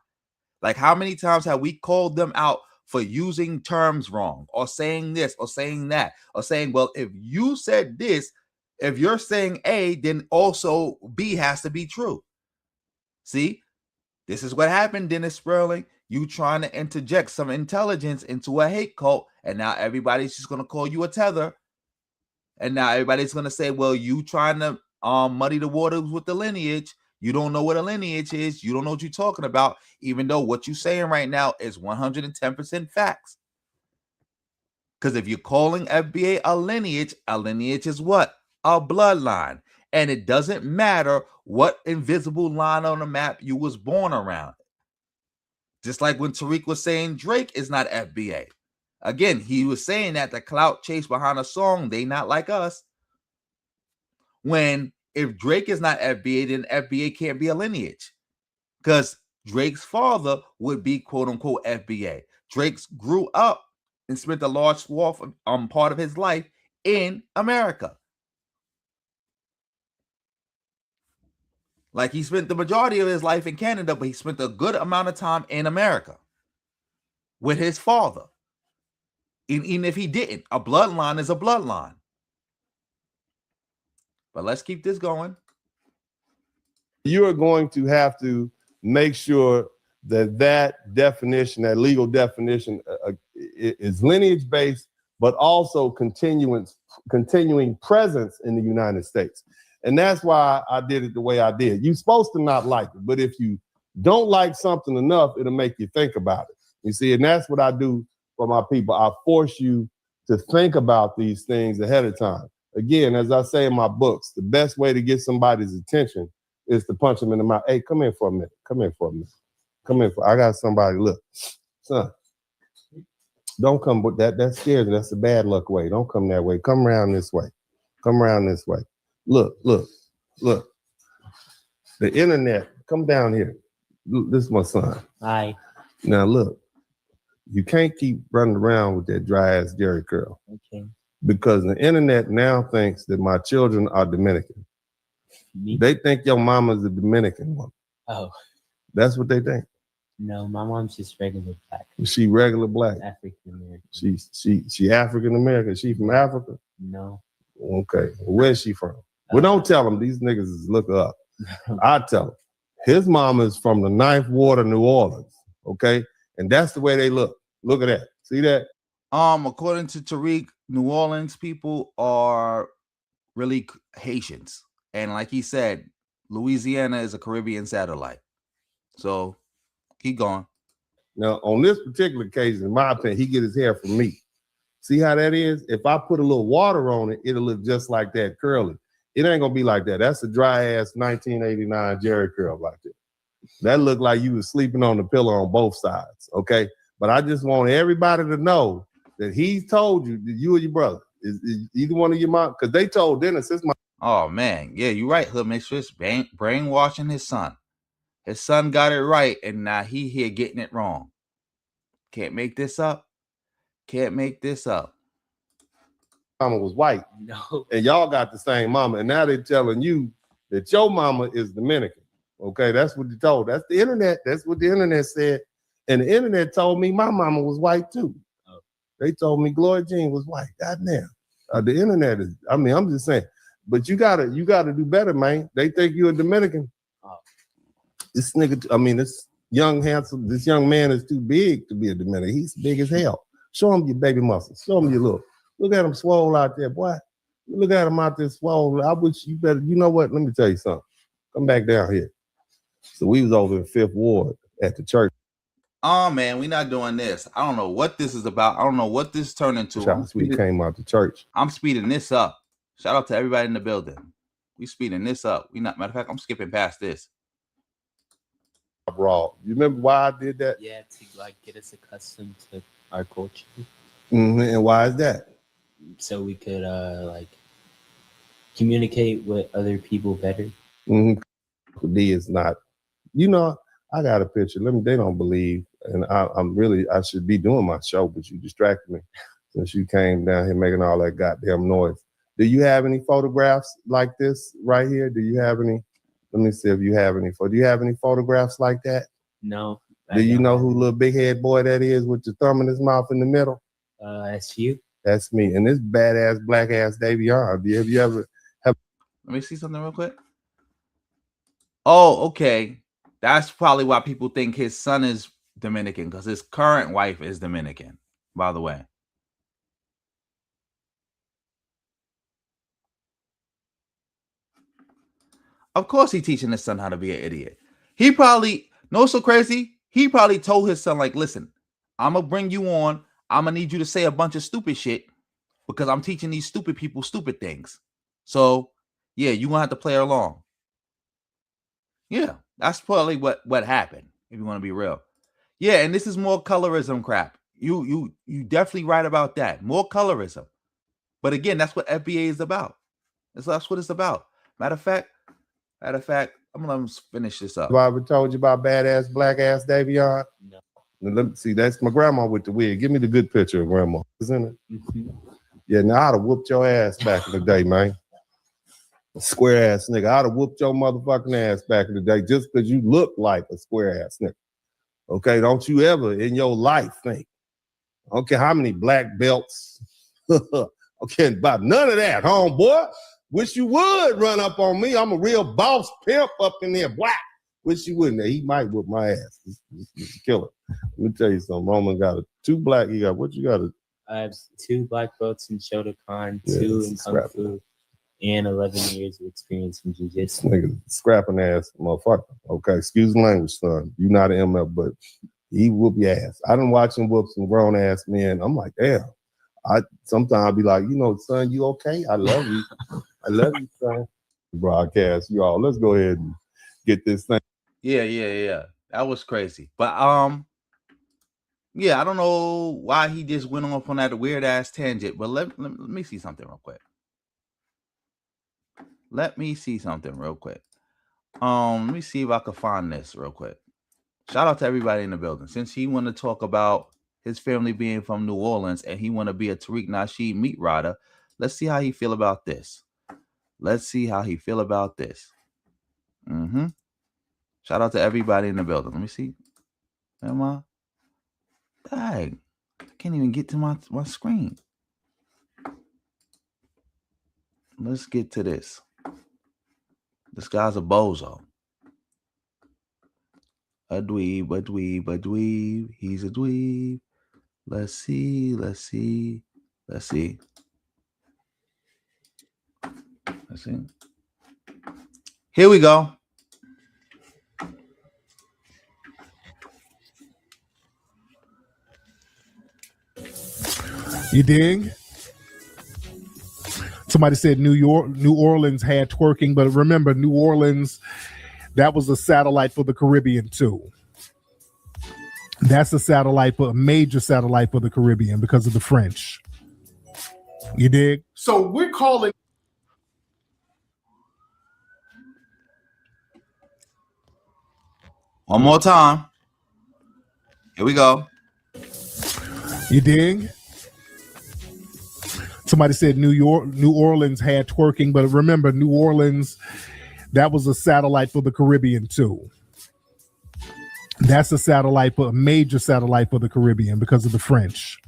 Like, how many times have we called them out for using terms wrong, or saying this, or saying that, or saying, well, if you said this, if you're saying A, then also B has to be true. See, this is what happened, Dennis Spurling. You trying to interject some intelligence into a hate cult, and now everybody's just going to call you a tether. And now everybody's going to say, well, you trying to muddy the waters with the lineage. You don't know what a lineage is. You don't know what you're talking about, even though what you're saying right now is 110% facts. Because if you're calling FBA a lineage is what? A bloodline. And it doesn't matter what invisible line on the map you was born around. Just like when Tariq was saying Drake is not FBA. Again, he was saying that the clout chase behind a song, they not like us. When if Drake is not FBA, then FBA can't be a lineage. Because Drake's father would be quote unquote FBA. Drake grew up and spent a large swath of part of his life in America. Like, he spent the majority of his life in Canada, but he spent a good amount of time in America with his father. Even if he didn't, a bloodline is a bloodline. But let's keep this going. You are going to have to make sure that definition, that legal definition, is lineage-based, but also continuing presence in the United States. And that's why I did it the way I did. You're supposed to not like it, but if you don't like something enough, it'll make you think about it. You see, and that's what I do for my people. I force you to think about these things ahead of time. Again, as I say in my books, the best way to get somebody's attention is to punch them in the mouth. Hey, come here for a minute. Come here for a minute. Come here. I got somebody. Look, son, don't come with that. That scares me. That's the bad luck way. Don't come that way. Come around this way. Come around this way. Look. The internet, come down here. Look, this is my son. Hi. Now look, you can't keep running around with that dry ass Jerry curl. Okay. Because the internet now thinks that my children are Dominican. They think your mama's a Dominican woman. Oh. That's what they think. No, my mom's just regular Black. She regular Black. African American. She African American. She from Africa? No. Okay. Where's she from? Well, don't tell them. These niggas is look her up. I tell them. His mama is from the Ninth Ward of New Orleans. Okay? And that's the way they look. Look at that. See that? According to Tariq, New Orleans people are really Haitians. And like he said, Louisiana is a Caribbean satellite. So keep going. Now, on this particular case, in my opinion, he get his hair from me. See how that is? If I put a little water on it, it'll look just like that, curly. It ain't gonna be like that. That's a dry ass 1989 Jerry curl like that. That looked like you was sleeping on the pillow on both sides, okay? But I just want everybody to know that he told you that you or your brother is either one of your mom, because they told Dennis his mom. Oh man, yeah, you're right, Hood Mistress. Brainwashing his son. His son got it right, and now he here getting it wrong. Can't make this up. Can't make this up. Mama was white. No. And y'all got the same mama. And now they're telling you that your mama is Dominican. Okay, that's what they told. That's the internet. That's what the internet said. And the internet told me my mama was white too. Oh. They told me Gloria Jean was white. Goddamn. The internet is, I mean, I'm just saying. But you gotta do better, man. They think you're a Dominican. Oh. This nigga, I mean, this young, handsome, this young man is too big to be a Dominican. He's big as hell. Show him your baby muscles. Show him your look. Look at him swole out there, boy. Look at him out there swole. I wish you better, you know what? Let me tell you something. Come back down here. So we was over in 5th Ward at the church. Oh man, we not doing this. I don't know what this is about. I don't know what this turned into. We came out to church. I'm speeding this up. Shout out to everybody in the building. We speeding this up. We not. Matter of fact, I'm skipping past this. Raw. You remember why I did that? Yeah, to like get us accustomed to our culture. And why is that? So we could like communicate with other people better. D is not. You know, I got a picture. They don't believe, and I should be doing my show, but you distracted me since you came down here making all that goddamn noise. Do you have any photographs like this right here? Do you have any? Let me see if you have any. Do you have any photographs like that? No. Do you know who little big head boy that is with the thumb in his mouth in the middle? That's you. That's me. And this badass black ass Davion. Have you ever? Let me see something real quick. Oh, okay. That's probably why people think his son is Dominican, because his current wife is Dominican, by the way. Of course he's teaching his son how to be an idiot. He probably, no, so crazy. He probably told his son, like, listen, I'm going to bring you on. I'm going to need you to say a bunch of stupid shit because I'm teaching these stupid people stupid things. So, yeah, you're going to have to play along. Yeah, that's probably what happened, if you want to be real. Yeah, and this is more colorism crap. You definitely right about that. More colorism. But again, that's what FBA is about. That's what it's about. Matter of fact, I'm gonna finish this up. Have I ever told you about badass black ass Davion? No. Let me see. That's my grandma with the wig. Give me the good picture of grandma. Isn't it? Yeah, now I'd have whooped your ass back in the day, man. Square ass nigga. I'd have whooped your motherfucking ass back in the day just because you look like a square ass nigga. Okay, don't you ever in your life think, I don't care how many black belts. Okay, about none of that, homeboy. Wish you would run up on me. I'm a real boss pimp up in there. Black. Wish you wouldn't. He might whoop my ass. He's a killer. Let me tell you something. Roman got 2 black. He got what you got? I have 2 black belts in Shotokan, 2 in Kung Fu, and 11 years of experience in Jiu-Jitsu. Nigga, scrapping ass motherfucker. Okay, excuse the language, son. You not an MF, but he whoop your ass. I done watch him whoop some grown ass men. I'm like, damn. Sometimes I'll be like, son, you okay? I love you. I love you, son. Broadcast, you all. Let's go ahead and get this thing. Yeah. That was crazy. But yeah, I don't know why he just went off on that weird ass tangent. But let me see something real quick. Let me see if I can find this real quick. Shout out to everybody in the building. Since he want to talk about his family being from New Orleans and he want to be a Tariq Nasheed meat rider, let's see how he feel about this. Shout out to everybody in the building. Let me see. Am I? Dang. I can't even get to my screen. Let's get to this. This guy's a bozo. A dweeb. He's a dweeb. Let's see. Here we go. You dig? Somebody said New Orleans had twerking, but remember, New Orleans, that was a satellite for the Caribbean too. That's a major satellite for the Caribbean because of the French. You dig? So we're calling. One more time. Here we go. You dig? Somebody said New Orleans had twerking, but remember, New Orleans, that was a satellite for the Caribbean too. That's a major satellite for the Caribbean because of the French.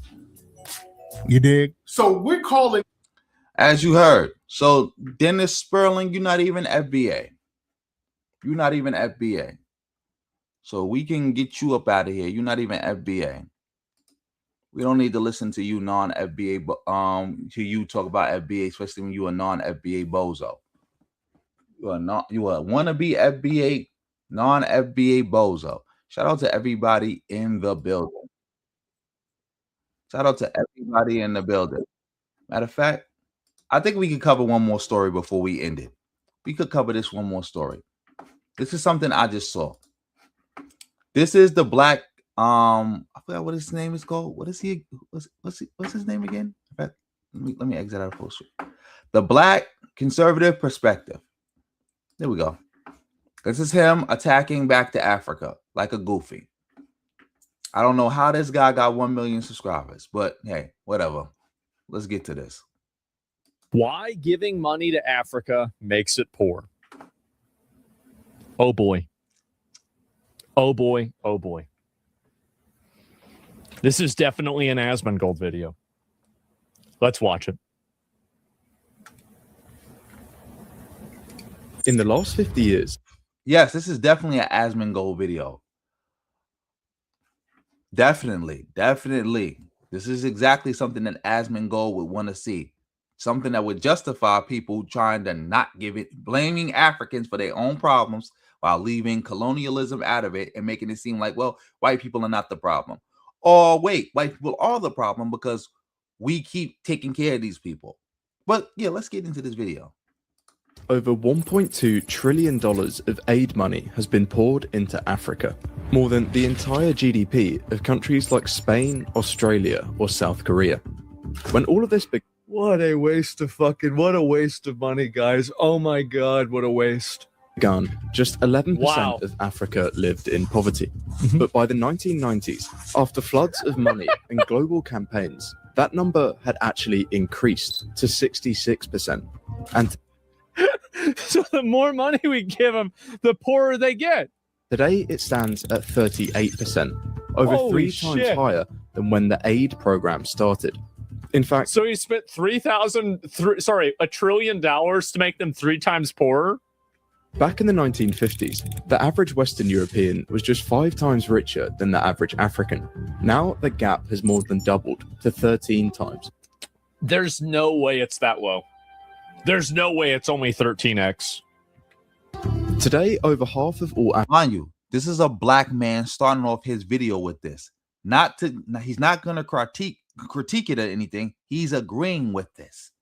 You dig? So we're calling. As you heard. So Dennis Spurling, you're not even FBA. So we can get you up out of here. You're not even FBA. We don't need to listen to you non-FBA, to you talk about FBA, especially when you a non-FBA bozo. You are wannabe FBA, non-FBA bozo. Shout out to everybody in the building. Matter of fact, I think we can cover one more story before we end it. We could cover this one more story. This is something I just saw. This is the black, I forgot what his name is called. What is he? What's his name again? In fact, let me exit out of post. The Black Conservative Perspective. There we go. This is him attacking back to Africa like a goofy. I don't know how this guy got 1 million subscribers, but hey, whatever. Let's get to this. Why giving money to Africa makes it poor. Oh boy. Oh boy. Oh boy. This is definitely an Asmongold video. Let's watch it. In the last 50 years. Yes, this is definitely an Asmongold video. Definitely. This is exactly something that Asmongold would want to see. Something that would justify people trying to not give it, blaming Africans for their own problems while leaving colonialism out of it and making it seem like, well, white people are not the problem. Or wait, white people are the problem because we keep taking care of these people. But yeah, let's get into this video. Over $1.2 trillion of aid money has been poured into Africa, more than the entire GDP of countries like Spain, Australia, or South Korea. When all of this what a waste of money, guys. Oh my God, what a waste. Began, just 11% of Africa lived in poverty. But by the 1990s, after floods of money and global campaigns, that number had actually increased to 66%. And so the more money we give them, the poorer they get. Today, it stands at 38%, over Holy 3 times shit. higher than when the aid program started. In fact, so he spent $1 trillion to make them 3 times poorer. Back in the 1950s, the average Western European was just 5 times richer than the average African. Now the gap has more than doubled to 13 times. There's no way it's that low. There's no way it's only 13x. Today, over half of all mind you, this is a black man starting off his video with this. He's not going to critique it or anything. He's agreeing with this.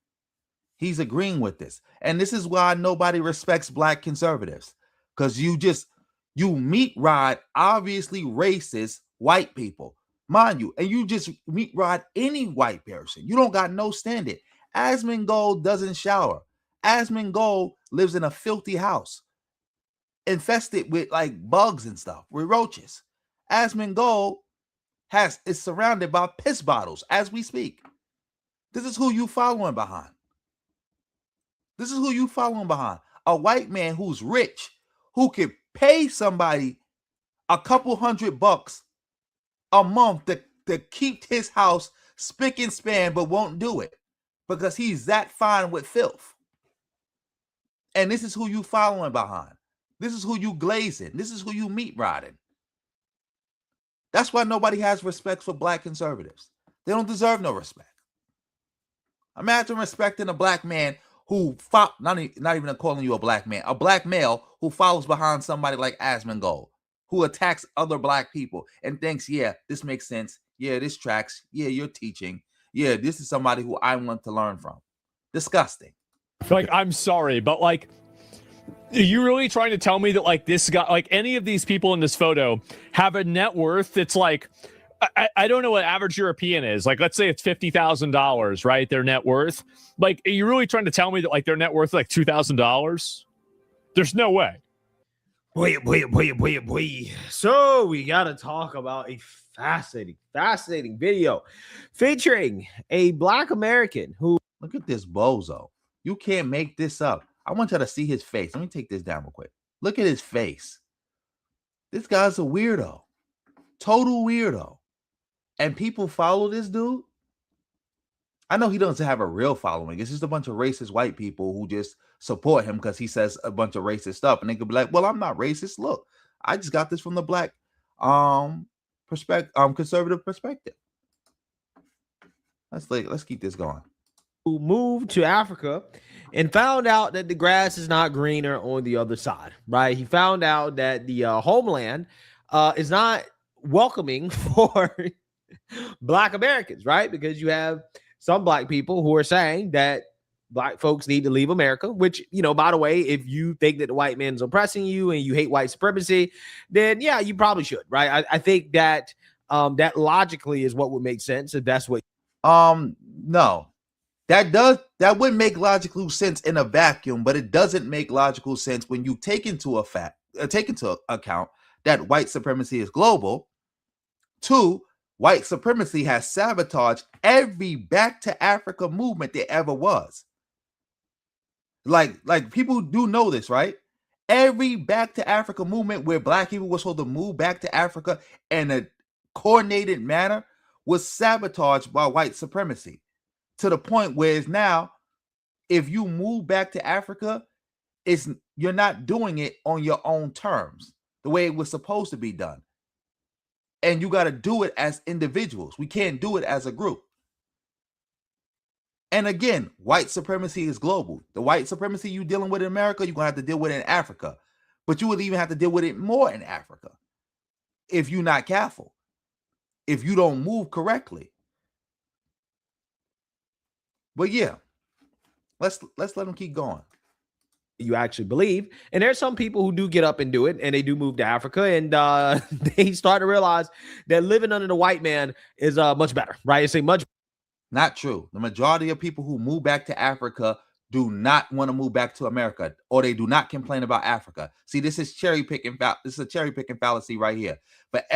And this is why nobody respects black conservatives, because you meat ride obviously racist white people, mind you, and you just meat ride any white person. You don't got no standard. Asmongold doesn't shower. Asmongold lives in a filthy house infested with like bugs and stuff, with roaches. Asmongold is surrounded by piss bottles as we speak. This is who you following behind. A white man who's rich, who could pay somebody a couple $100 a month to keep his house spick and span, but won't do it because he's that fine with filth. And this is who you following behind. This is who you glazing. This is who you meat riding. That's why nobody has respect for black conservatives. They don't deserve no respect. Imagine respecting a black man who not even calling you a black man, a black male who follows behind somebody like Asmongold, who attacks other black people and thinks, yeah, this makes sense. Yeah, this tracks. Yeah, you're teaching. Yeah, this is somebody who I want to learn from. Disgusting. Like, I'm sorry, but like, are you really trying to tell me that like this guy, like any of these people in this photo have a net worth that's like, I don't know what average European is. Like, let's say it's $50,000, right? Their net worth. Like, are you really trying to tell me that like their net worth is like $2,000? There's no way. Wait. So we got to talk about a fascinating video featuring a black American who... Look at this bozo. You can't make this up. I want y'all to see his face. Let me take this down real quick. Look at his face. This guy's a weirdo. Total weirdo. And people follow this dude. I know he doesn't have a real following. It's just a bunch of racist white people who just support him because he says a bunch of racist stuff. And they could be like, well, I'm not racist. Look, I just got this from the black conservative perspective. Let's keep this going. Who moved to Africa and found out that the grass is not greener on the other side, right? He found out that the homeland is not welcoming for black Americans, right? Because you have some black people who are saying that black folks need to leave America, which, you know, by the way, if you think that the white man's oppressing you and you hate white supremacy, then yeah, you probably should, right? I think that that logically is what would make sense if that's what. No, that would make logical sense in a vacuum, but it doesn't make logical sense when you take into account that white supremacy is global. 2, white supremacy has sabotaged every back to Africa movement there ever was. Like people do know this, right? Every back to Africa movement where black people were supposed to move back to Africa in a coordinated manner was sabotaged by white supremacy, to the point where it's now, if you move back to Africa, you're not doing it on your own terms, the way it was supposed to be done. And you got to do it as individuals. We can't do it as a group. And again, white supremacy is global. The white supremacy you're dealing with in America, you're going to have to deal with it in Africa. But you would even have to deal with it more in Africa if you're not careful, if you don't move correctly. But yeah, let's let them keep going. You actually believe. And there's some people who do get up and do it, and they do move to Africa, and they start to realize that living under the white man is much better, right? It's a much. Not true. The majority of people who move back to Africa do not want to move back to America, or they do not complain about Africa. See, this is cherry picking. This is a cherry picking fallacy right here. But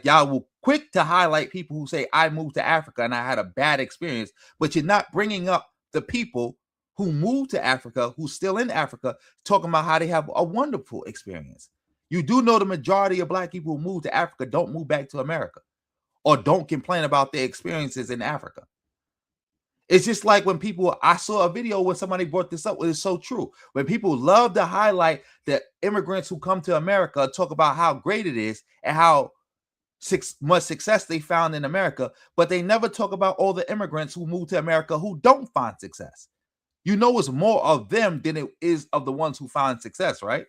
y'all will quick to highlight people who say I moved to Africa and I had a bad experience, but you're not bringing up the people who moved to Africa, who's still in Africa, talking about how they have a wonderful experience. You do know the majority of black people who move to Africa don't move back to America, or don't complain about their experiences in Africa. It's just like when I saw a video where somebody brought this up, it's so true. When people love to highlight the immigrants who come to America, talk about how great it is and how much success they found in America, but they never talk about all the immigrants who move to America who don't find success. You know, it's more of them than it is of the ones who find success, right?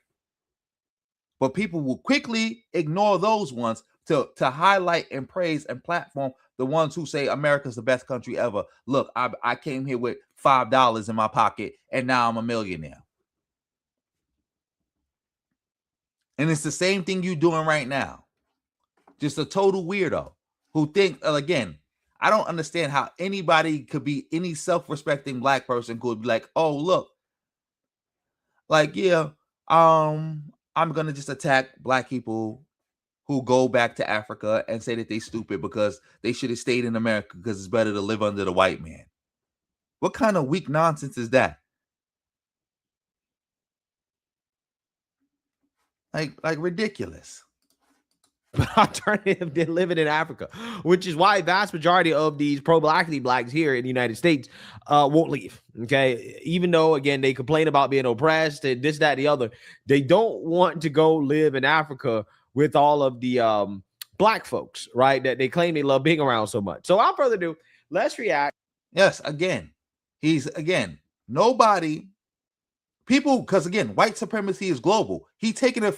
But people will quickly ignore those ones to highlight and praise and platform the ones who say America's the best country ever. Look, I came here with $5 in my pocket and now I'm a millionaire. And it's the same thing you're doing right now. Just a total weirdo who think, again, I don't understand how anybody could be, any self-respecting black person could be like, oh, look, like, yeah, I'm going to just attack black people who go back to Africa and say that they stupid because they should have stayed in America because it's better to live under the white man. What kind of weak nonsense is that? Like ridiculous. Alternative than living in Africa, which is why vast majority of these pro-blackity blacks here in the United States won't leave. Okay, even though again they complain about being oppressed and this, that, and the other, they don't want to go live in Africa with all of the black folks, right? That they claim they love being around so much. So without further ado, let's react. Yes, again, nobody. People, because again, white supremacy is global. He's taking out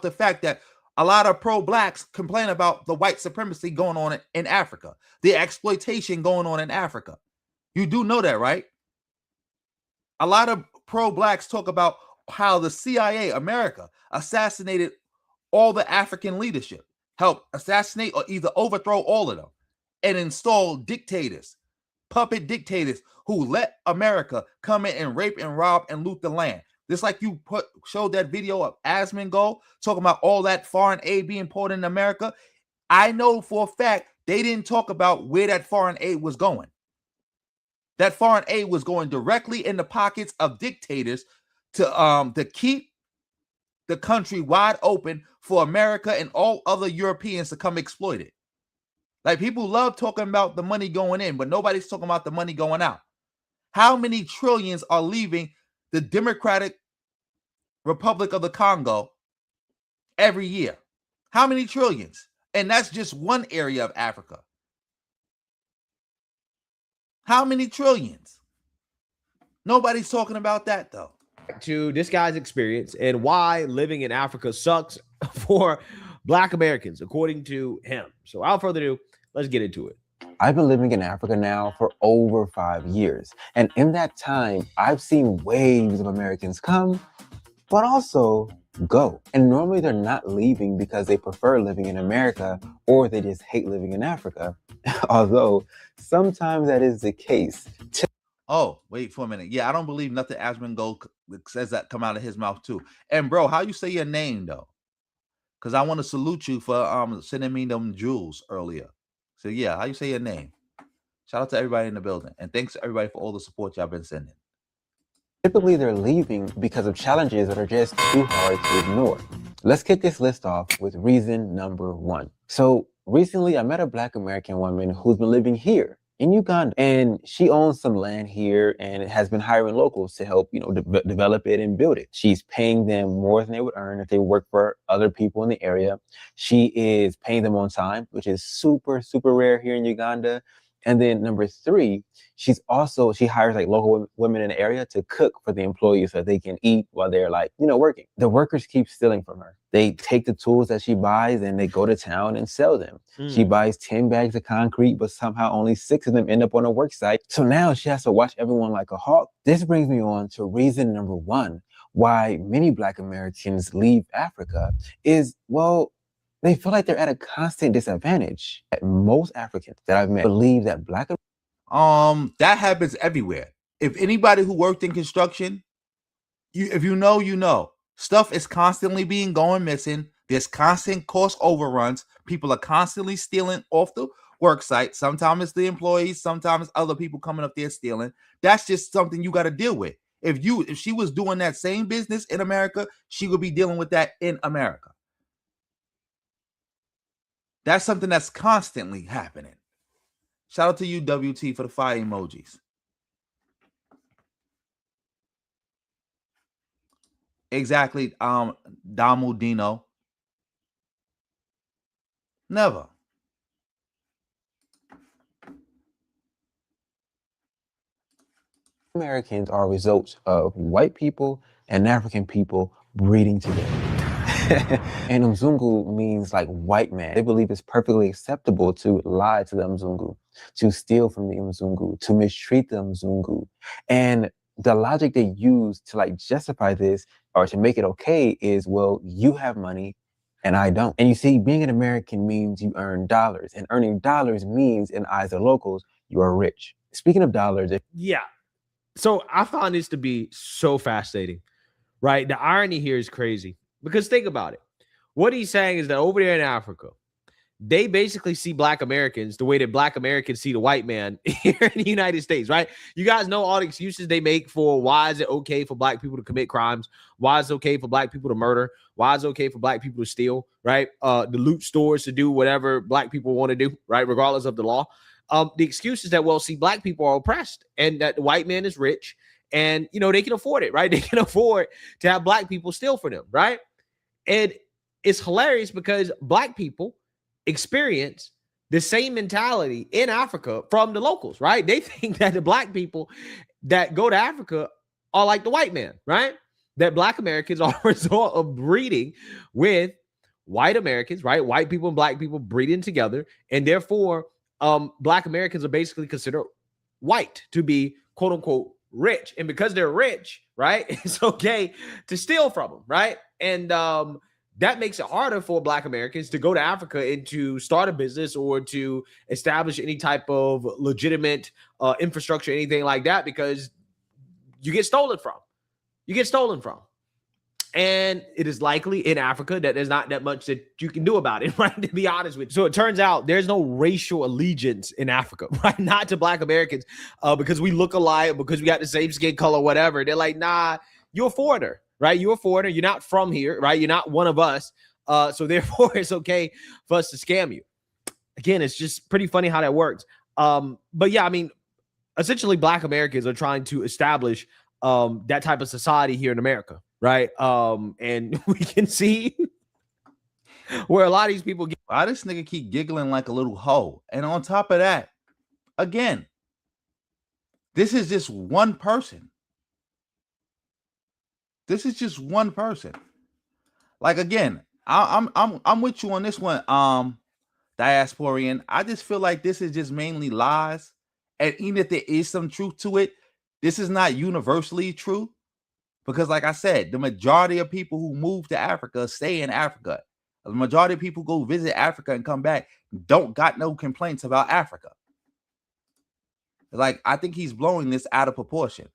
the fact that a lot of pro-blacks complain about the white supremacy going on in Africa, the exploitation going on in Africa. You do know that, right? A lot of pro-blacks talk about how the CIA, America, assassinated all the African leadership, helped assassinate or either overthrow all of them, and install dictators, puppet dictators who let America come in and rape and rob and loot the land. Just like you showed that video of Asmongold talking about all that foreign aid being poured in America. I know for a fact they didn't talk about where that foreign aid was going. That foreign aid was going directly in the pockets of dictators to keep the country wide open for America and all other Europeans to come exploit it. Like, people love talking about the money going in, but nobody's talking about the money going out. How many trillions are leaving the Democratic Republic of the Congo every year? How many trillions? And that's just one area of Africa. How many trillions? Nobody's talking about that, though. To this guy's experience and why living in Africa sucks for Black Americans, according to him. So without further ado, let's get into it. I've been living in Africa now for over 5 years. And in that time, I've seen waves of Americans come, but also go. And normally they're not leaving because they prefer living in America or they just hate living in Africa. Although sometimes that is the case. Oh, wait for a minute. Yeah, I don't believe nothing Asmund Gold says that come out of his mouth too. And bro, how you say your name though? Because I want to salute you for sending me them jewels earlier. So yeah, how you say your name? Shout out to everybody in the building. And thanks to everybody for all the support y'all been sending. Typically, they're leaving because of challenges that are just too hard to ignore. Let's kick this list off with reason number 1. So recently, I met a Black American woman who's been living here in Uganda, and she owns some land here and has been hiring locals to help, develop it and build it. She's paying them more than they would earn if they work for other people in the area. She is paying them on time, which is super, super rare here in Uganda. And then number 3, she hires like local women in the area to cook for the employees so they can eat while they're working. The workers keep stealing from her. They take the tools that she buys and they go to town and sell them. She buys 10 bags of concrete, but somehow only 6 of them end up on a work site. So now she has to watch everyone like a hawk. This brings me on to reason number 1, why many Black Americans leave Africa is, they feel like they're at a constant disadvantage. Most Africans that I've met believe that Black that happens everywhere. If anybody who worked in construction, if you know, stuff is constantly going missing. There's constant cost overruns. People are constantly stealing off the work site. Sometimes it's the employees, sometimes other people coming up there stealing. That's just something you got to deal with. If she was doing that same business in America, she would be dealing with that in America. That's something that's constantly happening. Shout out to you, WT, for the fire emojis. Exactly, Damudino. Never. Americans are results of white people and African people breeding together. And Mzungu means like white man. They believe it's perfectly acceptable to lie to the Mzungu, to steal from the Mzungu, to mistreat the Mzungu. And the logic they use to justify this or to make it okay is, well, you have money and I don't. And you see, being an American means you earn dollars, and earning dollars means in eyes of locals, you are rich. Speaking of dollars, yeah. So I found this to be so fascinating, right? The irony here is crazy because think about it. What he's saying is that over there in Africa, they basically see Black Americans the way that Black Americans see the white man here in the United States, right? You guys know all the excuses they make for why is it okay for Black people to commit crimes? Why is it okay for Black people to murder? Why is it okay for Black people to steal, right? To loot stores, to do whatever Black people want to do, right? Regardless of the law. The excuse is that, well, see, Black people are oppressed and that the white man is rich and, they can afford it, right? They can afford to have Black people steal for them, right? And it's hilarious because Black people experience the same mentality in Africa from the locals, right? They think that the Black people that go to Africa are like the white man, right? That Black Americans are a result of breeding with white Americans, right? White people and Black people breeding together. And therefore, Black Americans are basically considered white to be quote unquote rich. And because they're rich, right, it's okay to steal from them, right? And that makes it harder for Black Americans to go to Africa and to start a business or to establish any type of legitimate infrastructure, anything like that, because you get stolen from. You get stolen from. And it is likely in Africa that there's not that much that you can do about it, right? To be honest with you. So it turns out there's no racial allegiance in Africa, right? Not to Black Americans because we look alike, because we got the same skin color, whatever. They're like, nah, you're a foreigner, right? You're a foreigner. You're not from here, right? You're not one of us. So therefore, it's okay for us to scam you. Again, it's just pretty funny how that works. But yeah, I mean, essentially, Black Americans are trying to establish that type of society here in America. Right. And we can see where a lot of these people get. Why this nigga keep giggling like a little hoe? And on top of that, again, this is just one person. This is just one person. Like again, I'm with you on this one. diasporian. I just feel like this is just mainly lies. And even if there is some truth to it, this is not universally true. Because like I said, the majority of people who move to Africa stay in Africa. The majority of people go visit Africa and come back don't got no complaints about Africa. Like, I think he's blowing this out of proportion.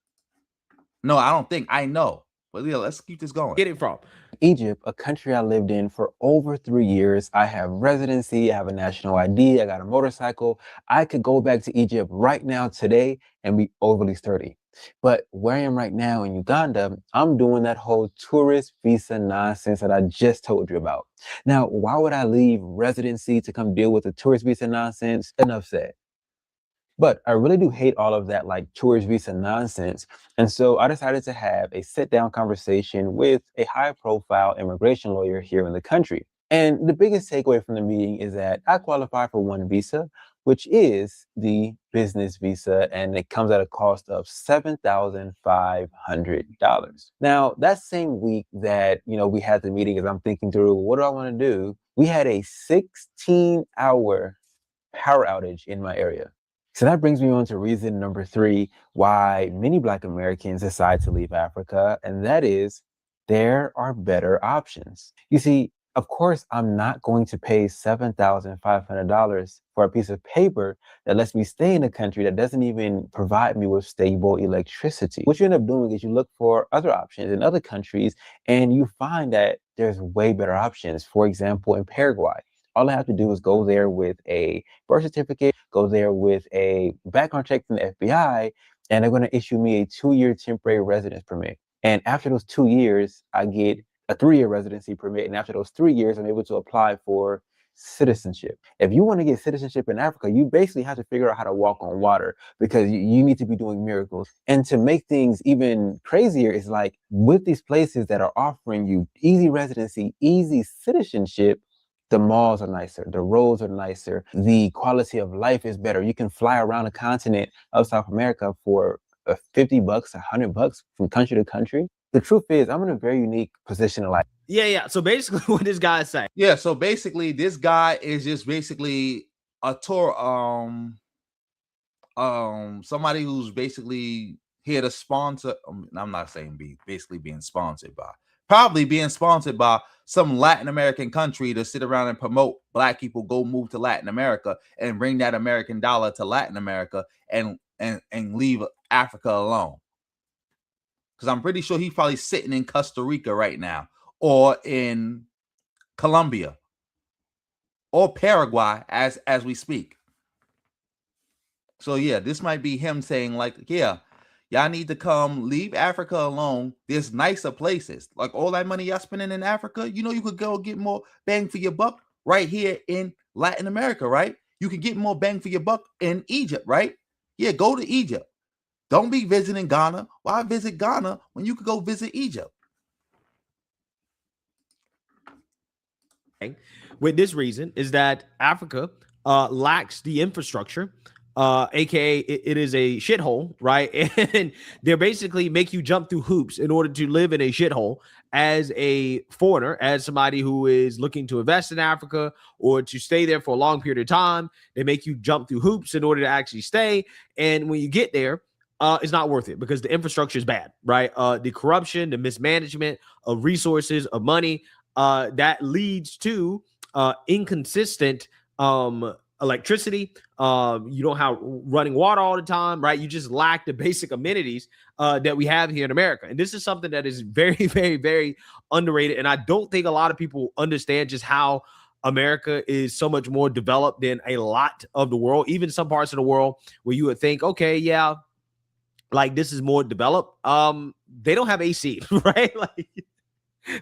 No, I don't think. I know. But yeah, let's keep this going. Get it from Egypt, a country I lived in for over 3 years. I have residency, I have a national ID, I got a motorcycle. I could go back to Egypt right now today and be overly sturdy. But where I am right now in Uganda, I'm doing that whole tourist visa nonsense that I just told you about. Now, why would I leave residency to come deal with the tourist visa nonsense? Enough said. But I really do hate all of that like tourist visa nonsense. And so I decided to have a sit down conversation with a high profile immigration lawyer here in the country. And the biggest takeaway from the meeting is that I qualify for one visa, which is the business visa, and it comes at a cost of $7,500. Now, that same week that, we had the meeting, as I'm thinking through, what do I want to do? We had a 16-hour power outage in my area. So that brings me on to reason number 3, why many Black Americans decide to leave Africa, and that is there are better options. You see, of course, I'm not going to pay $7,500 for a piece of paper that lets me stay in a country that doesn't even provide me with stable electricity. What you end up doing is you look for other options in other countries, and you find that there's way better options. For example, in Paraguay, all I have to do is go there with a birth certificate, go there with a background check from the FBI, and they're going to issue me a 2-year temporary residence permit. And after those 2 years, I get a 3-year residency permit. And after those 3 years, I'm able to apply for citizenship. If you want to get citizenship in Africa, you basically have to figure out how to walk on water, because you need to be doing miracles. And to make things even crazier is like, with these places that are offering you easy residency, easy citizenship, the malls are nicer, the roads are nicer, the quality of life is better. You can fly around the continent of South America for $50, $100 from country to country. The truth is, I'm in a very unique position in life. Yeah. So basically, what this guy is saying. Yeah. So basically, this guy is just basically a tour. Somebody who's basically here to sponsor. I'm not saying basically being sponsored by. Probably being sponsored by some Latin American country to sit around and promote Black people go move to Latin America and bring that American dollar to Latin America and leave Africa alone. Because I'm pretty sure he's probably sitting in Costa Rica right now, or in Colombia, or Paraguay as we speak. So yeah, this might be him saying like, yeah, y'all need to come leave Africa alone. There's nicer places. Like all that money y'all spending in Africa, you could go get more bang for your buck right here in Latin America, right? You could get more bang for your buck in Egypt, right? Yeah, go to Egypt. Don't be visiting Ghana. Why visit Ghana when you could go visit Egypt? With this reason is that Africa lacks the infrastructure, aka it is a shithole, right? And they basically make you jump through hoops in order to live in a shithole as a foreigner, as somebody who is looking to invest in Africa or to stay there for a long period of time. They make you jump through hoops in order to actually stay. And when you get there, it's not worth it because the infrastructure is bad, right? The corruption, the mismanagement of resources, of money, that leads to inconsistent electricity. You don't have running water all the time, right? You just lack the basic amenities that we have here in America. And this is something that is very, very, very underrated. And I don't think a lot of people understand just how America is so much more developed than a lot of the world, even some parts of the world where you would think, okay, yeah, like this is more developed. They don't have AC, right?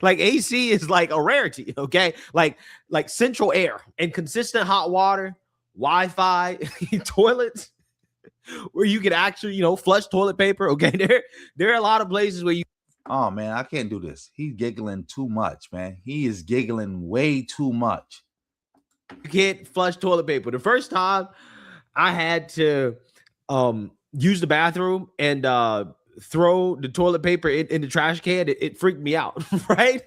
Like AC is like a rarity, okay? Like central air and consistent hot water, Wi-Fi, toilets where you can actually, flush toilet paper. Okay, there are a lot of places where you. Oh man, I can't do this. He's giggling too much, man. He is giggling way too much. You can't flush toilet paper. The first time I had to use the bathroom and throw the toilet paper in the trash can, it freaked me out, right?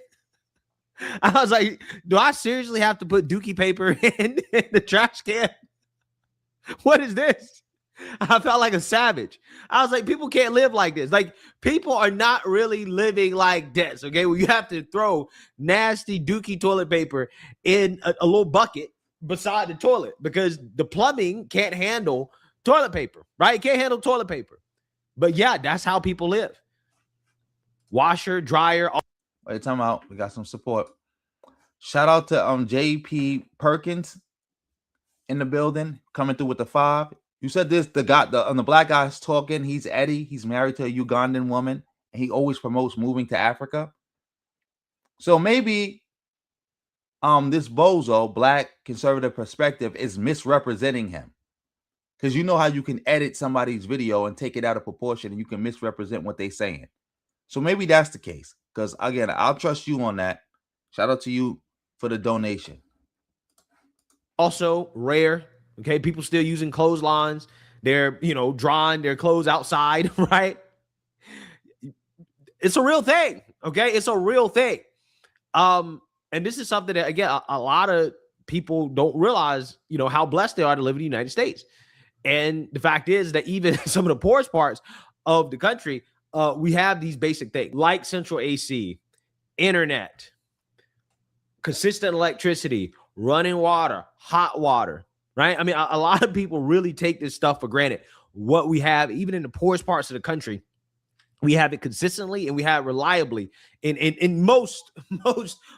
I was like, do I seriously have to put dookie paper in the trash can? What is this? I felt like a savage. I was like, people can't live like this. Like, people are not really living like this, okay? Well, you have to throw nasty dookie toilet paper in a little bucket beside the toilet because the plumbing can't handle toilet paper, right? It can't handle toilet paper. But yeah, that's how people live. Washer, dryer. Wait, time out. We got some support. Shout out to JP Perkins in the building, coming through with the 5. You said this, the black guy's talking. He's Eddie. He's married to a Ugandan woman, and he always promotes moving to Africa. So maybe this bozo, Black Conservative Perspective, is misrepresenting him. Because you know how you can edit somebody's video and take it out of proportion, and you can misrepresent what they're saying. So maybe that's the case. Because again, I'll trust you on that. Shout out to you for the donation. Also rare. Okay, people still using clotheslines. They're, drawing their clothes outside, right? It's a real thing. Okay, it's a real thing. And this is something that, again, a lot of people don't realize, how blessed they are to live in the United States. And the fact is that even some of the poorest parts of the country, we have these basic things like central AC, internet, consistent electricity, running water, hot water, right? I mean, a lot of people really take this stuff for granted. What we have, even in the poorest parts of the country, we have it consistently and we have it reliably. In most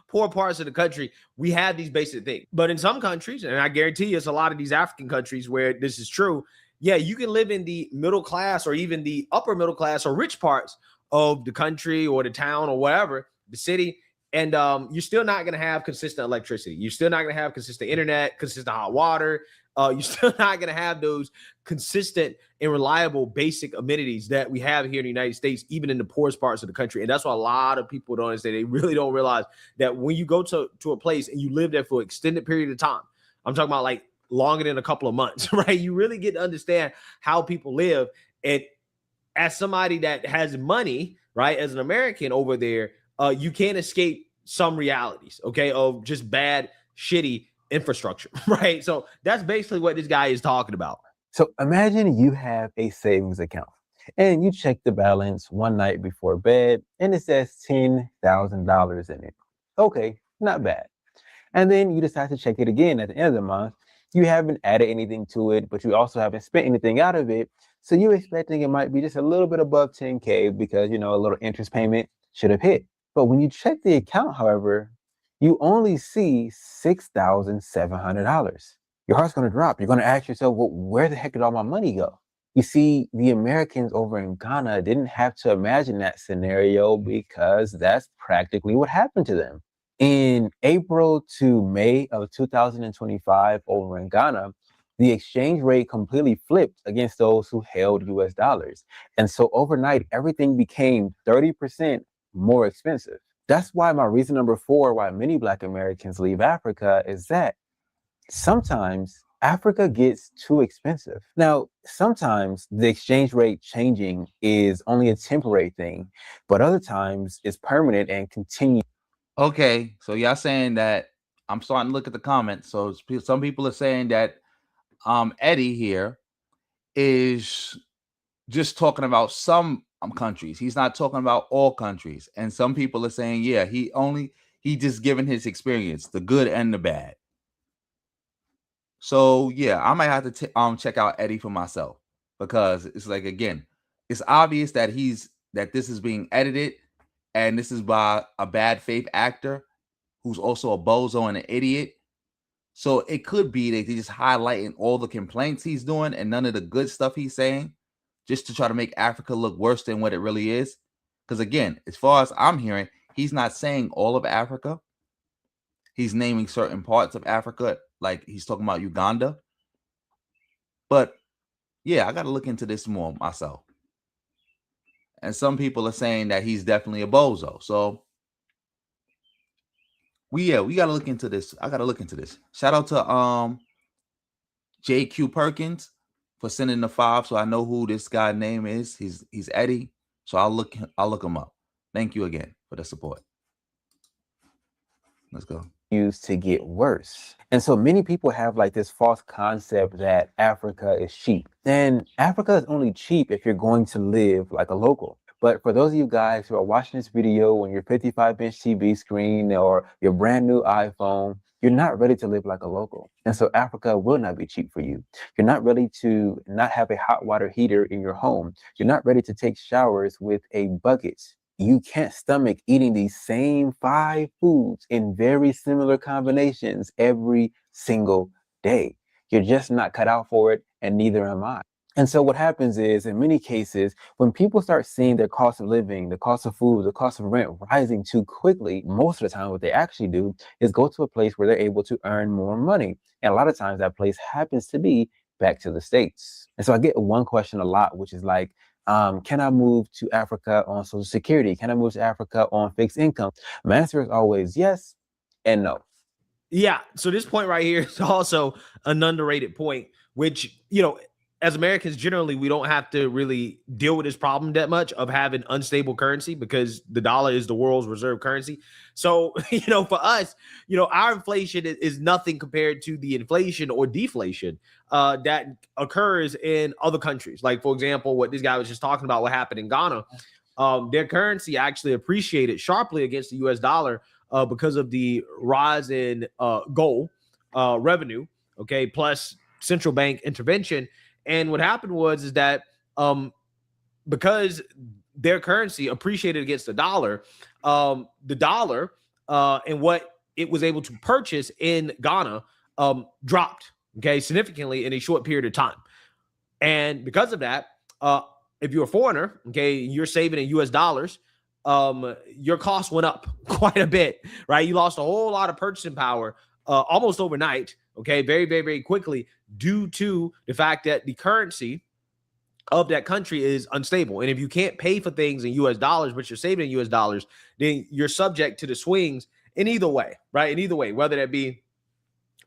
poor parts of the country, we have these basic things. But in some countries, and I guarantee you it's a lot of these African countries where this is true, yeah, you can live in the middle class or even the upper middle class or rich parts of the country or the town or whatever, the city, and you're still not going to have consistent electricity. You're still not going to have consistent internet, consistent hot water. You're still not going to have those consistent and reliable basic amenities that we have here in the United States, even in the poorest parts of the country. And that's why a lot of people don't understand. They really don't realize that when you go to a place and you live there for an extended period of time, I'm talking about like longer than a couple of months, right? You really get to understand how people live. And as somebody that has money, right, as an American over there, you can't escape some realities, okay, of just bad, shitty infrastructure, right? So that's basically what this guy is talking about. So imagine you have a savings account and you check the balance one night before bed and it says $10,000 in it. Okay, not bad. And then you decide to check it again at the end of the month. You haven't added anything to it, but you also haven't spent anything out of it. So you're expecting it might be just a little bit above 10K because, a little interest payment should have hit. But when you check the account, however, you only see $6,700. Your heart's going to drop. You're going to ask yourself, well, where the heck did all my money go? You see, the Americans over in Ghana didn't have to imagine that scenario because that's practically what happened to them. In April to May of 2025 over in Ghana, the exchange rate completely flipped against those who held US dollars. And so overnight, everything became 30% more expensive. That's why my reason number 4 why many Black Americans leave Africa is that sometimes Africa gets too expensive. Now, sometimes the exchange rate changing is only a temporary thing, but other times it's permanent and continues. Okay, so y'all saying that, I'm starting to look at the comments. So some people are saying that Eddie here is just talking about some countries. He's not talking about all countries. And some people are saying, yeah, he just giving his experience, the good and the bad. So yeah, I might have to check out Eddie for myself, because it's like, again, it's obvious that this is being edited, and this is by a bad faith actor who's also a bozo and an idiot. So it could be that he's just highlighting all the complaints he's doing and none of the good stuff he's saying, just to try to make Africa look worse than what it really is. Because again, as far as I'm hearing, he's not saying all of Africa. He's naming certain parts of Africa, like he's talking about Uganda. But yeah, I got to look into this more myself. And some people are saying that he's definitely a bozo. So we got to look into this. I got to look into this. Shout out to JQ Perkins for sending the 5, so I know who this guy's name is. He's Eddie. So I'll look him up. Thank you again for the support. Let's go. Used to get worse. And so many people have like this false concept that Africa is cheap. And Africa is only cheap if you're going to live like a local. But for those of you guys who are watching this video on your 55-inch TV screen or your brand new iPhone, you're not ready to live like a local. And so Africa will not be cheap for you. You're not ready to not have a hot water heater in your home. You're not ready to take showers with a bucket. You can't stomach eating these same 5 foods in very similar combinations every single day. You're just not cut out for it, and neither am I. And so what happens is, in many cases, when people start seeing their cost of living, the cost of food, the cost of rent rising too quickly, most of the time what they actually do is go to a place where they're able to earn more money. And a lot of times that place happens to be back to the States. And so I get one question a lot, which is like, can I move to Africa on Social Security? Can I move to Africa on fixed income? My answer is always yes and no. Yeah. So this point right here is also an underrated point, which, you know, as Americans, generally, we don't have to really deal with this problem that much of having unstable currency because the dollar is the world's reserve currency. So, you know, for us, you know, our inflation is nothing compared to the inflation or deflation that occurs in other countries. Like, for example, what this guy was just talking about, what happened in Ghana. Their currency actually appreciated sharply against the US dollar because of the rise in gold revenue, okay, plus central bank intervention. And what happened was that because their currency appreciated against the dollar and what it was able to purchase in Ghana dropped, okay, significantly in a short period of time. And because of that, if you're a foreigner, okay, you're saving in US dollars, your cost went up quite a bit, right? You lost a whole lot of purchasing power almost overnight, okay, very, very, very quickly, due to the fact that the currency of that country is unstable. And if you can't pay for things in US dollars, but you're saving in US dollars, then you're subject to the swings in either way, right? In either way, whether that be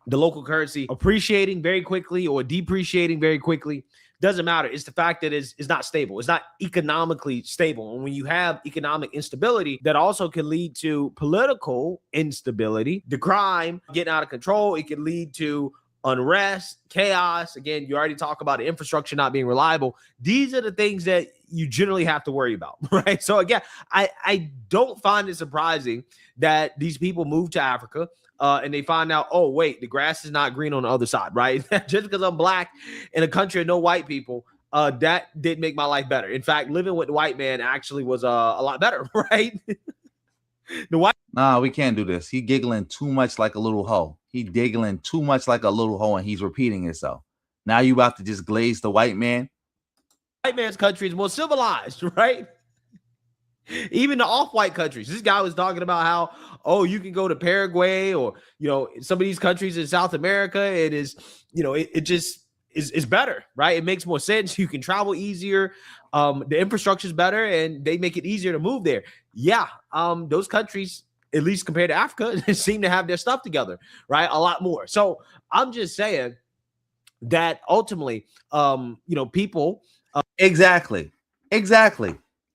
the local currency appreciating very quickly or depreciating very quickly, doesn't matter. It's the fact that it's not stable. It's not economically stable. And when you have economic instability, that also can lead to political instability, the crime getting out of control. It can lead to unrest, chaos. Again, you already talk about the infrastructure not being reliable. These are the things that you generally have to worry about, right? So again, I don't find it surprising that these people move to Africa and they find out, oh, wait, the grass is not green on the other side, right? Just because I'm black in a country of no white people, that did make my life better. In fact, living with the white man actually was a lot better, right? Nah, we can't do this. He giggling too much like a little hoe. He giggling too much like a little hoe, and he's repeating himself. Now you about to just glaze the white man? White man's country is more civilized, right? Even the off-white countries. This guy was talking about how, oh, you can go to Paraguay or, you know, some of these countries in South America. It is, you know, it just is better, right? It makes more sense. You can travel easier. The infrastructure is better and they make it easier to move there. Yeah. Those countries, at least compared to Africa, seem to have their stuff together, right? A lot more. So I'm just saying that ultimately, you know, people. Exactly.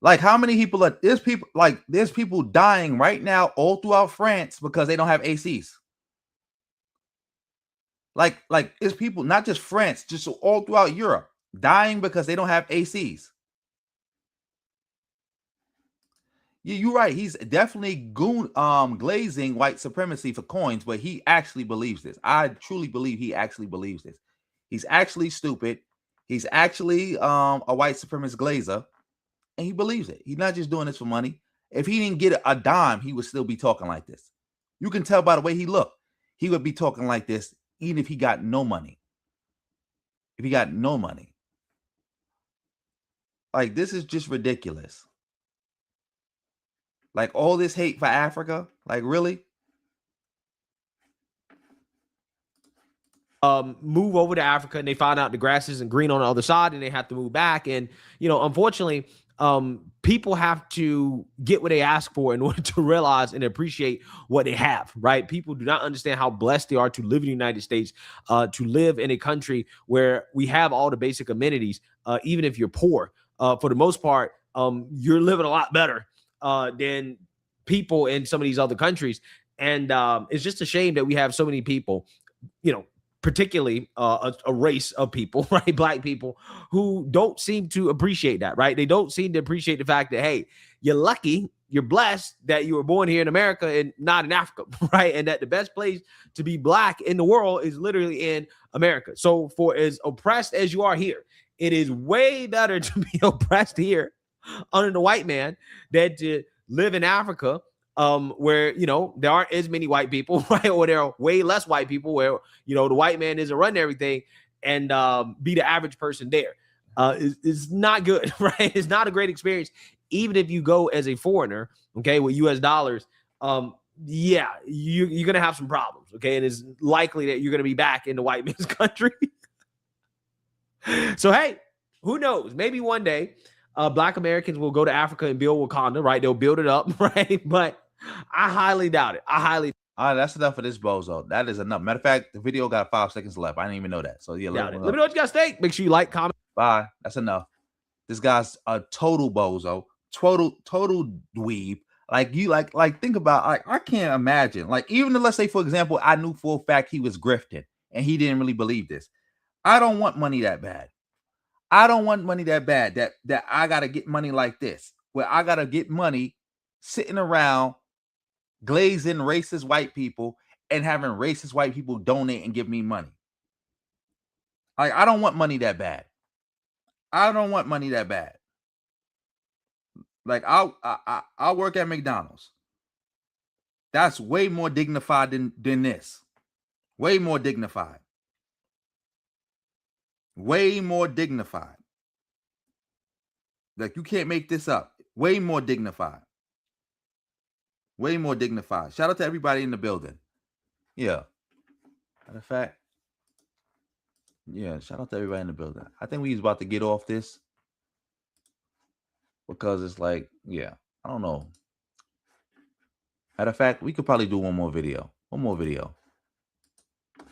Like, how many people are there's people dying right now all throughout France because they don't have ACs. Like it's people, not just France, just all throughout Europe, dying because they don't have ACs. Yeah, you're right. He's definitely glazing white supremacy for coins, but he actually believes this. I truly believe he actually believes this. He's actually stupid. He's actually a white supremacist glazer. And he believes it. He's not just doing this for money. If he didn't get a dime, he would still be talking like this. You can tell by the way he looked. He would be talking like this even if he got no money. If he got no money. Like, this is just ridiculous. Like, all this hate for Africa. Like, really? Move over to Africa and they find out the grass isn't green on the other side and they have to move back. And, you know, unfortunately, people have to get what they ask for in order to realize and appreciate what they have, right? People do not understand how blessed they are to live in the United States, to live in a country where we have all the basic amenities, even if you're poor. For the most part, you're living a lot better than people in some of these other countries. And it's just a shame that we have so many people, particularly a race of people, right? Black people who don't seem to appreciate that, right? They don't seem to appreciate the fact that, hey, you're lucky, you're blessed that you were born here in America and not in Africa, right? And that the best place to be Black in the world is literally in America. So for as oppressed as you are here, it is way better to be oppressed here under the white man than to live in Africa, where there aren't as many white people, right? Or there are way less white people, where the white man isn't running everything, and be the average person there. It's not good, right? It's not a great experience, even if you go as a foreigner, okay, with US dollars. You're gonna have some problems, okay, and it's likely that you're gonna be back in the white man's country. So hey, who knows? Maybe one day Black Americans will go to Africa and build Wakanda, right? They'll build it up, right? But I highly doubt it. All right, that's enough for this bozo. That is enough. Matter of fact, the video got 5 seconds left. I didn't even know that. So yeah, let me know what you guys think. Make sure you like, comment. Bye. That's enough. This guy's a total bozo, total dweeb. Like you, like think about. I can't imagine. Like even let's say, for example, I knew for a fact he was grifting and he didn't really believe this. I don't want money that bad. I don't want money that bad that I gotta get money like this, where I gotta get money sitting around glazing racist white people and having racist white people donate and give me money. Like I don't want money that bad. I don't want money that bad. Like I'll work at McDonald's. That's way more dignified than this. Way more dignified. Way more dignified. Like you can't make this up. Way more dignified. Way more dignified. Shout out to everybody in the building. Yeah. Matter of fact. Yeah, shout out to everybody in the building. I think we was about to get off this. Because it's like, yeah, I don't know. Matter of fact, we could probably do one more video. One more video.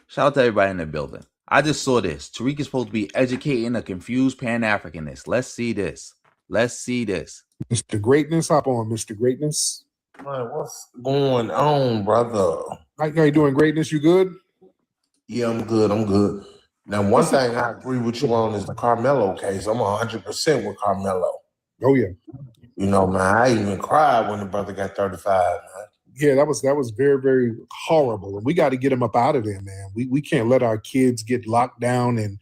Shout out to everybody in the building. I just saw this. Tariq is supposed to be educating a confused Pan-Africanist. Let's see this. Let's see this. Mr. Greatness, hop on, Mr. Greatness. Man, what's going on, brother? How you doing, Greatness? You good? Yeah, I'm good. I'm good. Now, one thing I agree with you on is the Carmelo case. I'm 100% with Carmelo. Oh, yeah. Man, I even cried when the brother got 35, man. Yeah, that was very, very horrible. And we got to get him up out of there, man. We can't let our kids get locked down and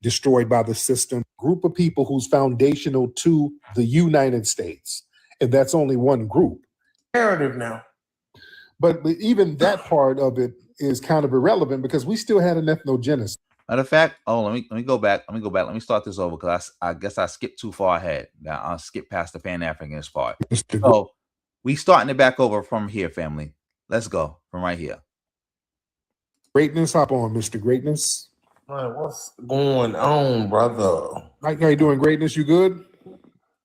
destroyed by the system. Group of people who's foundational to the United States. And that's only one group. Narrative now. But even that part of it is kind of irrelevant because we still had an ethnogenesis. Matter of fact, let me go back. Let me start this over because I guess I skipped too far ahead. Now I'll skip past the Pan-Africanist part. So we starting it back over from here, family. Let's go from right here. Greatness, hop on, Mr. Greatness. Man, what's going on, brother? How you doing, Greatness? You good?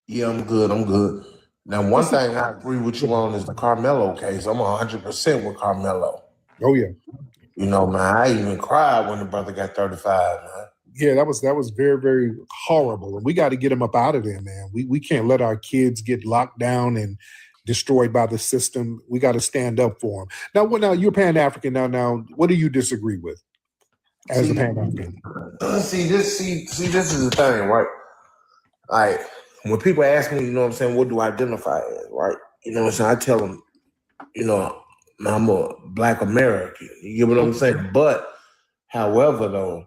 Yeah, I'm good. I'm good. Now, one thing I agree with you on is the Carmelo case. I'm 100% with Carmelo. Oh, yeah. Man, I even cried when the brother got 35, man. Yeah, that was very, very horrible. And we got to get him up out of there, man. We can't let our kids get locked down and destroyed by the system. We got to stand up for them. Now you're Pan-African now. What do you disagree with as a Pan-African? See, this is the thing, right? Like, when people ask me, what do I identify as, right? I tell them, I'm a Black American. You get what I'm saying? But, however, though,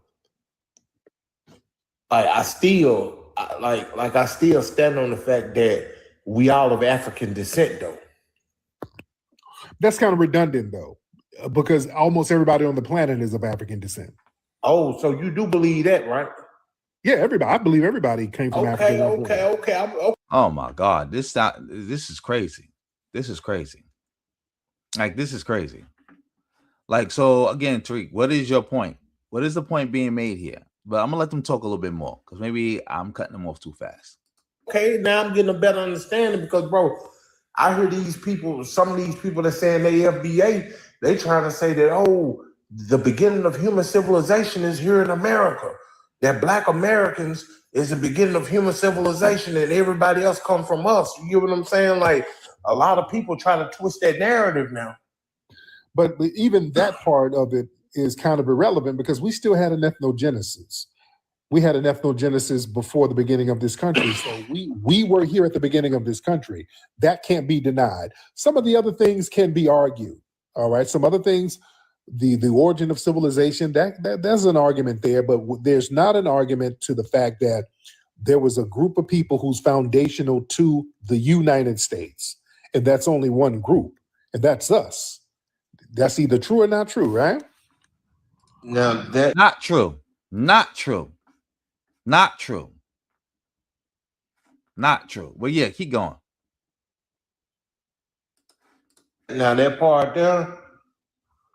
I still stand on the fact that we all of African descent, though. That's kind of redundant, though, because almost everybody on the planet is of African descent. Oh, so you do believe that, right? Yeah, everybody. I believe everybody came from Africa. Okay. Oh my God, this is crazy. This is crazy. Like this is crazy. Like so again, Tariq, what is your point? What is the point being made here? But I'm gonna let them talk a little bit more because maybe I'm cutting them off too fast. Okay, now I'm getting a better understanding because, bro, I hear some of these people that saying they FBA, they trying to say that, the beginning of human civilization is here in America. That Black Americans is the beginning of human civilization and everybody else come from us. You get what I'm saying? Like, a lot of people try to twist that narrative now. But even that part of it is kind of irrelevant because we still had an ethnogenesis. We had an ethnogenesis before the beginning of this country. So we were here at the beginning of this country. That can't be denied. Some of the other things can be argued. All right. Some other things, the origin of civilization, there's an argument there, but there's not an argument to the fact that there was a group of people who's foundational to the United States. And that's only one group. And that's us. That's either true or not true, right? Now that Not true. Not true. Not true. Not true. Well, yeah, keep going. Now that part there,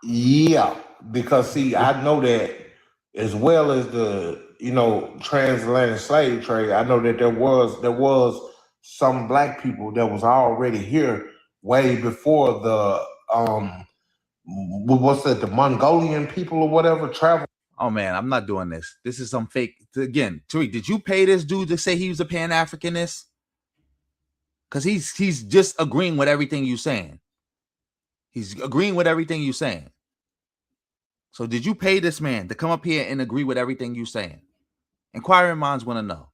yeah, because see, I know that as well as the transatlantic slave trade. I know that there was some black people that was already here way before the what's that, the Mongolian people or whatever travel. Oh man, I'm not doing this. This is some fake. Again, Tariq, did you pay this dude to say he was a Pan-Africanist? Because he's just agreeing with everything you're saying. He's agreeing with everything you're saying. So did you pay this man to come up here and agree with everything you're saying? Inquiring minds want to know.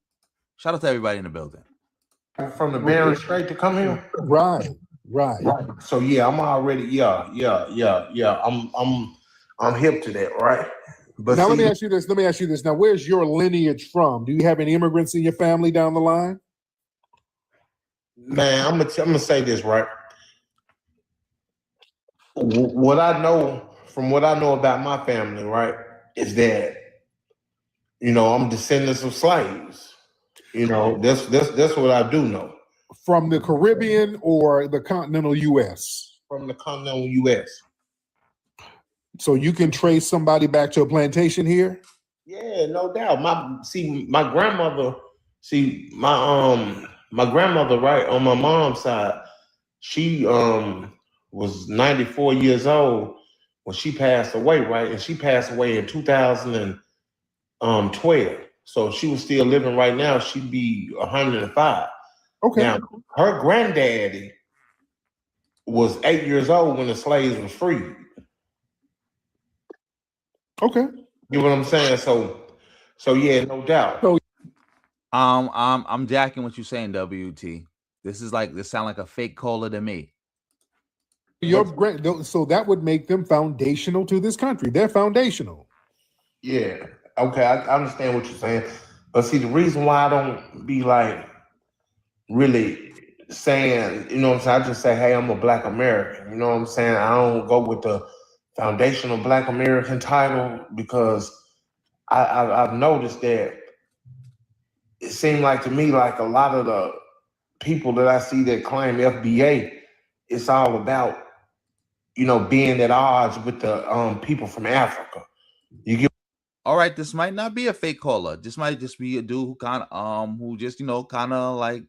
Shout out to everybody in the building. From the Bering Strait to come here? Right. So yeah, I'm already, yeah. I'm hip to that, right? But now let me ask you this. Now, where's your lineage from? Do you have any immigrants in your family down the line? Man, I'm gonna say this, right? What I know about my family, right, is that I'm descendants of slaves. That's what I do know. From the Caribbean or the continental U.S.? From the continental U.S. So you can trace somebody back to a plantation here? Yeah, no doubt. My grandmother, right, on my mom's side, she was 94 years old when she passed away, right? And she passed away in 2012. So she was still living right now. She'd be 105. Okay. Now, her granddaddy was 8 years old when the slaves were freed. Okay. You know what I'm saying? So yeah, no doubt. So, I'm jacking what you're saying, WT. This sound like a fake caller to me. So that would make them foundational to this country. They're foundational. Yeah. Okay, I understand what you're saying. But see, the reason why I don't be like really saying, what I'm saying, I just say, hey, I'm a Black American. You know what I'm saying? I don't go with the foundational Black American title because I've noticed that it seemed like to me like a lot of the people that I see that claim FBA, it's all about, being at odds with the people from Africa. You get. All right, this might not be a fake caller. This might just be a dude who kind of who just kind of like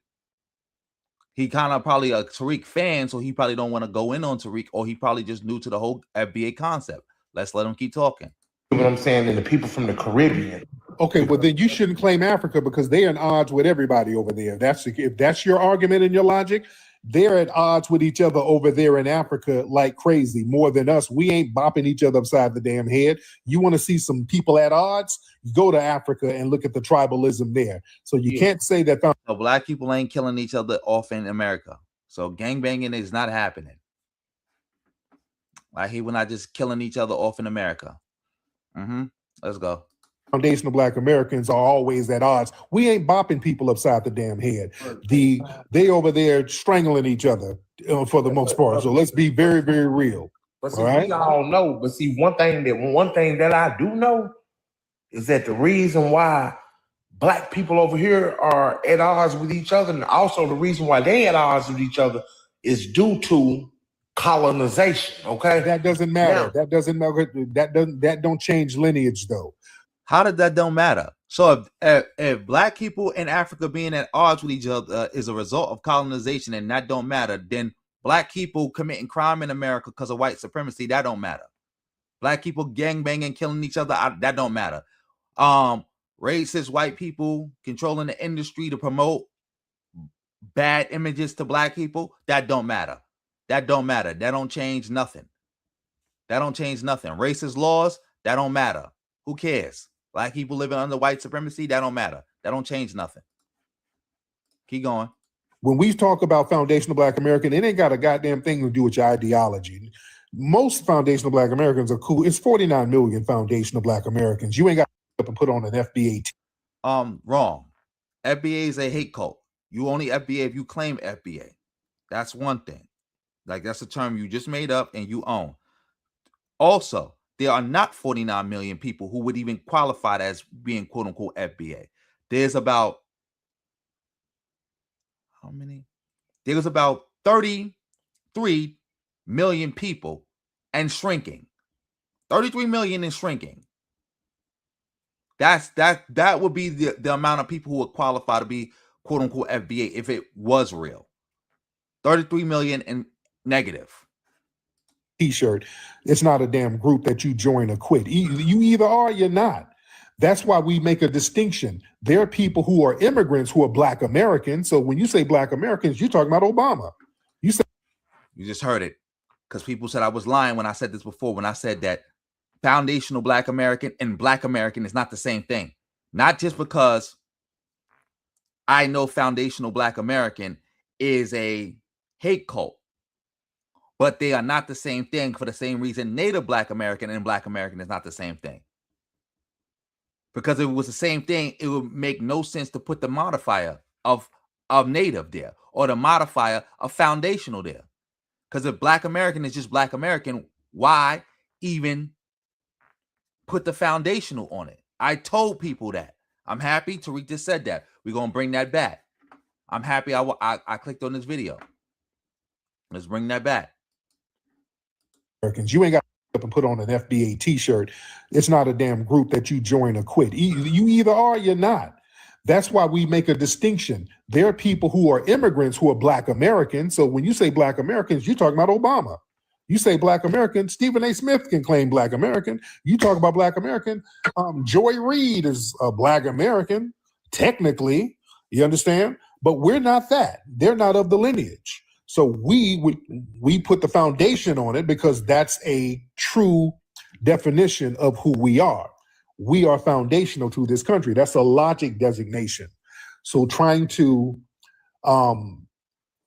he kind of probably a Tariq fan, so he probably don't want to go in on Tariq, or he probably just new to the whole FBA concept. Let's let him keep talking. You know what I'm saying? And the people from the Caribbean. Okay, well then you shouldn't claim Africa because they're at odds with everybody over there. If that's your argument and your logic, they're at odds with each other over there in Africa like crazy, more than us. We ain't bopping each other upside the damn head. You want to see some people at odds? Go to Africa and look at the tribalism there. So you can't say that Black people ain't killing each other off in America. So gangbanging is not happening. Like we're not just killing each other off in America. Let's go. Foundational Black Americans are always at odds. We ain't bopping people upside the damn head. They over there strangling each other for the most part. So let's be very, very real. But see, we all know. But see, one thing that I do know is that the reason why Black people over here are at odds with each other, and also the reason why they at odds with each other, is due to colonization. Okay, that doesn't matter. That doesn't matter. That don't change lineage though. How did that don't matter? So if Black people in Africa being at odds with each other is a result of colonization and that don't matter, then Black people committing crime in America because of white supremacy, that don't matter. Black people gangbanging, killing each other, that don't matter. Racist white people controlling the industry to promote bad images to Black people, that don't matter. That don't matter. That don't change nothing. That don't change nothing. Racist laws, that don't matter. Who cares? Black people living under white supremacy, that don't matter. That don't change nothing. Keep going. When we talk about foundational Black American, it ain't got a goddamn thing to do with your ideology. Most foundational Black Americans are cool. It's 49 million foundational Black Americans. You ain't got to up and put on an FBA. Wrong. FBA is a hate cult. You only FBA if you claim FBA. That's one thing. Like, that's a term you just made up and you own. Also, there are not 49 million people who would even qualify as being quote unquote FBA. There's about how many? There's about 33 million people and shrinking. 33 million and shrinking. That would be the amount of people who would qualify to be quote unquote FBA if it was real. 33 million and negative. T-shirt. It's not a damn group that you join or quit. You either are or you're not. That's why we make a distinction. There are people who are immigrants who are Black Americans. So when you say Black Americans, you're talking about Obama. You just heard it, because people said I was lying when I said this before, when I said that foundational Black American and Black American is not the same thing. Not just because I know foundational Black American is a hate cult, but they are not the same thing for the same reason Native Black American and Black American is not the same thing. Because if it was the same thing, it would make no sense to put the modifier of Native there or the modifier of foundational there. Because if Black American is just Black American, why even put the foundational on it? I told people that. I'm happy Tariq just said that. We're going to bring that back. I'm happy I clicked on this video. Let's bring that back. Americans, you ain't got to up and put on an FBA T-shirt. It's not a damn group that you join or quit. You either are or you're not. That's why we make a distinction. There are people who are immigrants who are Black Americans. So when you say Black Americans, you're talking about Obama. You say Black American, Stephen A. Smith can claim Black American. You talk about Black American. Joy Reid is a Black American, technically. You understand? But we're not that. They're not of the lineage. So we put the foundation on it because that's a true definition of who we are. We are foundational to this country. That's a logic designation. So trying to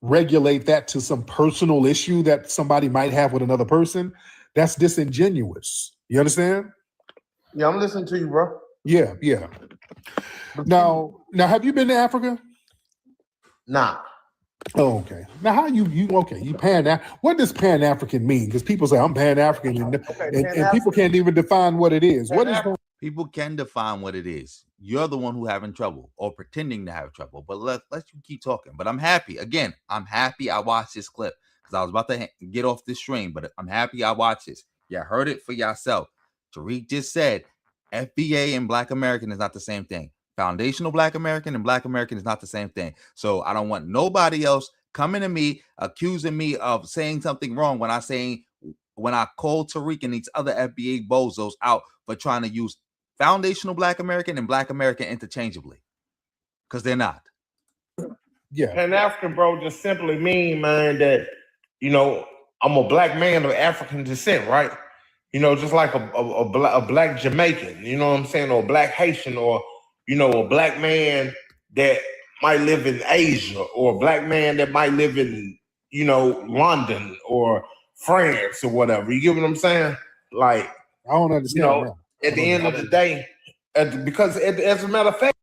regulate that to some personal issue that somebody might have with another person, that's disingenuous. You understand? Yeah, I'm listening to you, bro. Yeah. Now, have you been to Africa? Nah. Oh, okay. Now, how you what does Pan-African mean? Because people say I'm Pan-African, and people can't even define what it is. What is people can define what it is? You're the one who having trouble or pretending to have trouble. But let's you keep talking. But I'm happy. Again, I'm happy I watched this clip because I was about to get off this stream. But I'm happy I watched this. You heard it for yourself. Tariq just said FBA and Black American is not the same thing. Foundational Black American and Black American is not the same thing. So I don't want nobody else coming to me accusing me of saying something wrong when I called Tariq and these other FBA bozos out for trying to use foundational Black American and Black American interchangeably, because they're not. Yeah. Pan-African, bro, just simply mean, man, that, I'm a Black man of African descent, right? Just like a Black Jamaican, you know what I'm saying? Or a Black Haitian, or, a Black man that might live in Asia, or a Black man that might live in, London or France or whatever. You get what I'm saying? Like, I don't understand. At the end of the day, because as a matter of fact,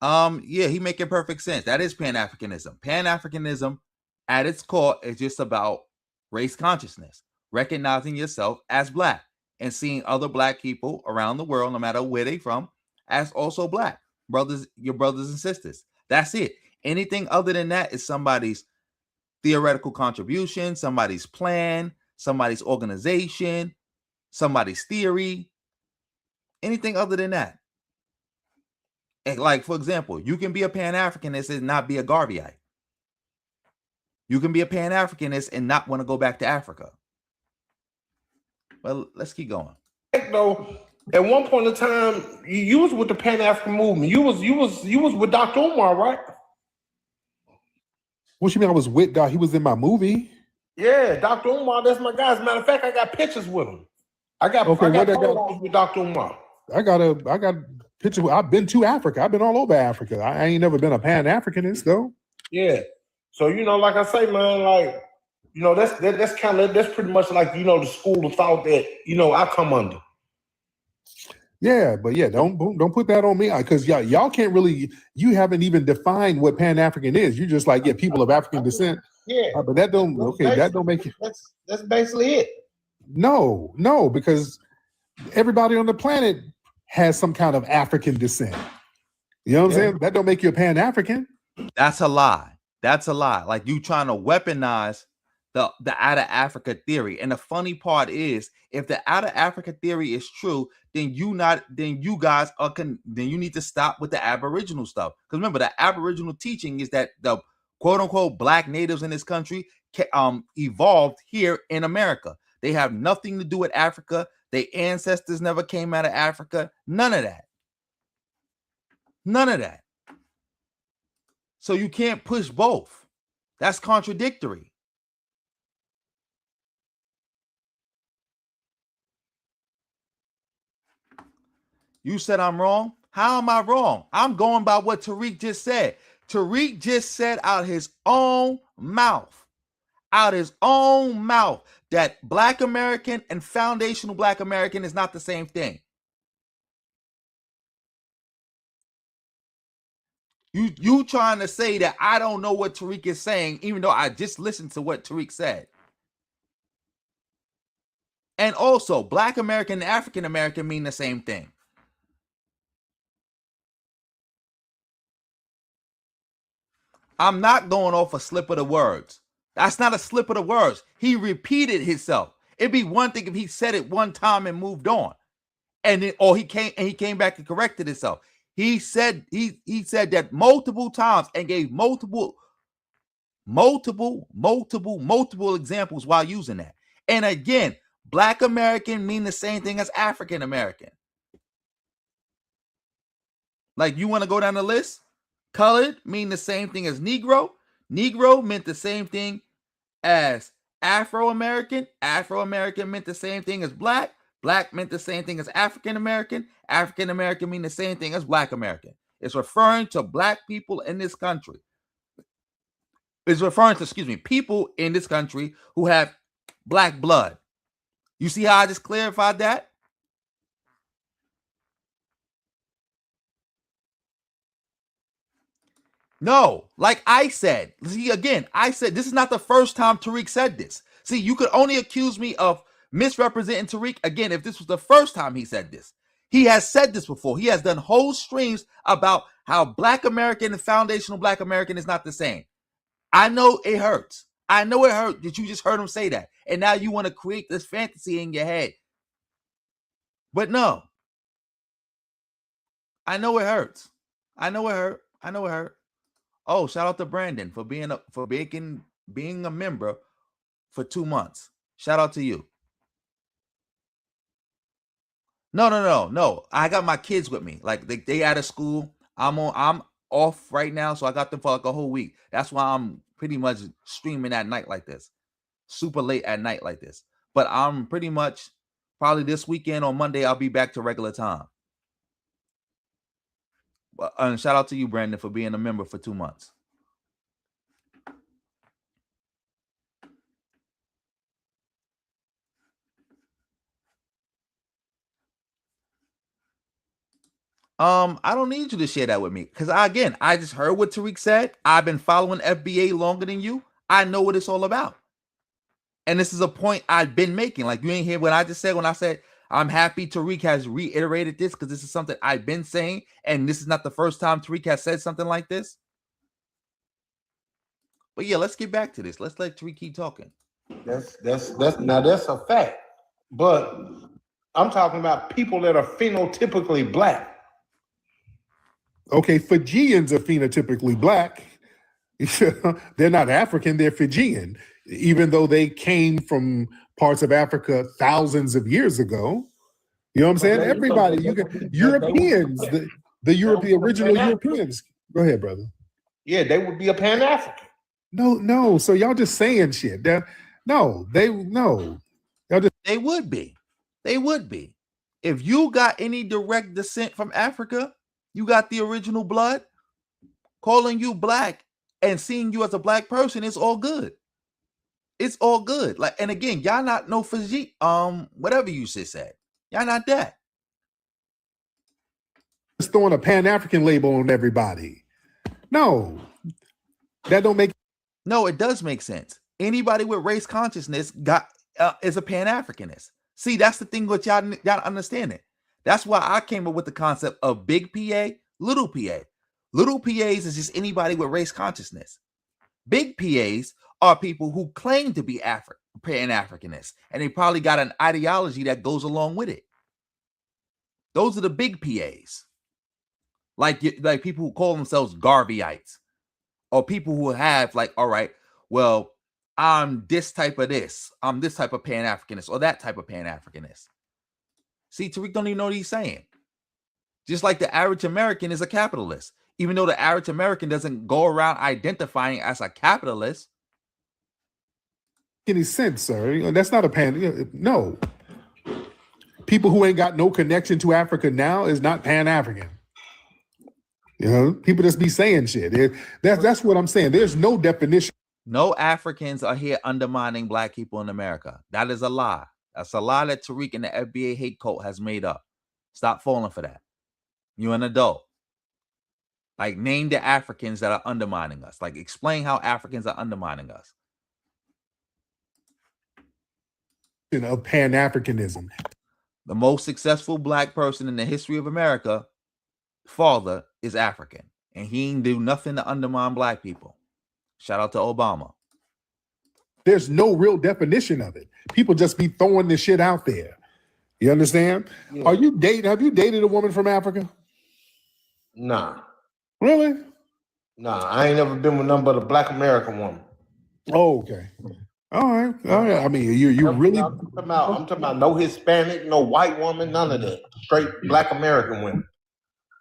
yeah, he making perfect sense. That is Pan-Africanism. Pan-Africanism at its core is just about race consciousness, recognizing yourself as Black and seeing other Black people around the world, no matter where they from, as also Black brothers, your brothers and sisters. That's it. Anything other than that is somebody's theoretical contribution, somebody's plan, somebody's organization, somebody's theory. Anything other than that. And like, for example, you can be a Pan-Africanist and not be a Garveyite. You can be a Pan-Africanist and not want to go back to Africa. Well, let's keep going. Though, at one point in time, you was with the Pan-African movement. You was with Dr. Umar, right? What you mean I was with Doc? He was in my movie. Yeah, Dr. Umar, that's my guy. As a matter of fact, I got pictures with him. I got Okay, what I got? photos with Dr. Umar. I got a picture. I've been to Africa. I've been all over Africa. I ain't never been a Pan-Africanist though. Yeah. So like I say, man, like that's kind of that's pretty much like the school of thought that I come under. Yeah, but yeah, don't put that on me because y'all can't really. You haven't even defined what Pan-African is. You're just like people of African descent. Yeah, but that don't that don't make it. That's basically it. No, because everybody on the planet has some kind of African descent. You know what I'm saying? That don't make you a Pan-African. That's a lie. That's a lie. Like you trying to weaponize the out of Africa theory. And the funny part is, if the out of Africa theory is true, then you need to stop with the Aboriginal stuff. Because remember, the Aboriginal teaching is that the quote unquote black natives in this country evolved here in America. They have nothing to do with Africa. Their ancestors never came out of Africa. None of that. None of that. So you can't push both. That's contradictory. You said I'm wrong. How am I wrong? I'm going by what Tariq just said. Tariq just said out his own mouth, that Black American and foundational Black American is not the same thing. You trying to say that I don't know what Tariq is saying, even though I just listened to what Tariq said. And also, Black American and African American mean the same thing. I'm not going off a slip of the words. That's not a slip of the words. He repeated himself. It'd be one thing if he said it one time and moved on, and then he came back and corrected himself. He said that multiple times and gave multiple examples while using that. And again, Black American mean the same thing as African American. Like, you want to go down the list? Colored mean the same thing as Negro. Negro meant the same thing as Afro-American. Afro-American meant the same thing as Black. Black meant the same thing as African American. African American mean the same thing as Black American. It's referring to Black people in this country. It's referring to, people in this country who have Black blood. You see how I just clarified that? No, like I said, see, again, I said this is not the first time Tariq said this. See, you could only accuse me of misrepresenting Tariq again if this was the first time he said this. He has said this before. He has done whole streams about how Black American and foundational Black American is not the same. I know it hurts. I know it hurt that you just heard him say that. And now you want to create this fantasy in your head. But no. I know it hurts. I know it hurt. I know it hurt. Oh, shout out to Brandon for being a member for 2 months. Shout out to you. No. I got my kids with me. Like they out of school. I'm off right now, so I got them for like a whole week. That's why I'm pretty much streaming at night like this, super late at night like this. But I'm pretty much probably this weekend on Monday I'll be back to regular time. And shout out to you, Brandon, for being a member for 2 months. I don't need you to share that with me because I just heard what Tariq said. I've been following FBA longer than you. I know what it's all about. And this is a point I've been making. Like, you ain't hear what I just said when I said I'm happy Tariq has reiterated this because this is something I've been saying, and this is not the first time Tariq has said something like this. But yeah, let's get back to this. Let's let Tariq keep talking. That's a fact. But I'm talking about people that are phenotypically Black. Okay, Fijians are phenotypically Black. They're not African, they're Fijian, even though they came from parts of Africa thousands of years ago. You know what I'm saying? Everybody, Europeans, the original Europeans. Go ahead, brother. Yeah, they would be a Pan-African. No. So y'all just saying shit. They would be. They would be. If you got any direct descent from Africa, you got the original blood, calling you black and seeing you as a black person, it's all good. It's all good. Like, and again, y'all not no physique, whatever you said. Y'all not that. Just throwing a Pan-African label on everybody. No, that don't make. No, it does make sense. Anybody with race consciousness is a Pan-Africanist. See, that's the thing with y'all understanding. That's why I came up with the concept of big PA, little PA. Little PAs is just anybody with race consciousness. Big PAs are people who claim to be Pan-Africanists, and they probably got an ideology that goes along with it. Those are the big PAs. Like people who call themselves Garveyites, or people who have like, all right, well, I'm this type of this. I'm this type of Pan-Africanist or that type of Pan-Africanist. See, Tariq don't even know what he's saying. Just like the average American is a capitalist, even though the average American doesn't go around identifying as a capitalist. Any sense, sir? That's not a pan. No. People who ain't got no connection to Africa now is not Pan-African. You know, people just be saying shit. That's what I'm saying. There's no definition. No Africans are here undermining black people in America. That is a lie. That's a lie that Tariq and the FBA hate cult has made up. Stop falling for that. You're an adult. Like, name the Africans that are undermining us. Like, explain how Africans are undermining us. Of Pan-Africanism. The most successful black person in the history of America, father, is African. And he ain't do nothing to undermine black people. Shout out to Obama. There's no real definition of it. People just be throwing this shit out there. You understand? Yeah. Have you dated a woman from Africa? Nah. Really? Nah, I ain't never been with nothing but a black American woman. Oh, okay. All right. I mean, you really. I'm talking about no Hispanic, no white woman, none of that. Straight black American women.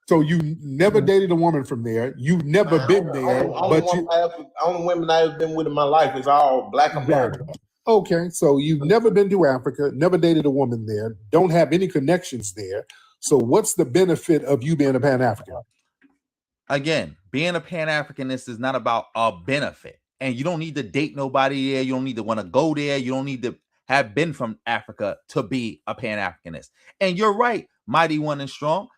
So you never dated a woman from there. You've never been there. Only women I've been with in my life is all black American. Okay, so you've never been to Africa, never dated a woman there, don't have any connections there. So what's the benefit of you being a Pan-African? Again, being a Pan-Africanist is not about a benefit. And you don't need to date nobody there. You don't need to want to go there. You don't need to have been from Africa to be a Pan-Africanist. And you're right, Mighty One and Strong.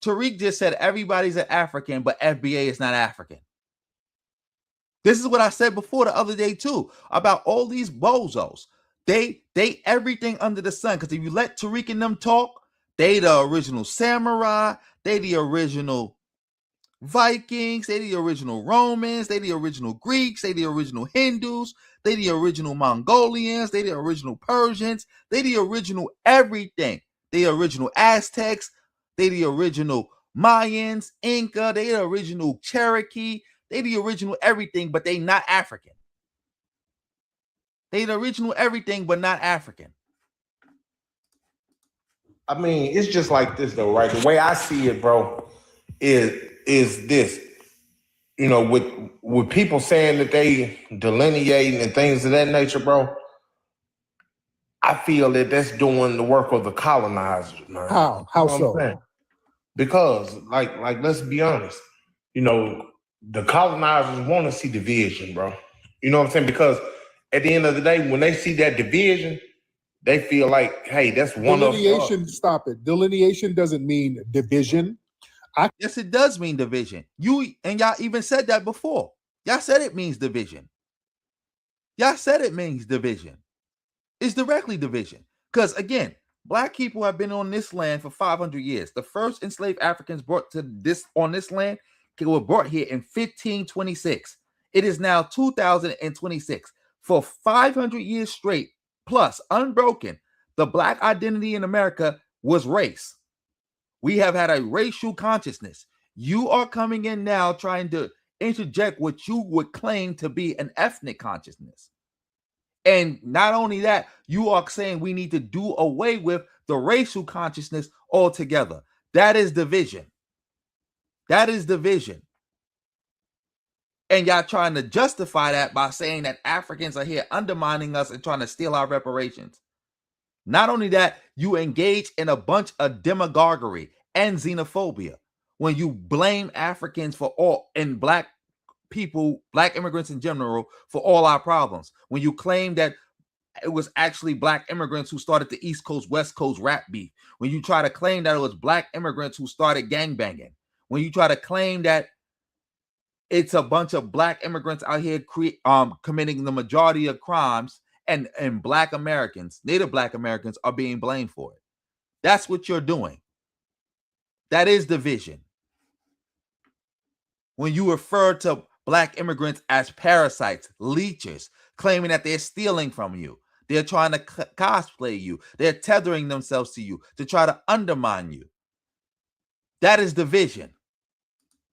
Tariq just said everybody's an African, but FBA is not African. This is what I said before the other day too, about all these bozos. They everything under the sun. Because if you let Tariq and them talk, they the original samurai, they the original Vikings, they the original Romans, they the original Greeks, they the original Hindus, they the original Mongolians, they the original Persians, they the original everything. They the original Aztecs, they the original Mayans, Inca, they the original Cherokee, they the original everything, but they not African. They the original everything, but not African. I mean, it's just like this though, right? The way I see it, bro, is this. You know, with people saying that they delineating and things of that nature, bro, I feel that that's doing the work of the colonizers, man. How so? Because, like, let's be honest. You know, the colonizers want to see division, bro. You know what I'm saying? Because at the end of the day, when they see that division, they feel like, hey, that's one of delineation. Stop it. Delineation doesn't mean division. Yes, it does mean division. You and y'all even said that before. Y'all said it means division. Y'all said it means division. It's directly division. Because again, black people have been on this land for 500 years. The first enslaved Africans brought to this land were brought here in 1526. It is now 2026. For 500 years straight, plus unbroken, the black identity in America was race. We have had a racial consciousness. You are coming in now trying to interject what you would claim to be an ethnic consciousness. And not only that, you are saying we need to do away with the racial consciousness altogether. That is division. That is division. And y'all trying to justify that by saying that Africans are here undermining us and trying to steal our reparations. Not only that, you engage in a bunch of demagoguery and xenophobia when you blame Africans for all and black people, black immigrants in general, for all our problems. When you claim that it was actually black immigrants who started the East Coast, West Coast rap beef. When you try to claim that it was black immigrants who started gangbanging. When you try to claim that it's a bunch of black immigrants out here committing the majority of crimes, and black Americans, Native black Americans, are being blamed for it. That's what you're doing. That is division. When you refer to black immigrants as parasites, leeches, claiming that they're stealing from you, they're trying to cosplay you, they're tethering themselves to you to try to undermine you. That is division.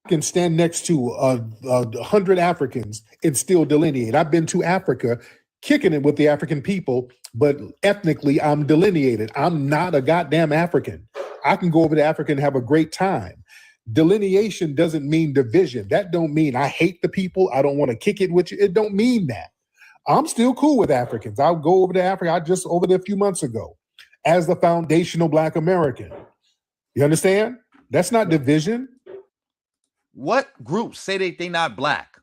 Can stand next to 100 Africans and still delineate. I've been to Africa, kicking it with the African people, but ethnically I'm delineated. I'm not a goddamn African. I can go over to Africa and have a great time. Delineation doesn't mean division. That don't mean I hate the people. I don't want to kick it with you. It don't mean that. I'm still cool with Africans. I'll go over to Africa. I just over there a few months ago as the foundational black American. You understand? That's not division. What groups say they not black?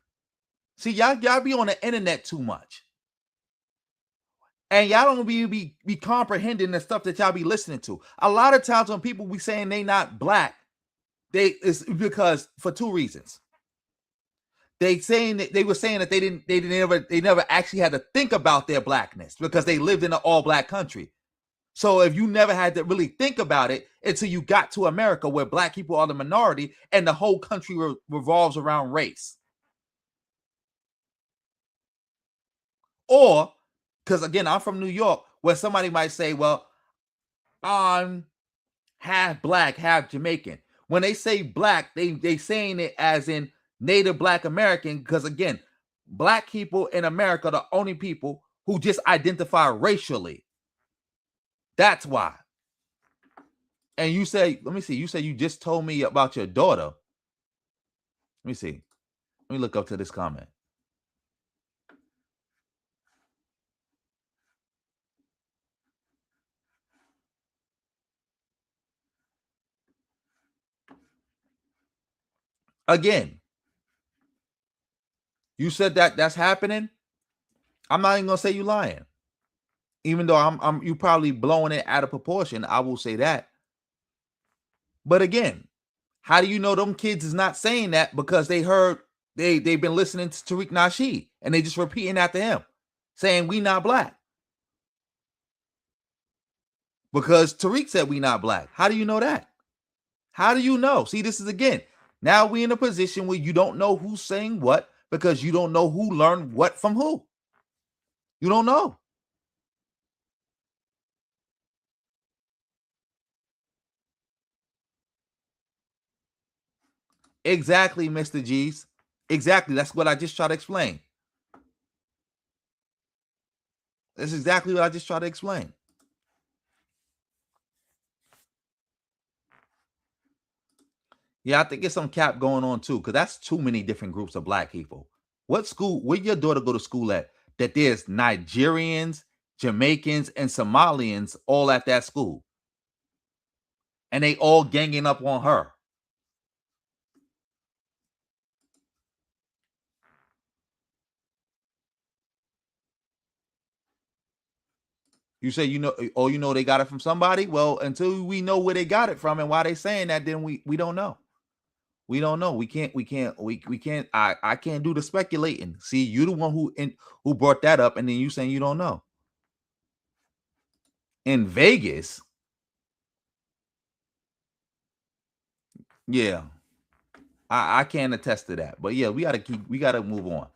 See, y'all be on the internet too much. And y'all don't be comprehending the stuff that y'all be listening to. A lot of times when people be saying they not black, it's because for two reasons. They were saying that they never actually had to think about their blackness because they lived in an all-black country. So if you never had to really think about it until you got to America, where black people are the minority and the whole country revolves around race. Or, because again, I'm from New York, where somebody might say, well, I'm half black, half Jamaican. When they say black, they saying it as in Native Black American, because again, black people in America are the only people who just identify racially. That's why. And you say, let me see, you say you just told me about your daughter. Let me see. Let me look up to this comment. Again, you said that's happening. I'm not even gonna say you lying. Even though I'm you probably blowing it out of proportion, I will say that. But again, how do you know them kids is not saying that? Because they heard they've been listening to Tariq Nasheed and they just repeating after him, saying we not black. Because Tariq said we not black. How do you know that? How do you know? See, this is again. Now we in a position where you don't know who's saying what because you don't know who learned what from who. You don't know. Exactly, Mr. G's. Exactly. That's what I just tried to explain. That's exactly what I just tried to explain. Yeah, I think there's some cap going on too, because that's too many different groups of black people. What school, where your daughter go to school at, that there's Nigerians, Jamaicans, and Somalians all at that school? And they all ganging up on her. You say you know they got it from somebody? Well, until we know where they got it from and why they saying that, then we don't know. We don't know. We can't. I can't do the speculating. See, you the one who brought that up, and then you saying you don't know. In Vegas, yeah, I can't attest to that. But yeah, we gotta move on.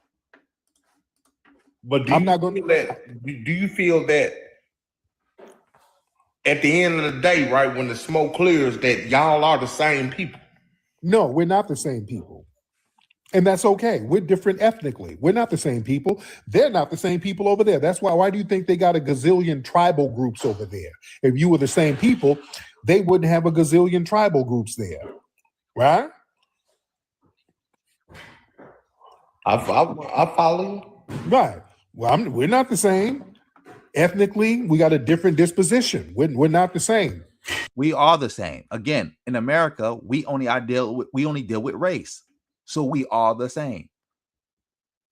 But do you feel that at the end of the day, right, when the smoke clears, that y'all are the same people? No, we're not the same people. And that's okay. We're different ethnically. We're not the same people. They're not the same people over there. That's why do you think they got a gazillion tribal groups over there? If you were the same people, they wouldn't have a gazillion tribal groups there. Right? I follow you. Right. Well, we're not the same. ethnically, we got a different disposition. We're not the same. We are the same. Again, in America, we only deal with race. So we are the same.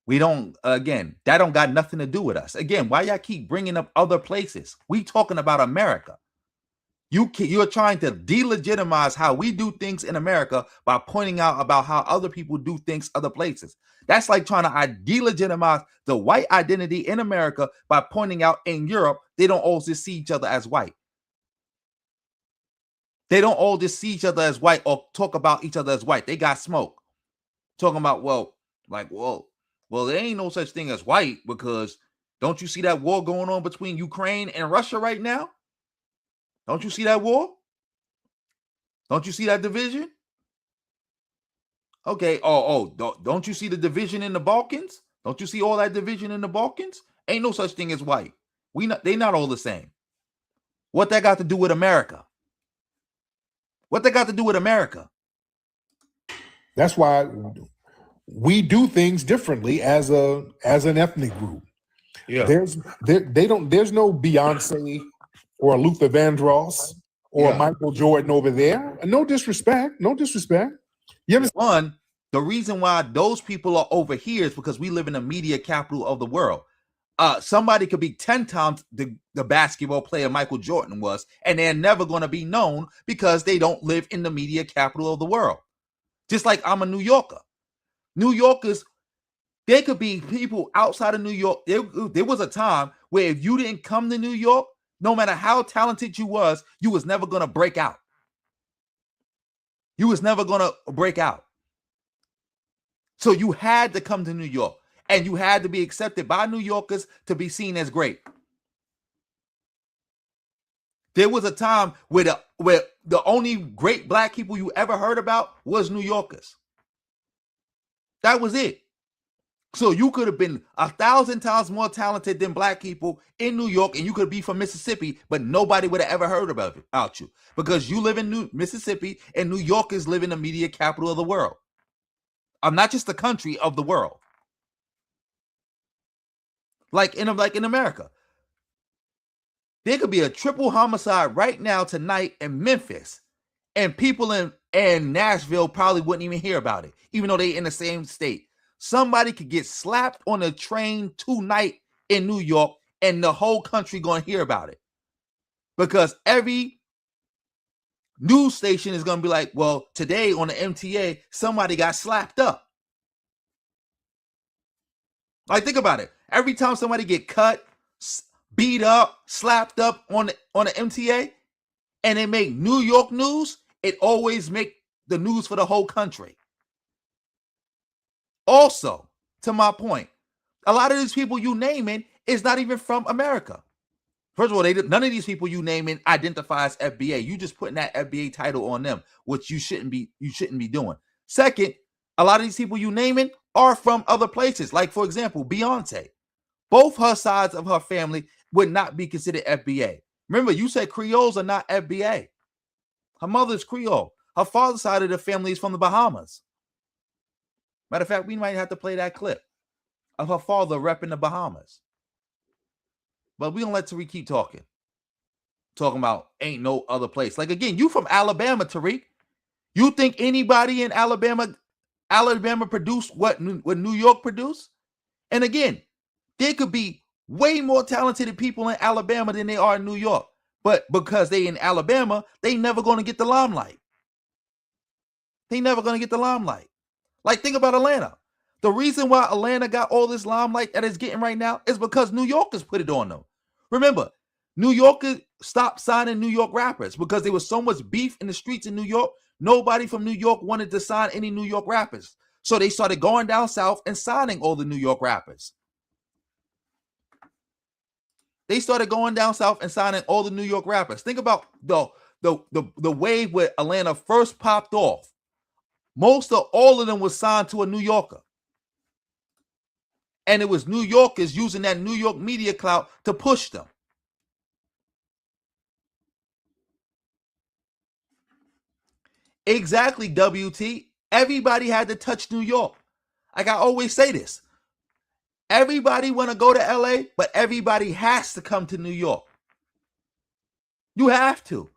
We don't, again, that don't got nothing to do with us. Again, why y'all keep bringing up other places? We talking about America. You're trying to delegitimize how we do things in America by pointing out about how other people do things other places. That's like trying to delegitimize the white identity in America by pointing out in Europe, they don't all just see each other as white. They don't all just see each other as white or talk about each other as white. They got smoke. Talking about, well, there ain't no such thing as white because don't you see that war going on between Ukraine and Russia right now? Don't you see that war? Don't you see that division? Okay. Don't you see the division in the Balkans? Don't you see all that division in the Balkans? Ain't no such thing as white. They not all the same. What that got to do with America? What that got to do with America? That's why we do things differently as an ethnic group. Yeah. There's no Beyonce or Luther Vandross or Michael Jordan over there. No disrespect. You ever One, the reason why those people are over here is because we live in the media capital of the world. Somebody could be 10 times the basketball player Michael Jordan was, and they're never going to be known because they don't live in the media capital of the world. Just like I'm a New Yorker. New Yorkers, there could be people outside of New York. There was a time where if you didn't come to New York, no matter how talented you was never going to break out. You was never going to break out. So you had to come to New York, and you had to be accepted by New Yorkers to be seen as great. There was a time where the only great black people you ever heard about was New Yorkers. That was it. So you could have been 1,000 times more talented than black people in New York, and you could be from Mississippi, but nobody would have ever heard about you because you live in Mississippi, and New Yorkers live in the media capital of the world. Not just the country, of the world. Like in America. There could be a triple homicide right now tonight in Memphis, and people in Nashville probably wouldn't even hear about it, even though they in the same state. Somebody could get slapped on a train tonight in New York, and the whole country going to hear about it. Because every news station is going to be like, well, today on the MTA, somebody got slapped up. Like, think about it. Every time somebody get cut, beat up, slapped up on the MTA, and they make New York news, it always make the news for the whole country. Also, to my point, a lot of these people you naming is not even from America. First of all, none of these people you naming identify as FBA. You just putting that FBA title on them, which you shouldn't be doing. Second, a lot of these people you naming are from other places. Like, for example, Beyonce. Both her sides of her family would not be considered FBA. Remember, you said Creoles are not FBA. Her mother's Creole. Her father's side of the family is from the Bahamas. Matter of fact, we might have to play that clip of her father repping the Bahamas. But we don't let Tariq keep talking. Talking about ain't no other place. Like, again, you from Alabama, Tariq. You think anybody in Alabama produced what New York produced? And again, there could be way more talented people in Alabama than they are in New York. But because they in Alabama, they never going to get the limelight. Like, think about Atlanta. The reason why Atlanta got all this limelight that it's getting right now is because New Yorkers put it on them. Remember, New Yorkers stopped signing New York rappers because there was so much beef in the streets in New York. Nobody from New York wanted to sign any New York rappers. So they started going down south and signing all the New York rappers. Think about the wave where Atlanta first popped off. Most of all of them was signed to a New Yorker. And it was New Yorkers using that New York media clout to push them. Exactly, WT. Everybody had to touch New York. Like I always say this. Everybody want to go to LA, but everybody has to come to New York. You have to.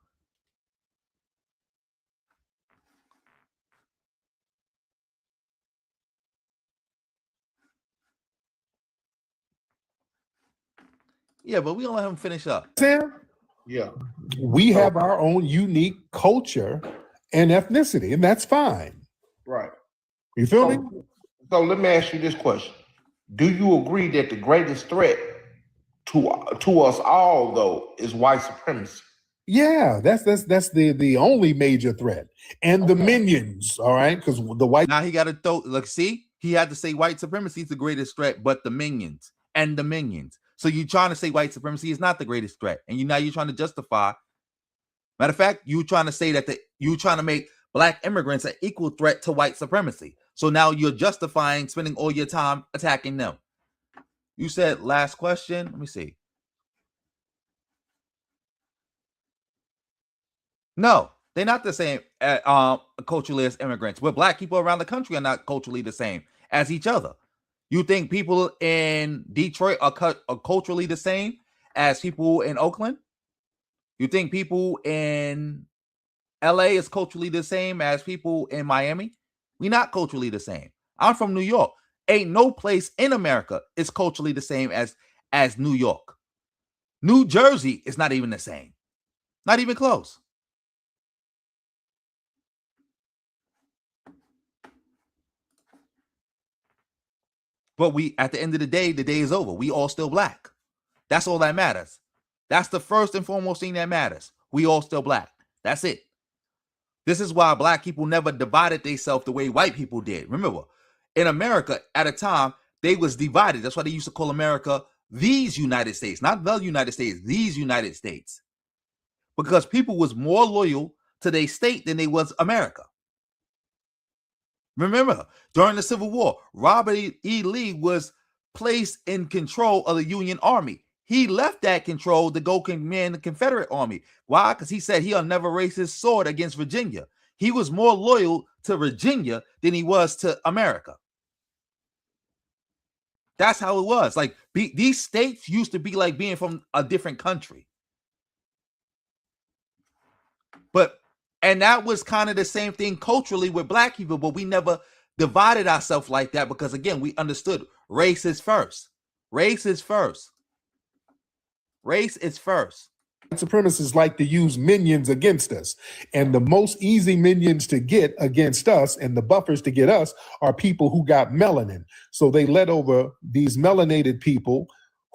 Yeah, but we don't let him finish up. Sam? Yeah. We have our own unique culture and ethnicity, and that's fine. Right. You feel me? So let me ask you this question. Do you agree that the greatest threat to us all, though, is white supremacy? Yeah, that's the only major threat. And the minions, all right? Because the white Now he got to throw, look, see, he had to say white supremacy is the greatest threat, but the minions and the minions. So you're trying to say white supremacy is not the greatest threat. And you're trying to justify. Matter of fact, you trying to say that you trying to make black immigrants an equal threat to white supremacy. So now you're justifying spending all your time attacking them. You said last question. Let me see. No, they're not the same culturally as immigrants. But black people around the country are not culturally the same as each other. You think people in Detroit are culturally the same as people in Oakland? You think people in LA is culturally the same as people in Miami? We're not culturally the same. I'm from New York. Ain't no place in America is culturally the same as New York. New Jersey is not even the same. Not even close. But at the end of the day is over. We all still black. That's all that matters. That's the first and foremost thing that matters. We all still black. That's it. This is why black people never divided themselves the way white people did. Remember, in America, at a time, they was divided. That's why they used to call America these United States, not the United States, these United States. Because people was more loyal to their state than they was America. Remember, during the Civil War, Robert E. Lee was placed in control of the Union Army. He left that control to go command the Confederate Army. Why? Because he said he'll never raise his sword against Virginia. He was more loyal to Virginia than he was to America. That's how it was. Like these states used to be like being from a different country. And that was kind of the same thing culturally with black people, but we never divided ourselves like that because, again, we understood race is first. Race is first. Race is first. White supremacists like to use minions against us. And the most easy minions to get against us and the buffers to get us are people who got melanin. So they let over these melanated people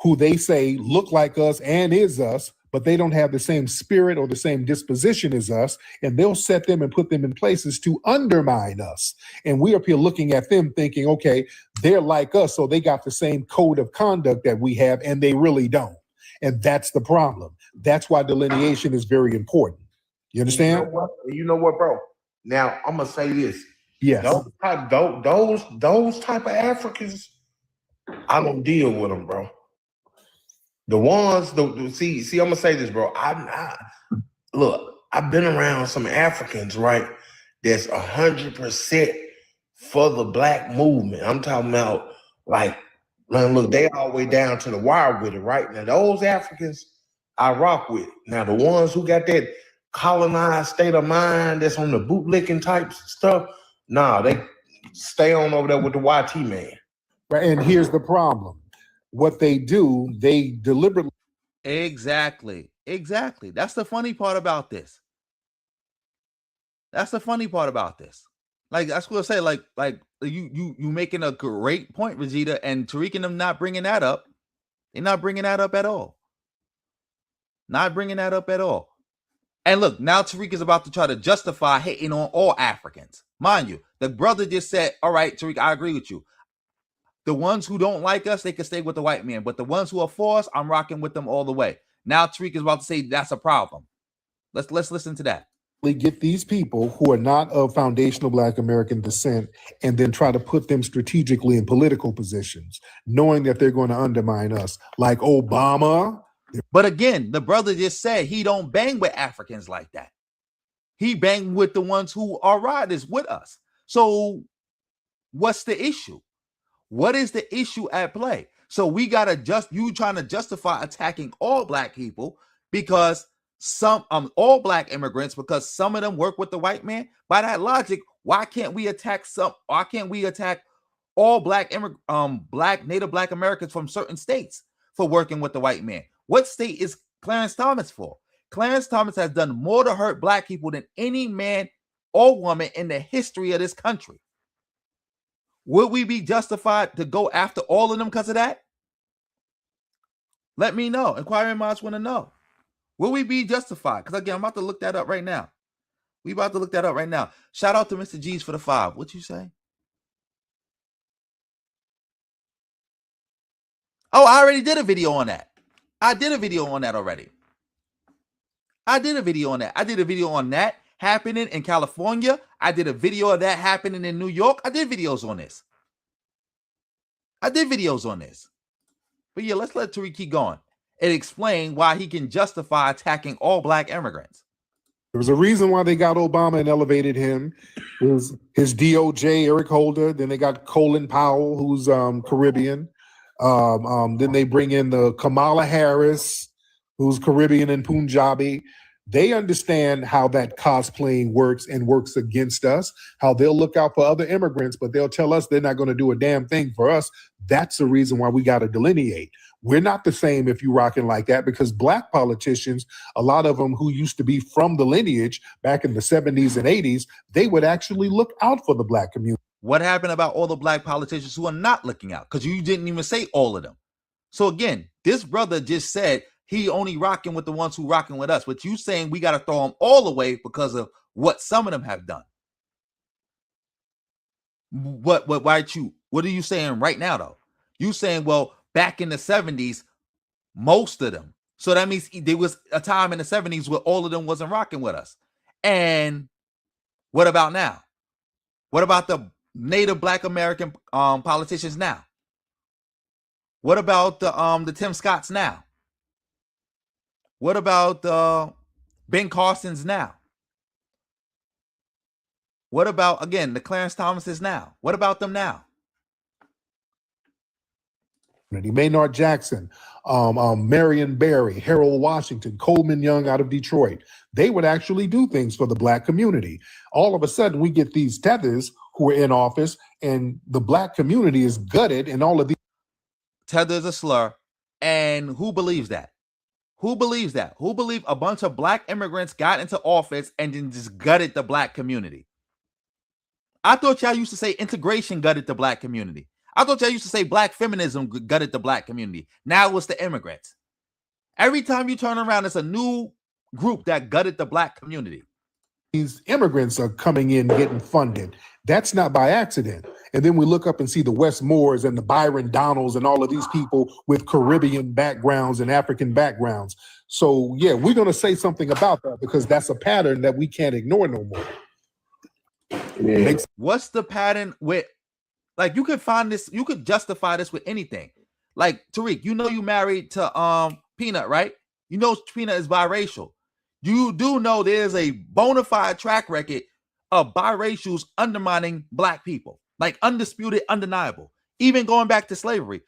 who they say look like us and is us, but they don't have the same spirit or the same disposition as us, and they'll set them and put them in places to undermine us. And we are up here looking at them thinking, okay, they're like us, so they got the same code of conduct that we have, and they really don't. And that's the problem. That's why delineation is very important. You understand? You know what, bro? Now, I'm going to say this. Yes. Those type of Africans, I don't deal with them, bro. The ones, see, I'm gonna say this, bro. Look, I've been around some Africans, right? That's 100% for the black movement. I'm talking about, like, man, look, they all the way down to the wire with it, right? Now, those Africans, I rock with. Now, the ones who got that colonized state of mind that's on the bootlicking type stuff, nah, they stay on over there with the YT man. Right, and here's the problem. What they do, they deliberately. Exactly. That's the funny part about this. Like, that's what I say. Like you making a great point, Vegeta, and Tariq and them not bringing that up. They're not bringing that up at all. And look, now Tariq is about to try to justify hating on all Africans. Mind you, the brother just said, all right, Tariq, I agree with you. The ones who don't like us, they can stay with the white man. But the ones who are for us, I'm rocking with them all the way. Now Tariq is about to say that's a problem. Let's listen to that. We get these people who are not of foundational Black American descent and then try to put them strategically in political positions, knowing that they're going to undermine us, like Obama. But again, the brother just said he don't bang with Africans like that. He bang with the ones who are riders with us. So what's the issue? What is the issue at play? So we gotta you trying to justify attacking all black people because some all black immigrants because some of them work with the white man. By that logic, why can't we attack all black Native Black Americans from certain states for working with the white man? What state is Clarence Thomas for? Clarence Thomas has done more to hurt black people than any man or woman in the history of this country. Would we be justified to go after all of them because of that? Let me know. Inquiring minds want to know. Will we be justified? Because again, I'm about to look that up right now. We about to look that up right now. Shout out to Mr. G's for the 5. What you say? Oh, I already did a video on that. I did a video on that already. I did a video on that happening in California. I did a video of that happening in New York. I did videos on this. But yeah, let's let Tariq keep going and explain why he can justify attacking all black immigrants. There was a reason why they got Obama and elevated him. It was his DOJ, Eric Holder. Then they got Colin Powell, who's Caribbean. Then they bring in the Kamala Harris, who's Caribbean and Punjabi. They understand how that cosplaying works and works against us, how they'll look out for other immigrants, but they'll tell us they're not going to do a damn thing for us. That's the reason why we got to delineate. We're not the same if you rocking like that, because black politicians, a lot of them who used to be from the lineage back in the 70s and 80s, they would actually look out for the black community. What happened about all the black politicians who are not looking out? Because you didn't even say all of them. So again, this brother just said he only rocking with the ones who rocking with us. But you saying we got to throw them all away because of what some of them have done. What are you saying right now, though? You saying, well, back in the 70s, most of them. So that means there was a time in the 70s where all of them wasn't rocking with us. And what about now? What about the Native Black American politicians now? What about the Tim Scotts now? What about Ben Carson's now? What about, again, the Clarence Thomases now? What about them now? Maynard Jackson, Marion Barry, Harold Washington, Coleman Young out of Detroit. They would actually do things for the black community. All of a sudden, we get these tethers who are in office, and the black community is gutted, and all of these. Tether is a slur. And who believes that? Who believes that? Who believe a bunch of black immigrants got into office and then just gutted the black community? I thought y'all used to say integration gutted the black community. I thought y'all used to say black feminism gutted the black community. Now it's the immigrants. Every time you turn around, it's a new group that gutted the black community. These immigrants are coming in getting funded. That's not by accident. And then we look up and see the Wes Moores and the Byron Donalds and all of these people with Caribbean backgrounds and African backgrounds. So yeah, we're going to say something about that because that's a pattern that we can't ignore no more. Yeah. What's the pattern with, like, you could find this, you could justify this with anything. Like, Tariq, you know you married to Peanut, right? You know Peanut is biracial. You do know there's a bona fide track record of biracials undermining black people. Like, undisputed, undeniable. Even going back to slavery.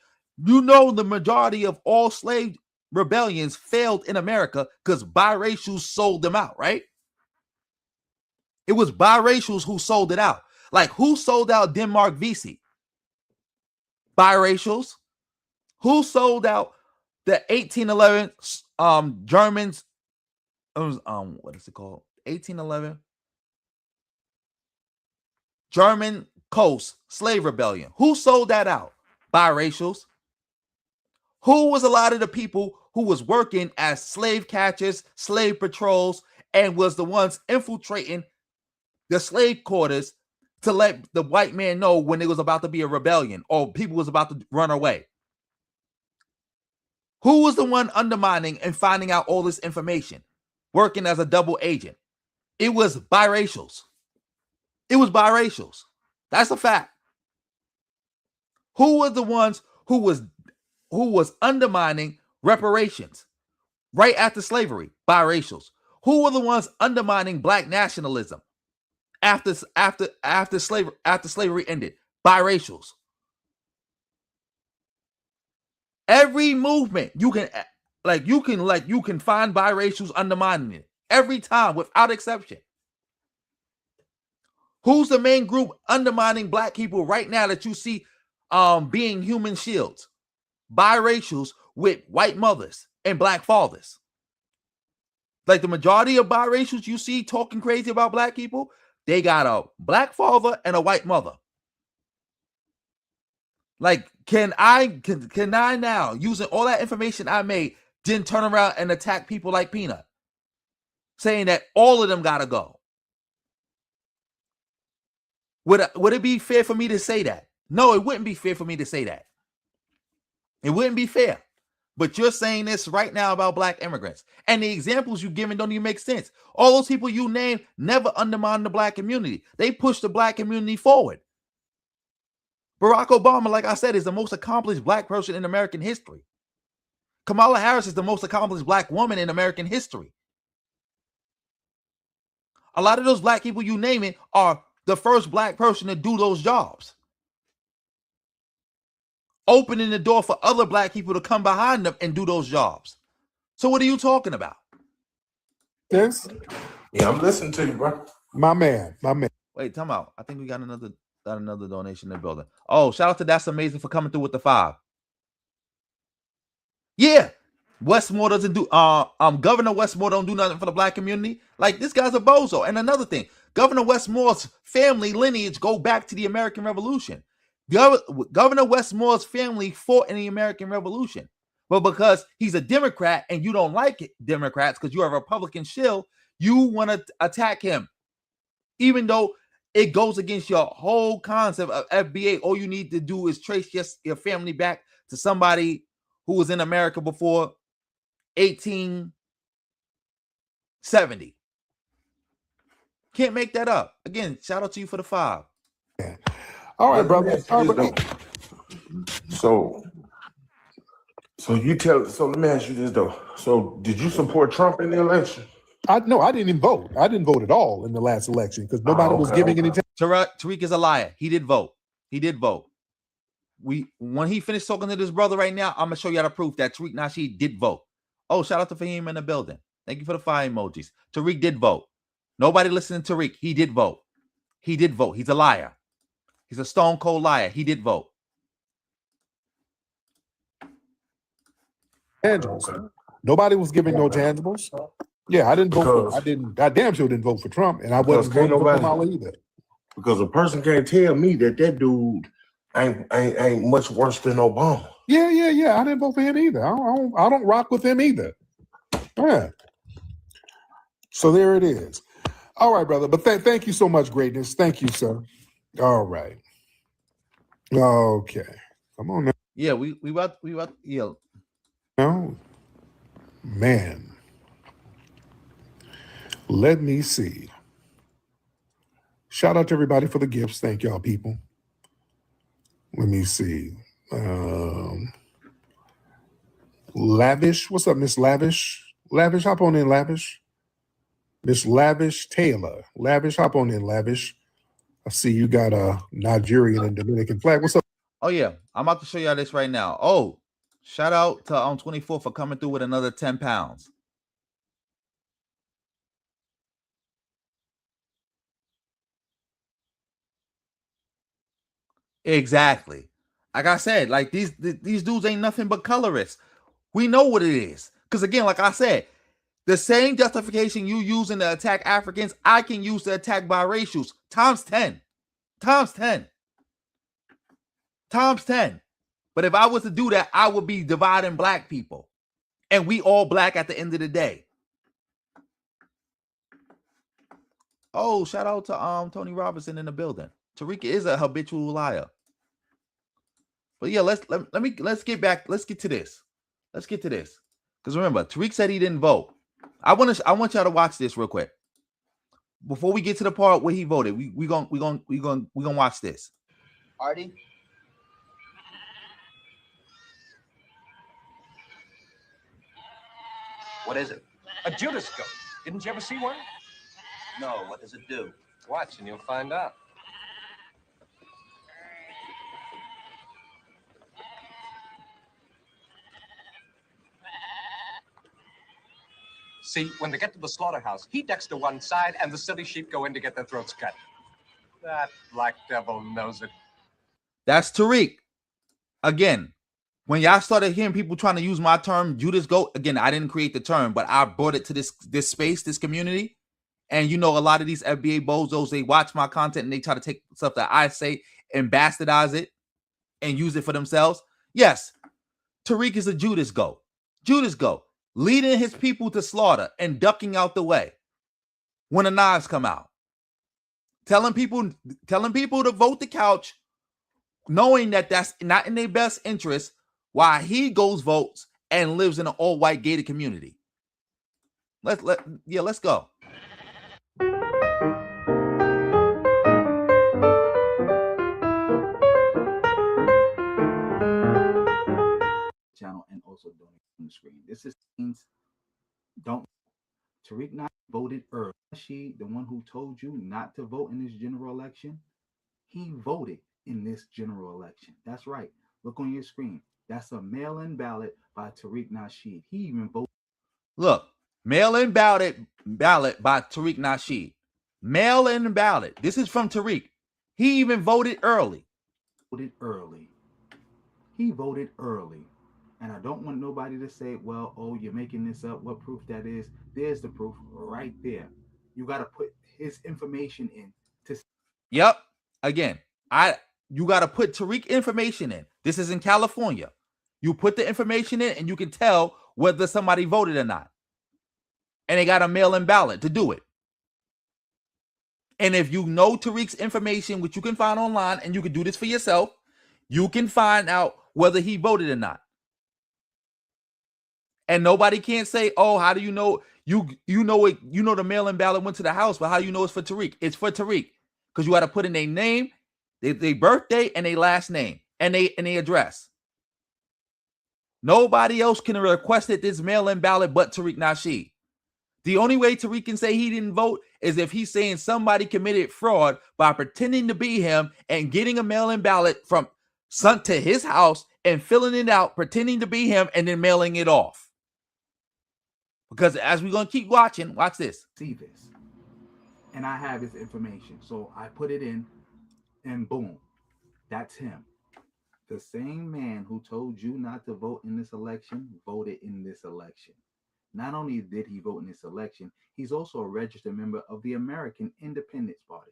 You know the majority of all slave rebellions failed in America because biracials sold them out, right? It was biracials who sold it out. Like, who sold out Denmark Vesey? Biracials. Who sold out the 1811 Germans? What is it called? 1811 German Coast Slave Rebellion. Who sold that out? Biracials. Who was a lot of the people who was working as slave catchers, slave patrols, and was the ones infiltrating the slave quarters to let the white man know when it was about to be a rebellion or people was about to run away? Who was the one undermining and finding out all this information, working as a double agent? It was biracials. It was biracials. That's a fact. Who were the ones who was undermining reparations right after slavery? Biracials. Who were the ones undermining black nationalism after slavery ended? Biracials. Every movement you can find biracials undermining it every time without exception. Who's the main group undermining black people right now that you see being human shields? Biracials with white mothers and black fathers. Like the majority of biracials you see talking crazy about black people, they got a black father and a white mother. Like, can I now, using all that information I made, then turn around and attack people like Peanut, saying that all of them gotta go? Would it be fair for me to say that? No, it wouldn't be fair for me to say that. It wouldn't be fair. But you're saying this right now about black immigrants. And the examples you're giving don't even make sense. All those people you named never undermined the black community. They pushed the black community forward. Barack Obama, like I said, is the most accomplished black person in American history. Kamala Harris is the most accomplished black woman in American history. A lot of those black people you naming are the first black person to do those jobs, opening the door for other black people to come behind them and do those jobs. So what are you talking about? Yes. Yeah, I'm listening to you, bro. My man. Wait, time out. I think we got another donation in the building. Oh, shout out to That's Amazing for coming through with the 5. Yeah. Westmore doesn't do Governor Westmore don't do nothing for the black community. Like, this guy's a bozo. And another thing, Governor Westmore's family lineage go back to the American Revolution. Governor Westmore's family fought in the American Revolution. But because he's a Democrat and you don't like it, Democrats, because you're a Republican shill, you want to attack him. Even though it goes against your whole concept of FBA. All you need to do is trace your family back to somebody who was in America before 1870. Can't make that up. Again, shout out to you for the 5. All right, brother. So let me ask you this though. So did you support Trump in the election? No, I didn't even vote. I didn't vote at all in the last election because nobody was giving any. Tariq is a liar. He did vote. When he finished talking to this brother right now, I'm gonna show you how to prove that Tariq Nasheed did vote. Oh, shout out to Fahim in the building. Thank you for the fire emojis. Tariq did vote. Nobody listening to Tariq. He did vote. He's a liar. He's a stone cold liar. He did vote. Tangibles. Nobody was giving no tangibles. Yeah, I didn't vote. I damn sure didn't vote for Trump, and I wasn't voting for Kamala either. Because a person can't tell me that dude ain't much worse than Obama. Yeah. I didn't vote for him either. I don't rock with him either. Yeah. So there it is. All right, brother. But thank you so much, greatness. Thank you, sir. All right. Okay. Come on now. Yeah, we yeah. No, man. Let me see. Shout out to everybody for the gifts. Thank y'all, people. Let me see. Lavish. What's up, Miss Lavish? Lavish, hop on in, Lavish. Miss Lavish Taylor. Lavish, hop on in, Lavish. I see you got a Nigerian and Dominican flag. What's up? Oh, yeah. I'm about to show y'all this right now. Oh, shout out to 24 for coming through with another 10 pounds. Exactly. Like I said, like these dudes ain't nothing but colorists. We know what it is. Because again, like I said, the same justification you using to attack Africans, I can use to attack biracials times 10. Times 10. Times 10. But if I was to do that, I would be dividing black people. And we all black at the end of the day. Oh, shout out to Tony Robinson in the building. Tariq is a habitual liar. But yeah, let's get back. Let's get to this. Because remember, Tariq said he didn't vote. I want y'all to watch this real quick. Before we get to the part where he voted, we gonna watch this. Artie? What is it? A Judas goat. Didn't you ever see one? No, what does it do? Watch and you'll find out. See, when they get to the slaughterhouse, he ducks to one side and the silly sheep go in to get their throats cut. That black devil knows it. That's Tariq. Again, when y'all started hearing people trying to use my term, Judas Goat, again, I didn't create the term, but I brought it to this space, this community. And you know, a lot of these FBA bozos, they watch my content and they try to take stuff that I say and bastardize it and use it for themselves. Yes, Tariq is a Judas Goat. Judas Goat, leading his people to slaughter and ducking out the way when the knives come out. Telling people to vote the couch, knowing that that's not in their best interest, while he goes votes and lives in an all-white gated community. Let's go. Channel and also donate on the screen. This is don't Tariq not voted early. Nasheed, the one who told you not to vote in this general election, he voted in this general election. That's right. Look on your screen. That's a mail-in ballot by Tariq Nasheed. He even voted. Look, mail-in ballot by Tariq Nasheed. Mail-in ballot. This is from Tariq. He even voted early. He voted early. And I don't want nobody to say, well, oh, you're making this up. What proof that is? There's the proof right there. You got to put his information in. Yep. Again, you got to put Tariq information in. This is in California. You put the information in and you can tell whether somebody voted or not. And they got a mail-in ballot to do it. And if you know Tariq's information, which you can find online, and you can do this for yourself, you can find out whether he voted or not. And nobody can't say, oh, how do you know? You know it, you know the mail-in ballot went to the house, but how do you know it's for Tariq? It's for Tariq. Because you got to put in their name, their birthday, and their last name, and their address. Nobody else can request this mail-in ballot but Tariq Nasheed. The only way Tariq can say he didn't vote is if he's saying somebody committed fraud by pretending to be him and getting a mail-in ballot from sent to his house and filling it out, pretending to be him, and then mailing it off. Because as we're going to keep watching, watch this. See this. And I have his information. So I put it in and boom, that's him. The same man who told you not to vote in this election voted in this election. Not only did he vote in this election, he's also a registered member of the American Independence Party,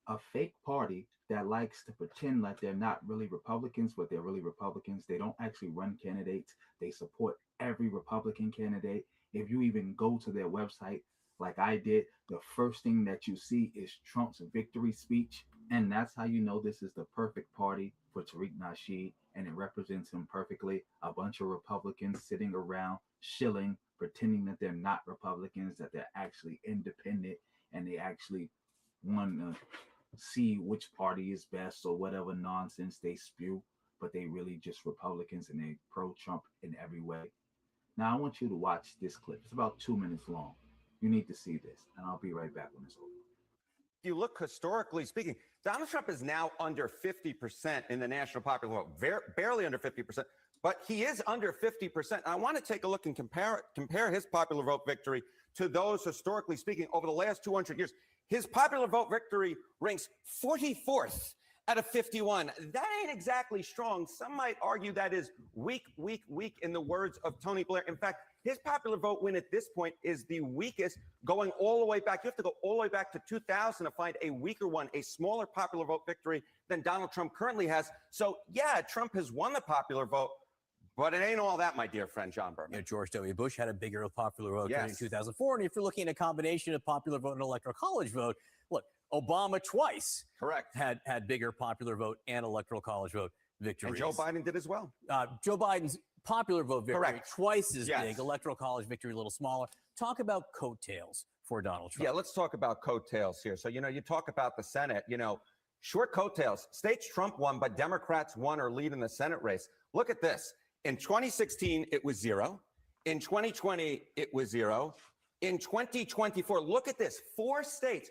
a fake party that likes to pretend like they're not really Republicans, but they're really Republicans. They don't actually run candidates. They support every Republican candidate. If you even go to their website, like I did, the first thing that you see is Trump's victory speech. And that's how you know this is the perfect party for Tariq Nasheed, and it represents him perfectly. A bunch of Republicans sitting around, shilling, pretending that they're not Republicans, that they're actually independent, and they actually want to see which party is best or whatever nonsense they spew, but they really just Republicans and they pro-Trump in every way. Now, I want you to watch this clip. It's about 2 minutes long. You need to see this, and I'll be right back when it's over. You look historically speaking, Donald Trump is now under 50% in the national popular vote, barely under 50%, but he is under 50%. And I want to take a look and compare his popular vote victory to those historically speaking over the last 200 years. His popular vote victory ranks 44th out of 51. That ain't exactly strong. Some might argue that is weak, weak, weak in the words of Tony Blair. In fact, his popular vote win at this point is the weakest going all the way back. You have to go all the way back to 2000 to find a weaker one, a smaller popular vote victory than Donald Trump currently has. So yeah, Trump has won the popular vote, but it ain't all that, my dear friend John Berman. You know, George W. Bush had a bigger popular vote in 2004. And if you're looking at a combination of popular vote and electoral college vote, look, Obama twice had bigger popular vote and electoral college vote victories. And Joe Biden did as well. Joe Biden's popular vote victory twice as big, electoral college victory a little smaller. Talk about coattails for Donald Trump. Yeah, let's talk about coattails here. So, you know, you talk about the Senate, you know, short coattails. States Trump won, but Democrats won or lead in the Senate race. Look at this. In 2016, it was 0. In 2020, it was 0. In 2024, look at this. 4 states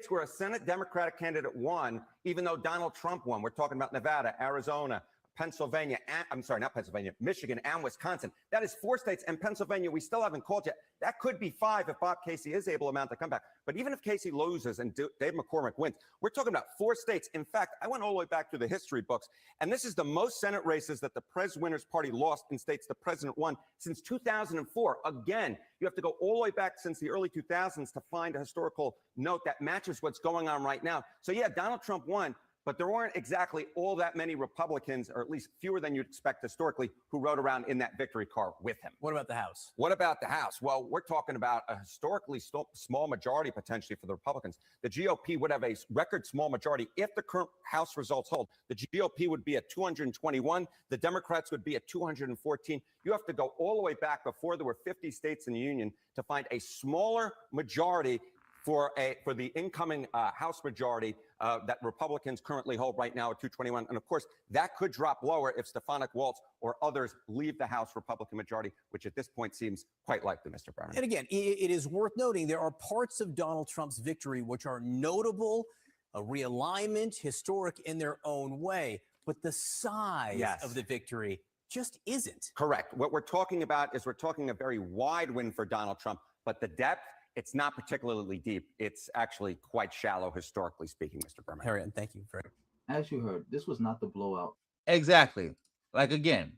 where a Senate Democratic candidate won, even though Donald Trump won. We're talking about Nevada, Arizona, Pennsylvania, not Pennsylvania, Michigan and Wisconsin. That is 4 states, and Pennsylvania we still haven't called yet. That could be 5 if Bob Casey is able to mount the comeback. But even if Casey loses and Dave McCormick wins, we're talking about 4 states. In fact, I went all the way back through the history books, and this is the most Senate races that the Prez Winners Party lost in states the president won since 2004. Again, you have to go all the way back since the early 2000s to find a historical note that matches what's going on right now. So yeah, Donald Trump won, but there weren't exactly all that many Republicans, or at least fewer than you'd expect historically, who rode around in that victory car with him. What about the House? What about the House? Well, we're talking about a historically small majority potentially for the Republicans. The GOP would have a record small majority if the current House results hold. The GOP would be at 221. The Democrats would be at 214. You have to go all the way back before there were 50 states in the union to find a smaller majority for the incoming House majority that Republicans currently hold right now at 221. And of course, that could drop lower if Stefanik Waltz or others leave the House Republican majority, which at this point seems quite likely, Mr. Brown. And again, it is worth noting there are parts of Donald Trump's victory which are notable, a realignment, historic in their own way, but the size of the victory just isn't. Correct. What we're talking about is we're talking a very wide win for Donald Trump, but the depth, it's not particularly deep. It's actually quite shallow, historically speaking, Mr. Berman. Harriet, thank you very much. As you heard, this was not the blowout. Exactly. Like, again,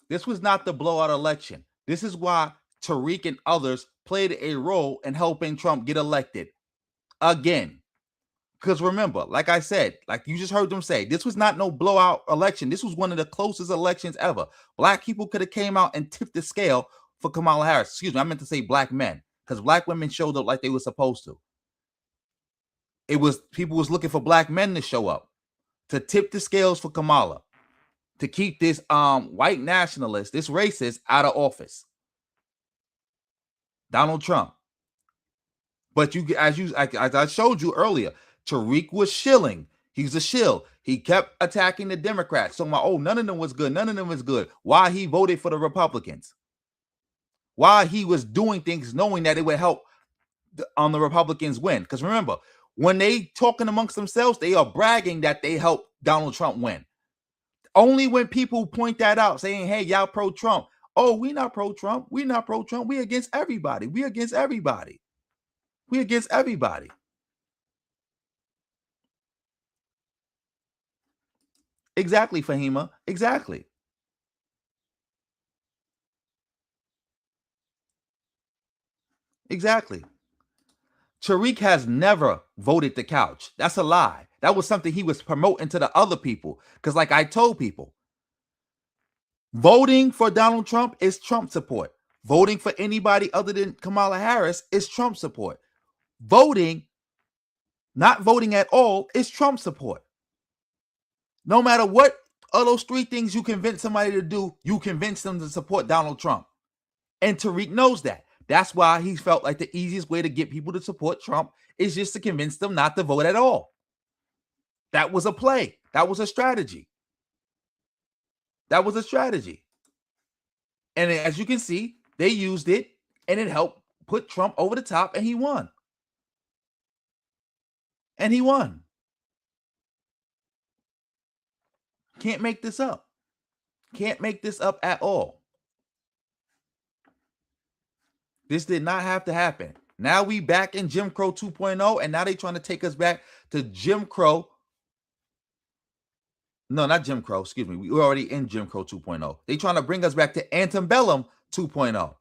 this was not the blowout election. This is why Tariq and others played a role in helping Trump get elected again. Because remember, like I said, like you just heard them say, this was not no blowout election. This was one of the closest elections ever. Black people could have came out and tipped the scale for Kamala Harris. Excuse me, I meant to say black men. Because black women showed up like they were supposed to. It was people was looking for black men to show up, to tip the scales for Kamala, to keep this white nationalist, this racist out of office. Donald Trump. But as I showed you earlier, Tariq was shilling. He's a shill. He kept attacking the Democrats. So none of them was good. None of them was good. Why he voted for the Republicans? Why he was doing things knowing that it would help the Republicans win. Because remember, when they talking amongst themselves, they are bragging that they helped Donald Trump win. Only when people point that out, saying, hey, y'all pro-Trump. Oh, we not pro-Trump. We not pro-Trump. We against everybody. We against everybody. We against everybody. Exactly, Fahima. Exactly. Exactly. Tariq has never voted the couch. That's a lie. That was something he was promoting to the other people. Because like I told people, voting for Donald Trump is Trump support. Voting for anybody other than Kamala Harris is Trump support. Not voting at all, is Trump support. No matter what of those 3 things you convince somebody to do, you convince them to support Donald Trump. And Tariq knows that. That's why he felt like the easiest way to get people to support Trump is just to convince them not to vote at all. That was a play. That was a strategy. That was a strategy. And as you can see, they used it and it helped put Trump over the top and he won. And he won. Can't make this up. Can't make this up at all. This did not have to happen. Now we back in Jim Crow 2.0, and now they trying to take us back to Jim Crow. No, not Jim Crow. Excuse me. We're already in Jim Crow 2.0. They trying to bring us back to Antebellum 2.0.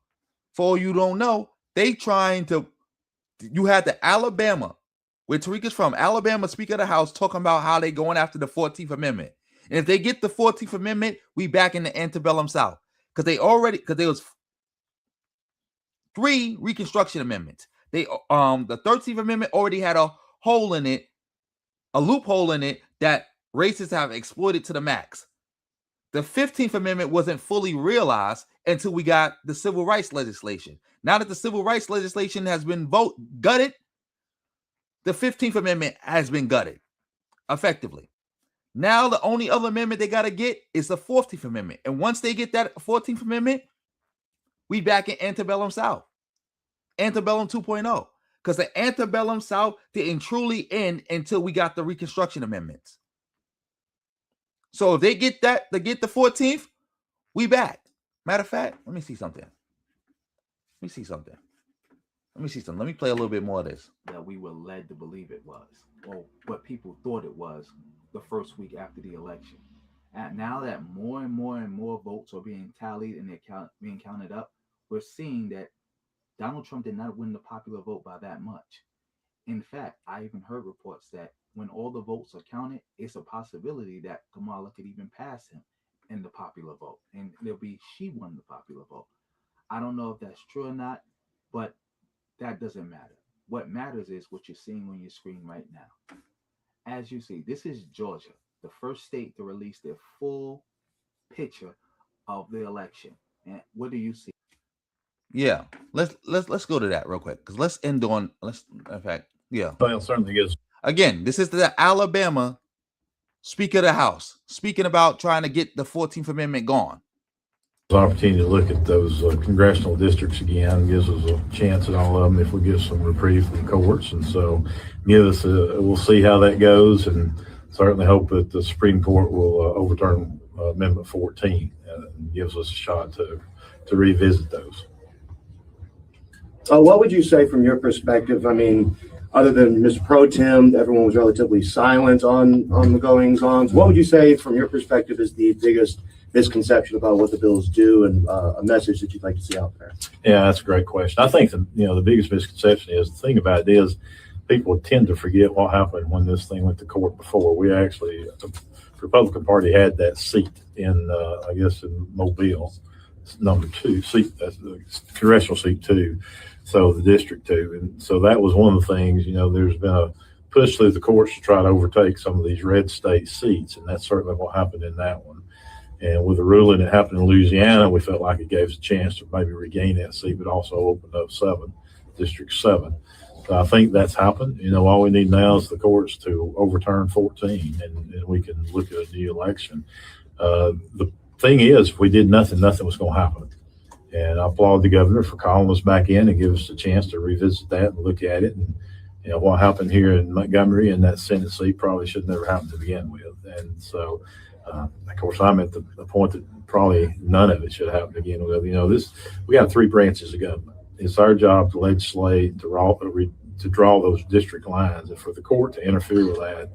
For all you don't know, they trying to. You had the Alabama, where Tariq is from, Alabama Speaker of the House talking about how they going after the 14th Amendment. And if they get the 14th Amendment, we back in the Antebellum South. Because there was 3 Reconstruction Amendments. The 13th Amendment already had a hole in it, a loophole in it that racists have exploited to the max. The 15th Amendment wasn't fully realized until we got the civil rights legislation. Now that the civil rights legislation has been gutted, the 15th Amendment has been gutted effectively. Now the only other amendment they got to get is the 14th Amendment. And once they get that 14th Amendment, we back in Antebellum South. Antebellum 2.0. Because the Antebellum South didn't truly end until we got the Reconstruction Amendments. So if they get the 14th, we back. Matter of fact, let me see something. Let me play a little bit more of this. That we were led to believe it was, or what people thought it was, the first week after the election. And now that more and more votes are being tallied and they're being counted up, we're seeing that Donald Trump did not win the popular vote by that much. In fact, I even heard reports that when all the votes are counted, it's a possibility that Kamala could even pass him in the popular vote, and she won the popular vote. I don't know if that's true or not, but that doesn't matter. What matters is what you're seeing on your screen right now. As you see, this is Georgia, the first state to release their full picture of the election. And what do you see? Yeah, let's go to that real quick, because let's end on in fact, yeah. Well, certainly is. Again, this is the Alabama Speaker of the House speaking about trying to get the 14th Amendment gone. An opportunity to look at those congressional districts again gives us a chance at all of them if we get some reprieve from courts, and so we'll see how that goes, and certainly hope that the Supreme Court will overturn Amendment 14 and gives us a shot to revisit those. What would you say from your perspective? I mean, other than Mr. Pro Tem, everyone was relatively silent on the goings-on. What would you say from your perspective is the biggest misconception about what the bills do, and a message that you'd like to see out there? Yeah, that's a great question. I think the biggest misconception is, the thing about it is, people tend to forget what happened when this thing went to court before. We actually, the Republican Party had that seat in, I guess, in Mobile, number 2 seat, that's the congressional seat 2. So the district 2. And so that was one of the things, there's been a push through the courts to try to overtake some of these red state seats. And that's certainly what happened in that one. And with the ruling that happened in Louisiana, we felt like it gave us a chance to maybe regain that seat, but also opened up District 7. So I think that's happened. All we need now is the courts to overturn 14, and we can look at a new election. The thing is, if we did nothing was going to happen. And I applaud the governor for calling us back in and give us a chance to revisit that and look at it. And what happened here in Montgomery in that Senate seat probably should never happen to begin with. And so, of course, I'm at the point that probably none of it should happen to begin with. We got 3 branches of government. It's our job to legislate, to draw those district lines, and for the court to interfere with that.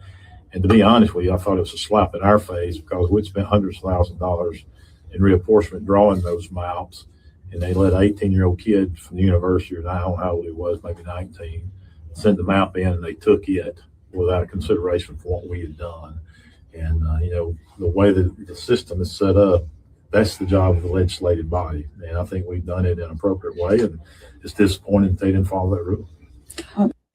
And to be honest with you, I thought it was a slap in our face, because we'd spent hundreds of thousands of dollars in reapportionment drawing those maps. And they let an 18-year-old kid from the university, or I don't know how old he was, maybe 19, send the map in, and they took it without consideration for what we had done. And, the way that the system is set up, that's the job of the legislative body. And I think we've done it in an appropriate way, and it's disappointing that they didn't follow that rule.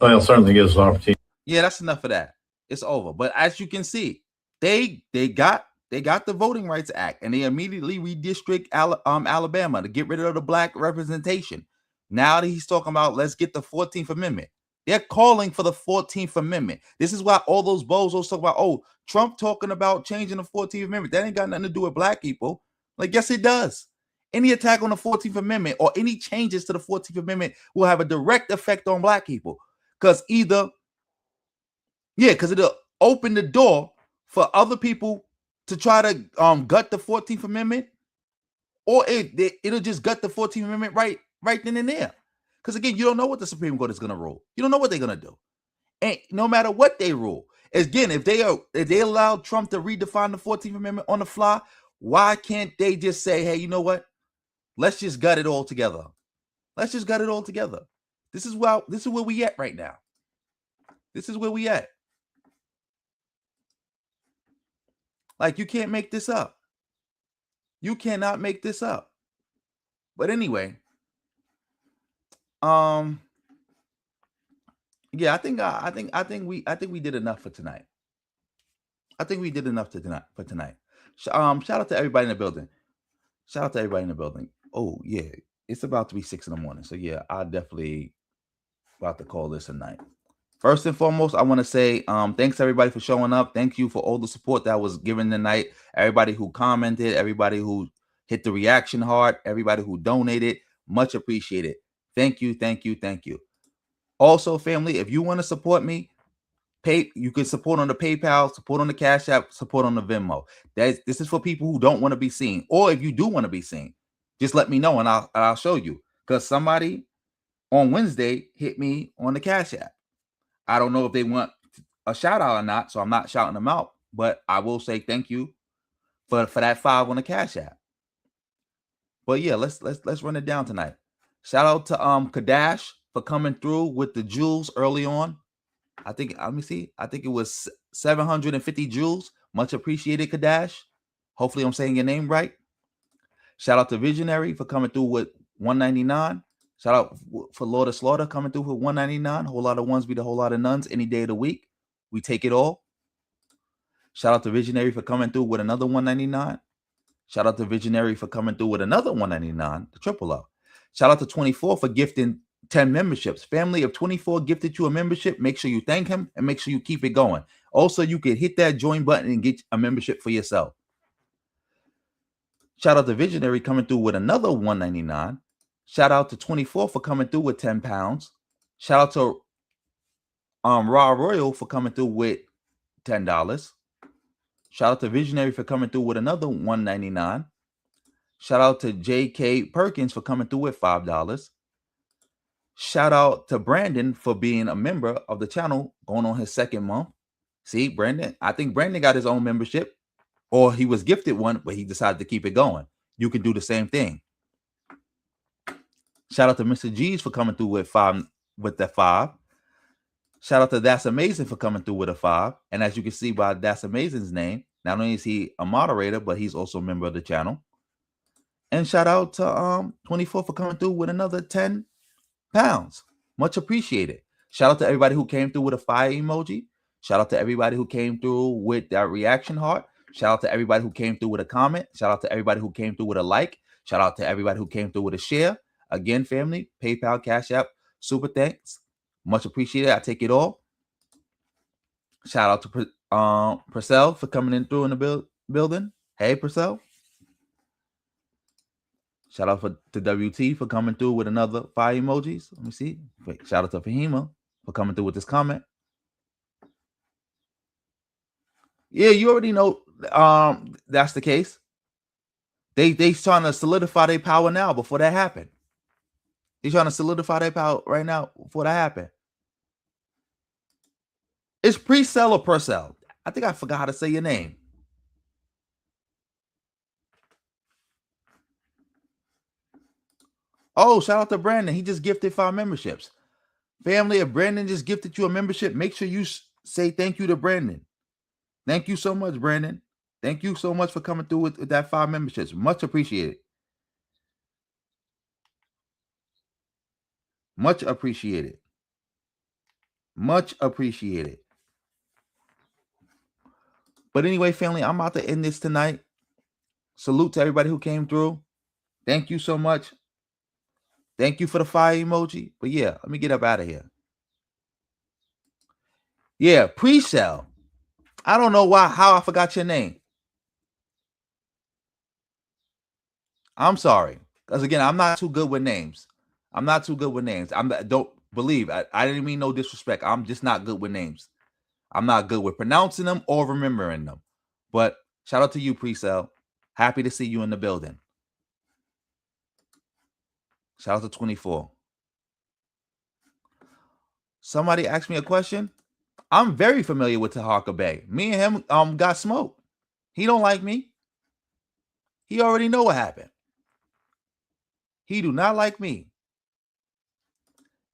Well, it certainly gives us an opportunity. Yeah, that's enough of that. It's over. But as you can see, they got the Voting Rights Act, and they immediately redistrict Alabama to get rid of the black representation. Now that he's talking about, let's get the 14th Amendment. They're calling for the 14th Amendment. This is why all those bozos talk about, Trump talking about changing the 14th Amendment. That ain't got nothing to do with black people. Like, yes, it does. Any attack on the 14th Amendment or any changes to the 14th Amendment will have a direct effect on black people. Because it'll open the door for other people to try to gut the 14th Amendment, or it'll just gut the 14th Amendment right then and there. Because again, you don't know what the Supreme Court is going to rule. You don't know what they're going to do. And no matter what they rule, again, if they allow Trump to redefine the 14th Amendment on the fly, why can't they just say, hey, you know what? Let's just gut it all together. Let's just gut it all together. This is where we at right now. This is where we at. Like, you can't make this up. You cannot make this up. But anyway, yeah, I think we did enough for tonight. I think we did enough for tonight. Shout out to everybody in the building. Shout out to everybody in the building. Oh yeah, it's about to be 6 a.m. So yeah, I definitely about to call this a night. First and foremost, I want to say thanks everybody for showing up. Thank you for all the support that was given tonight. Everybody who commented, everybody who hit the reaction heart, everybody who donated, much appreciated. Thank you, thank you, thank you. Also, family, if you want to support me, You can support on the PayPal, support on the Cash App, support on the Venmo. This is for people who don't want to be seen, or if you do want to be seen, just let me know and I'll show you. Because somebody on Wednesday hit me on the Cash App. I don't know if they want a shout out or not, so I'm not shouting them out, but I will say thank you for that $5 on the Cash App. But yeah, let's run it down tonight. Shout out to Kadash for coming through with the jewels early on. I think, let me see. I think it was 750 jewels. Much appreciated, Kadash. Hopefully I'm saying your name right. Shout out to Visionary for coming through with 199. Shout out for Lord of Slaughter coming through with 199. Whole lot of ones beat a whole lot of nuns any day of the week. We take it all. Shout out to Visionary for coming through with another 199. Shout out to Visionary for coming through with another 199, the triple O. Shout out to 24 for gifting 10 memberships. Family of 24 gifted you a membership. Make sure you thank him and make sure you keep it going. Also, you can hit that join button and get a membership for yourself. Shout out to Visionary coming through with another 199. Shout out to 24 for coming through with 10 pounds. Shout out to Raw Royal for coming through with $10. Shout out to Visionary for coming through with another 199. Shout out to J.K. Perkins for coming through with $5. Shout out to Brandon for being a member of the channel, going on his second month. See, Brandon, I think Brandon got his own membership, or he was gifted one, but he decided to keep it going. You can do the same thing. Shout out to Mr. G's for coming through with that 5. Shout out to That's Amazing for coming through with a 5. And as you can see by That's Amazing's name, not only is he a moderator, but he's also a member of the channel. And shout out to 24 for coming through with another 10 pounds. Much appreciated. Shout out to everybody who came through with a fire emoji. Shout out to everybody who came through with that reaction heart. Shout out to everybody who came through with a comment. Shout out to everybody who came through with a like. Shout out to everybody who came through with a share. Again, family, PayPal, Cash App, super thanks. Much appreciated. I take it all. Shout out to Purcell for coming in through in the building. Hey, Purcell. Shout out to WT for coming through with another fire emojis. Let me see. Shout out to Fahima for coming through with this comment. Yeah, you already know that's the case. They trying to solidify their power now before that happened. They're trying to solidify their power right now before that happened. It's pre-sell or per-sell. I think I forgot how to say your name. Oh, shout out to Brandon. He just gifted 5 memberships. Family, if Brandon just gifted you a membership, make sure you say thank you to Brandon. Thank you so much, Brandon. Thank you so much for coming through with that 5 memberships. Much appreciated. Much appreciated. Much appreciated. But anyway, family, I'm about to end this tonight. Salute to everybody who came through. Thank you so much. Thank you for the fire emoji. But yeah, let me get up out of here. Yeah, pre-sell. I don't know how I forgot your name. I'm sorry. Because again, I'm not too good with names. Don't believe. I didn't mean no disrespect. I'm just not good with names. I'm not good with pronouncing them or remembering them. But shout out to you, pre-sell. Happy to see you in the building. Shout out to 24. Somebody asked me a question. I'm very familiar with Tahaka Bay. Me and him got smoked. He don't like me. He already know what happened. He do not like me.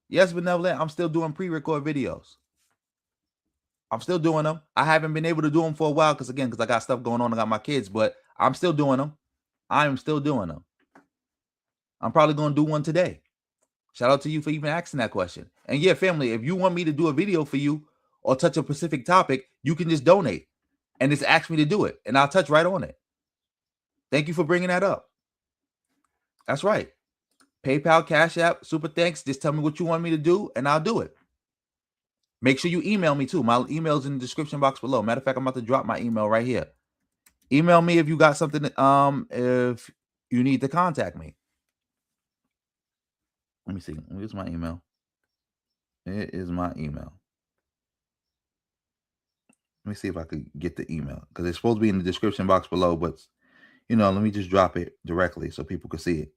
Yes, Benevolent, I'm still doing pre-record videos. I'm still doing them. I haven't been able to do them for a while because I got stuff going on. I got my kids, but I'm still doing them. I am still doing them. I'm probably going to do one today. Shout out to you for even asking that question. And yeah, family, if you want me to do a video for you or touch a specific topic, you can just donate and just ask me to do it, and I'll touch right on it. Thank you for bringing that up. That's right. PayPal, Cash App, super thanks. Just tell me what you want me to do, and I'll do it. Make sure you email me too. My email's in the description box below. Matter of fact, I'm about to drop my email right here. Email me if you got something, if you need to contact me. Let me see. Here's my email. It is my email. Let me see if I could get the email because it's supposed to be in the description box below, but let me just drop it directly so people can see it.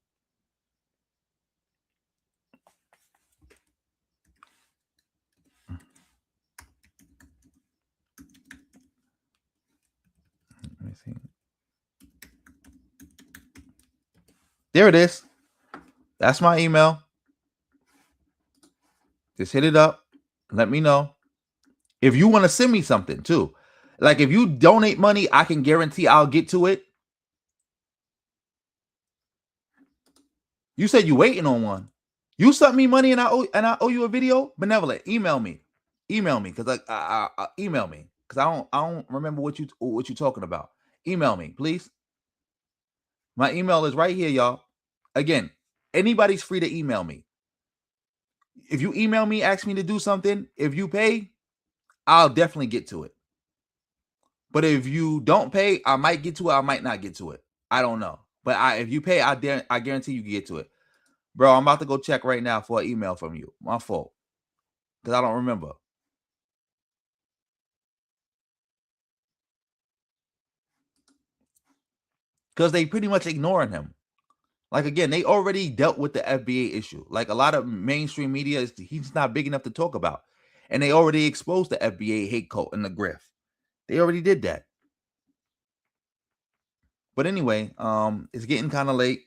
Let me see. There it is. That's my email. Just hit it up. Let me know. If you want to send me something too. Like if you donate money, I can guarantee I'll get to it. You said you waiting on one. You sent me money and I owe you a video. Benevolent, email me because I email me because I don't remember what you talking about. Email me, please. My email is right here, y'all. Again, anybody's free to email me. If you email me, ask me to do something. If you pay, I'll definitely get to it. But if you don't pay, I might get to it. I might not get to it. I don't know. But if you pay, I guarantee you can get to it. Bro, I'm about to go check right now for an email from you. My fault. Because I don't remember. Because they pretty much ignoring him. Like, again, they already dealt with the FBA issue. Like, a lot of mainstream media, he's not big enough to talk about. And they already exposed the FBA hate cult and the grift. They already did that. But anyway, it's getting kind of late.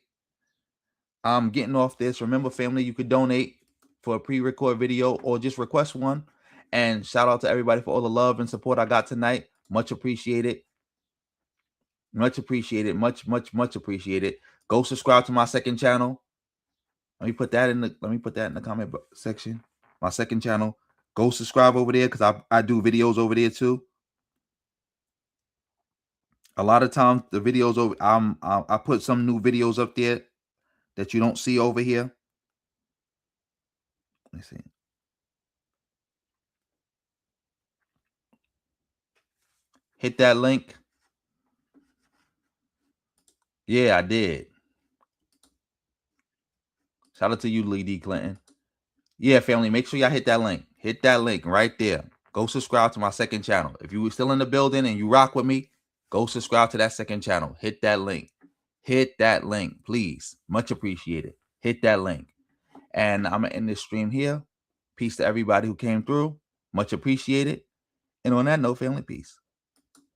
I'm getting off this. Remember, family, you could donate for a pre-record video or just request one. And shout out to everybody for all the love and support I got tonight. Much appreciated. Much appreciated. Much appreciated. Go subscribe to my second channel. Let me put that in the comment section. My second channel. Go subscribe over there because I do videos over there too. A lot of times the videos over I put some new videos up there that you don't see over here. Let me see. Hit that link. Yeah, I did. Shout out to you, Lee D. Clinton. Yeah, family, make sure y'all hit that link. Hit that link right there. Go subscribe to my second channel. If you were still in the building and you rock with me, go subscribe to that second channel. Hit that link. Hit that link, please. Much appreciated. Hit that link. And I'm going to end this stream here. Peace to everybody who came through. Much appreciated. And on that note, family, peace.